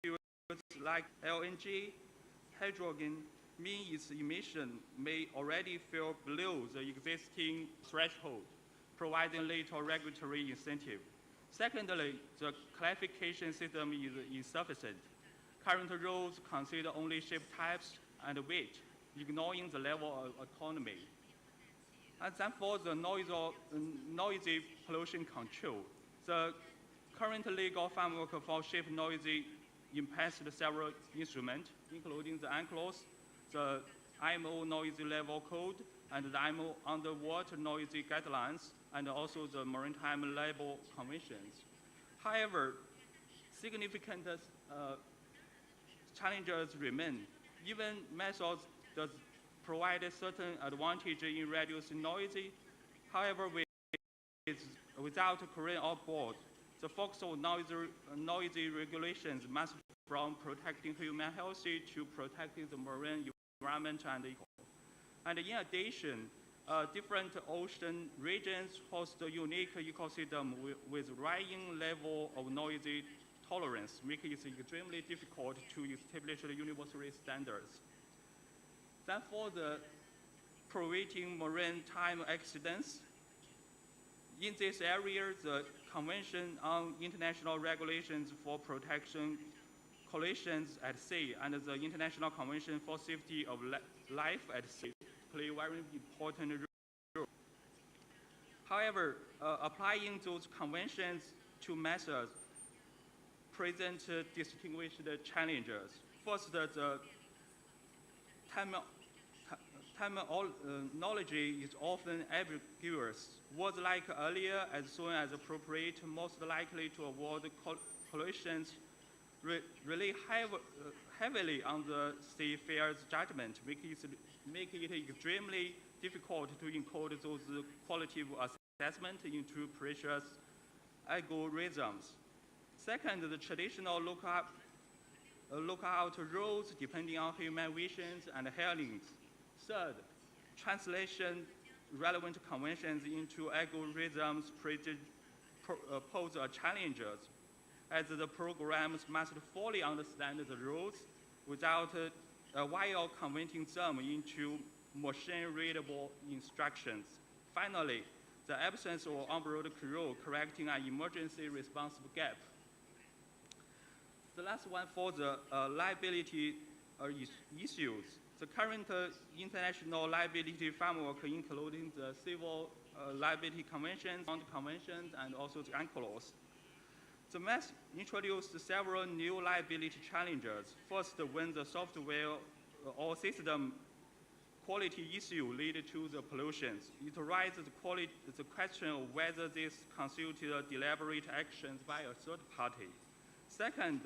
fuels like LNG, hydrogen, mean its emission may already fall below the existing threshold, providing little regulatory incentive. Secondly, the classification system is insufficient. Current rules consider only ship types and weight, ignoring the level of autonomy. And then for the noisy pollution control, the current legal framework for ship noisy impacts several instruments, including the UNCLOS, the IMO noisy level code, and the IMO underwater noisy guidelines, and also the maritime label conventions. However, significant challenges remain. Even methods that provide a certain advantage in reducing noise. However, without Korean on board, the focus on noisy regulations must from protecting human health to protecting the marine environment and ecosystem. And in addition, different ocean regions host a unique ecosystem with varying level of noisy tolerance, making it extremely difficult to establish the universal standards. Then for the preventing maritime accidents, in this area, the Convention on International Regulations for Protection Collisions at Sea and the International Convention for Safety of Life at Sea play a very important role. However, applying those conventions to methods present distinguished challenges. First, the terminology is often ambiguous. Words like earlier, as soon as appropriate, most likely to avoid collisions, rely heavily on the seafarer's judgment, making it extremely difficult to encode those qualitative assessments into precious algorithms. Second, the traditional lookout rules depending on human visions and hearings. Third, translation relevant conventions into algorithms pose a challenge, as the programs must fully understand the rules while converting them into machine-readable instructions. Finally, the absence of on-board crew correcting an emergency response gap. The last one for the liability issues. The current international liability framework, including the Civil Liability Conventions, and also the UNCLOS. The MES introduced several new liability challenges. First, when the software or system quality issue lead to the pollutions, it raises the question of whether this constitutes deliberate actions by a third party. Second,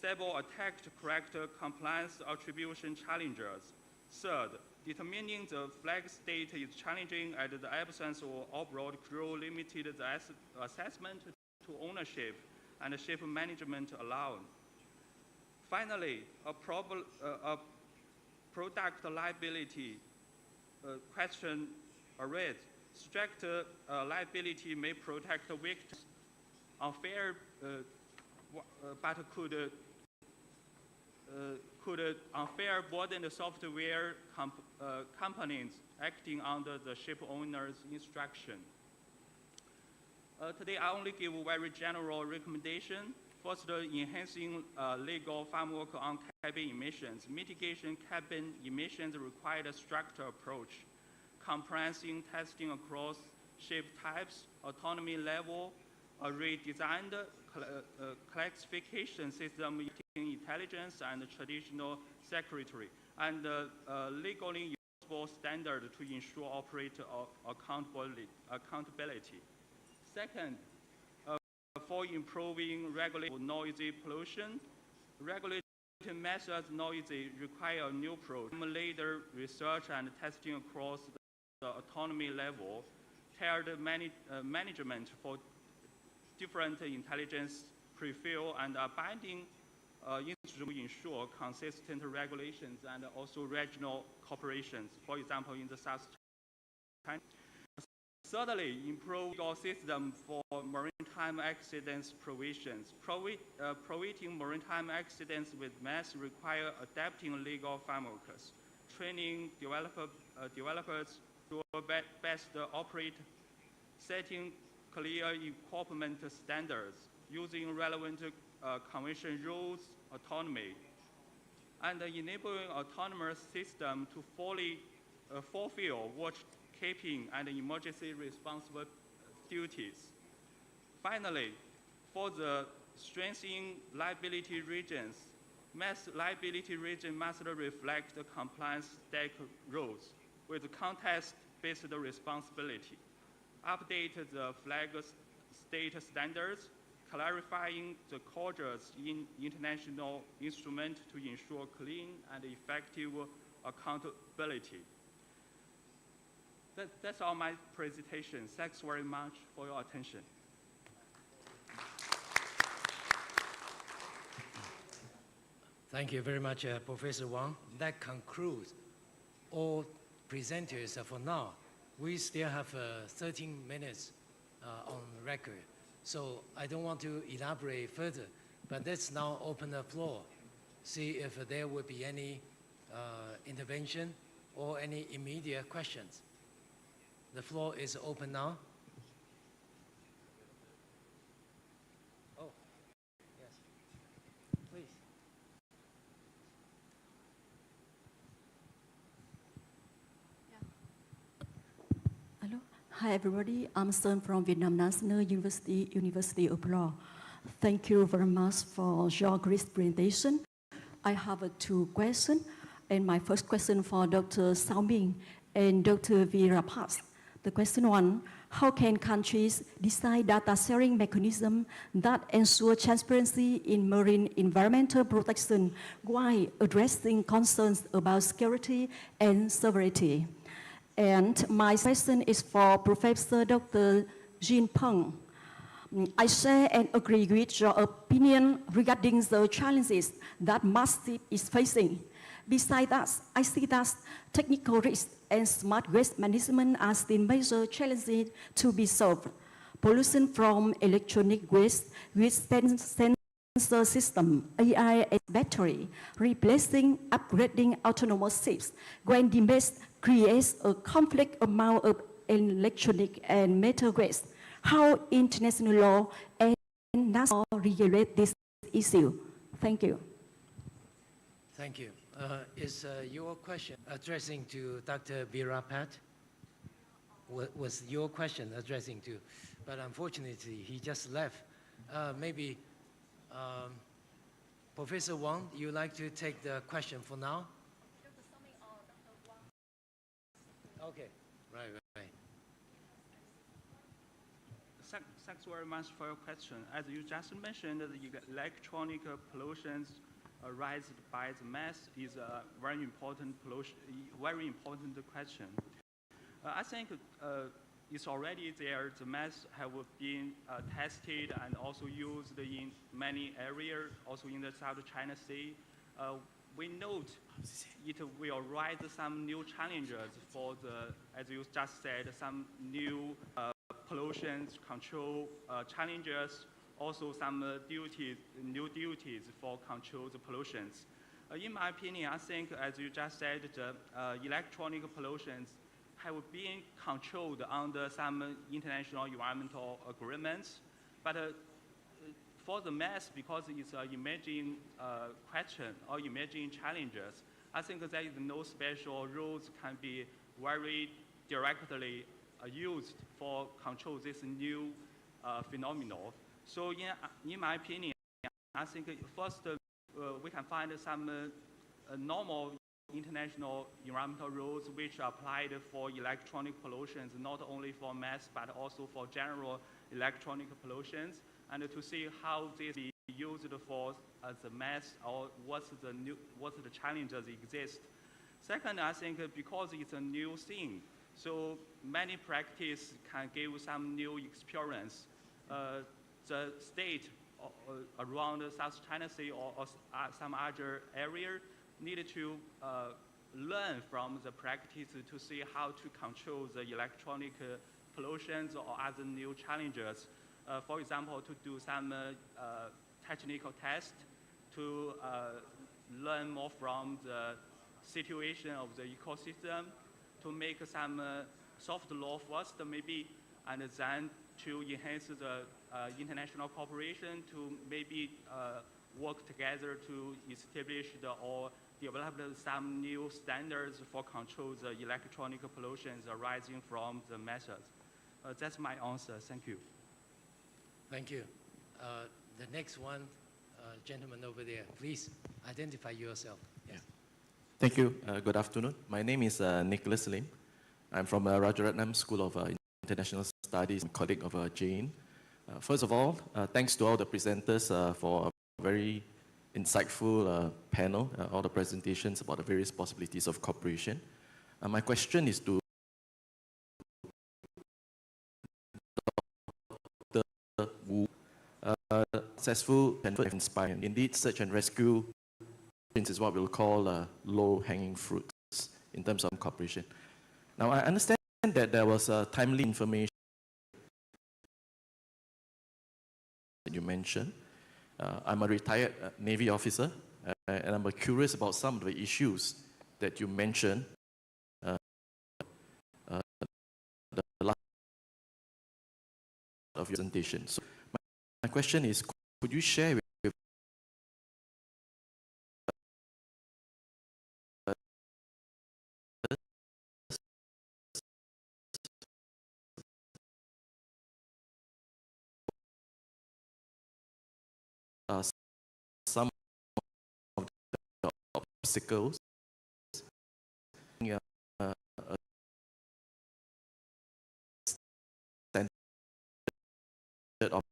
cyber attack to correct compliance attribution challenges. Third, determining the flag state is challenging as the absence of on-board crew limited the assessment to ownership and ship management alone. Finally, a product liability question arises. Strict liability may protect victims unfair, but could unfair burden the software companies acting under the ship owner's instruction. Today, I only give a very general recommendation. First, enhancing legal framework on cabin emissions. Mitigation cabin emissions require a structured approach, comprehensive testing across ship types, autonomy level, a redesigned classification system using intelligence and traditional secretary, and legally usable standard to ensure operator accountability. Second, for improving regulation noisy pollution, regulatory methods noisy require a new approach. Later research and testing across the autonomy level, tiered management for different intelligence prefill and binding to ensure consistent regulations and also regional cooperations, for example, in the South China. Thirdly, improve legal system for maritime accidents provisions. Preventing maritime accidents with mass require adapting legal frameworks, training developers to best operate, setting clear equipment standards, using relevant convention rules, autonomy, and enabling autonomous system to fully fulfill watch-keeping and emergency response duties. Finally, for the strengthening liability regions, mass liability region must reflect the compliance stack rules with context-based responsibility, update the flag state standards, clarifying the causes in international instruments to ensure clean and effective accountability. That's all my presentation. Thanks very much for your attention. Thank you very much, Professor Wang. That concludes all presenters for now. We still have 13 minutes on record. So I don't want to elaborate further, but let's now open the floor, see if there will be any intervention or any immediate questions. The floor is open now. Oh, yes, please. Hello. Hi, everybody. I'm Sơn from Vietnam National University, University of Law. Thank you very much for your great presentation. I have two questions. And my first question for Dr. Sao Ming and Dr. Virapat. The question one, how can countries decide data sharing mechanism that ensure transparency in marine environmental protection while addressing concerns about security and sovereignty? And my question is for Professor Dr. Jin Peng. I share and agree with your opinion regarding the challenges that MASTIP is facing. Besides that, I see that technical risk and smart waste management are still major challenges to be solved. Pollution from electronic waste with sensor system, AI and battery, replacing, upgrading autonomous ships, when damage creates a complex amount of electronic and metal waste. How international law and national law regulate this issue? Thank you. Thank you. Is your question addressing to Dr. Virapat? Was your question addressing to? But unfortunately, he just left. Maybe Professor Wang, you like to take the question for now? Okay, right. Thanks very much for your question. As you just mentioned, the electronic pollution raised by the mass is a very important question. I think it's already there. The mass have been tested and also used in many areas, also in the South China Sea. We note it will raise some new challenges for the, as you just said, some new pollution control challenges, also some new duties for control the pollutions. In my opinion, I think, as you just said, the electronic pollutions have been controlled under some international environmental agreements, but for the mass, because it's an emerging question or emerging challenges, I think there is no special rules can be very directly used for control this new phenomenon. So in my opinion, I think first we can find some normal international environmental rules which are applied for electronic pollutions, not only for mass but also for general electronic pollutions, and to see how this is used for the mass or what the challenges exist. Second, I think because it's a new thing, So many practice can give some new experience. The state around the South China Sea or some other area needed to learn from the practice to see how to control the electronic pollutions or other new challenges. For example, to do some technical tests to learn more from the situation of the ecosystem, to make some soft law first maybe, and then to enhance the international cooperation, to maybe work together to establish or develop some new standards for control the electronic pollutions arising from the methods. That's my answer. Thank you. Thank you. The next one, gentleman over there, please identify yourself. Yes. Thank you. Good afternoon. My name is Nicholas Lim. I'm from Rajaratnam School of International Studies, I'm a colleague of Jane. First of all, thanks to all the presenters for a very insightful panel, all the presentations about the various possibilities of cooperation. My question is to Dr. Wu. Successful and inspiring. Indeed, search and rescue is what we'll call low-hanging fruits in terms of cooperation. Now, I understand that there was timely information that you mentioned. I'm a retired Navy officer, and I'm curious about some of the issues that you mentioned. The last of your presentation. So my question is, could you share with some of the obstacles standard of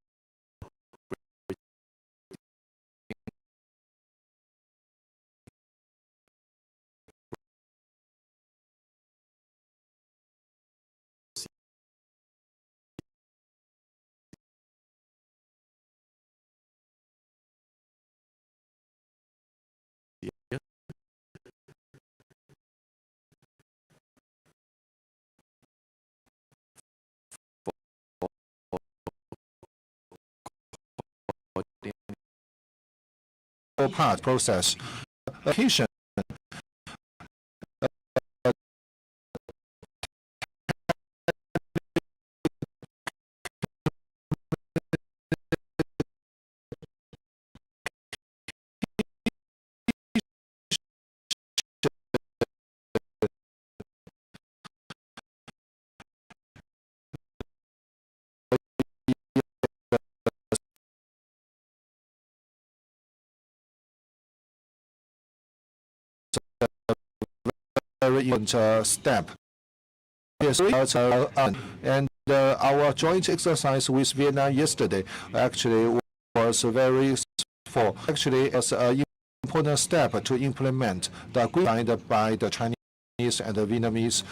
part process. Application very important step. Yes, and our joint exercise with Vietnam yesterday actually was very successful. Actually, it's an important step to implement the agreement signed by the Chinese and the Vietnamese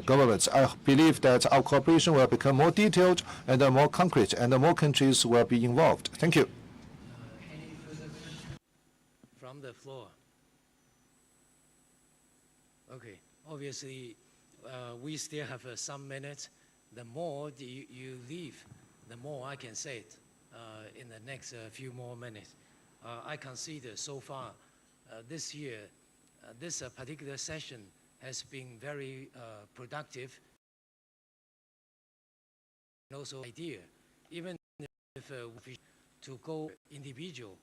governments. I believe that our cooperation will become more detailed and more concrete, and more countries will be involved. Thank you. Any further questions from the floor? Okay, obviously, we still have some minutes. The more you leave, the more I can say it in the next few more minutes. I consider so far this year, this particular session has been very productive and also idea, even if we to go individual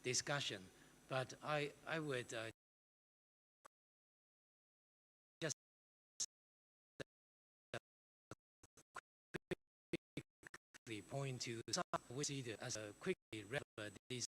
discussion, but I would point to some we see it as a quickly wrap this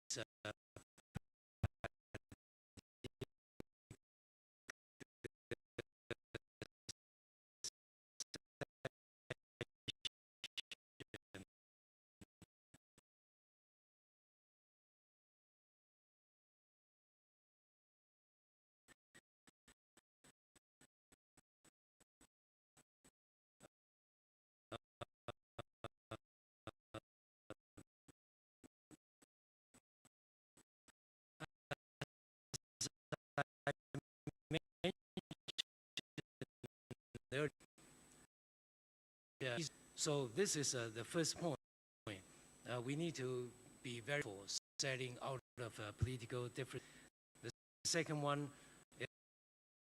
So this is the first point. We need to be very careful setting out of political difference. The second one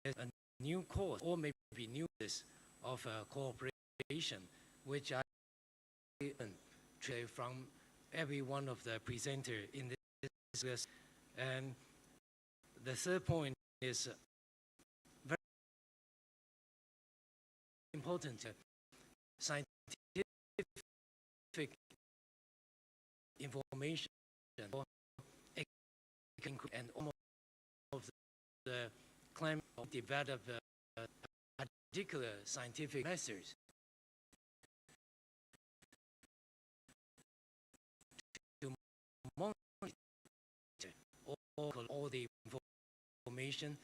is a new course or maybe new course of cooperation, which I learned from every one of the presenters in this list. And the third point is very important. Scientific information and almost of the climate develop particular scientific methods to monitor all the information.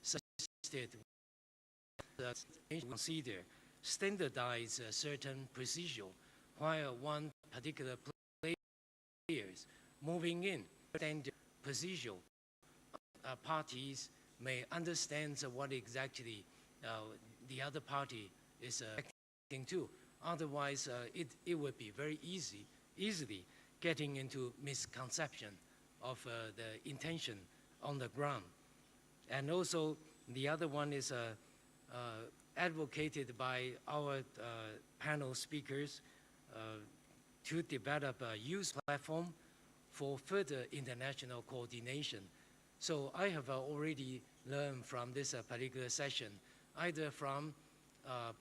So that consider standardize a certain procedure while one particular player is moving in standard procedure. Parties may understand what exactly the other party is acting to. Otherwise, it would be very easily getting into misconception of the intention on the ground. And also, the other one is advocated by our panel speakers to develop a youth platform for further international coordination. So I have already learned from this particular session, either from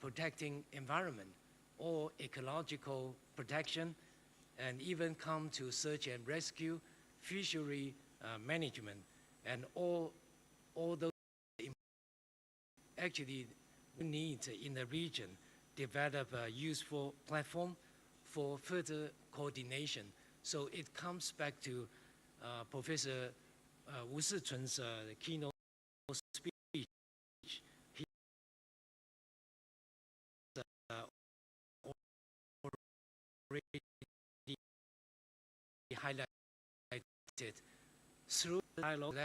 protecting environment or ecological protection, and even come to search and rescue, fishery management, and all those actually need in the region develop a useful platform for further coordination. So it comes back to Professor Wu Sichun's keynote speech. He already highlighted through dialogue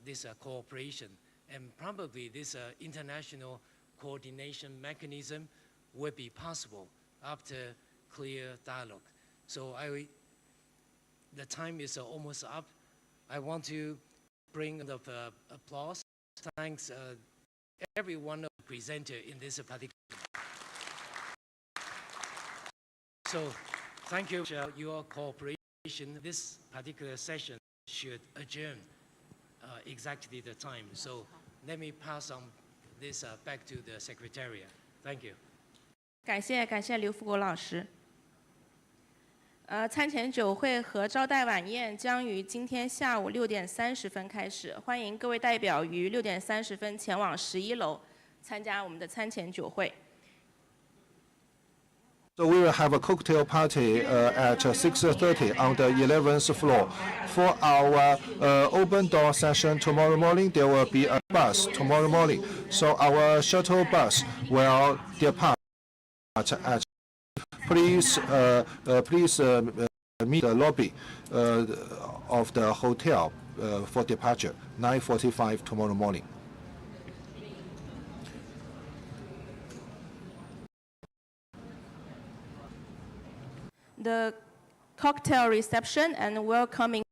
this cooperation, and probably this international coordination mechanism will be possible after clear dialogue. So the time is almost up. I want to bring the applause. Thanks every one of the presenters in this particular. So thank you for your cooperation. This particular session should adjourn exactly the time. So let me pass on this back to the Secretariat. Thank you. 感谢刘福国老师。餐前酒会和招待晚宴将于今天下午6点30分开始，欢迎各位代表于6点30分前往11楼参加我们的餐前酒会。 So we will have a cocktail party at 6:30 on the 11th floor. For our open door session tomorrow morning, there will be a bus tomorrow morning. So our shuttle bus will depart at. Please meet the lobby of the hotel for departure 9:45 tomorrow morning. The cocktail reception and welcoming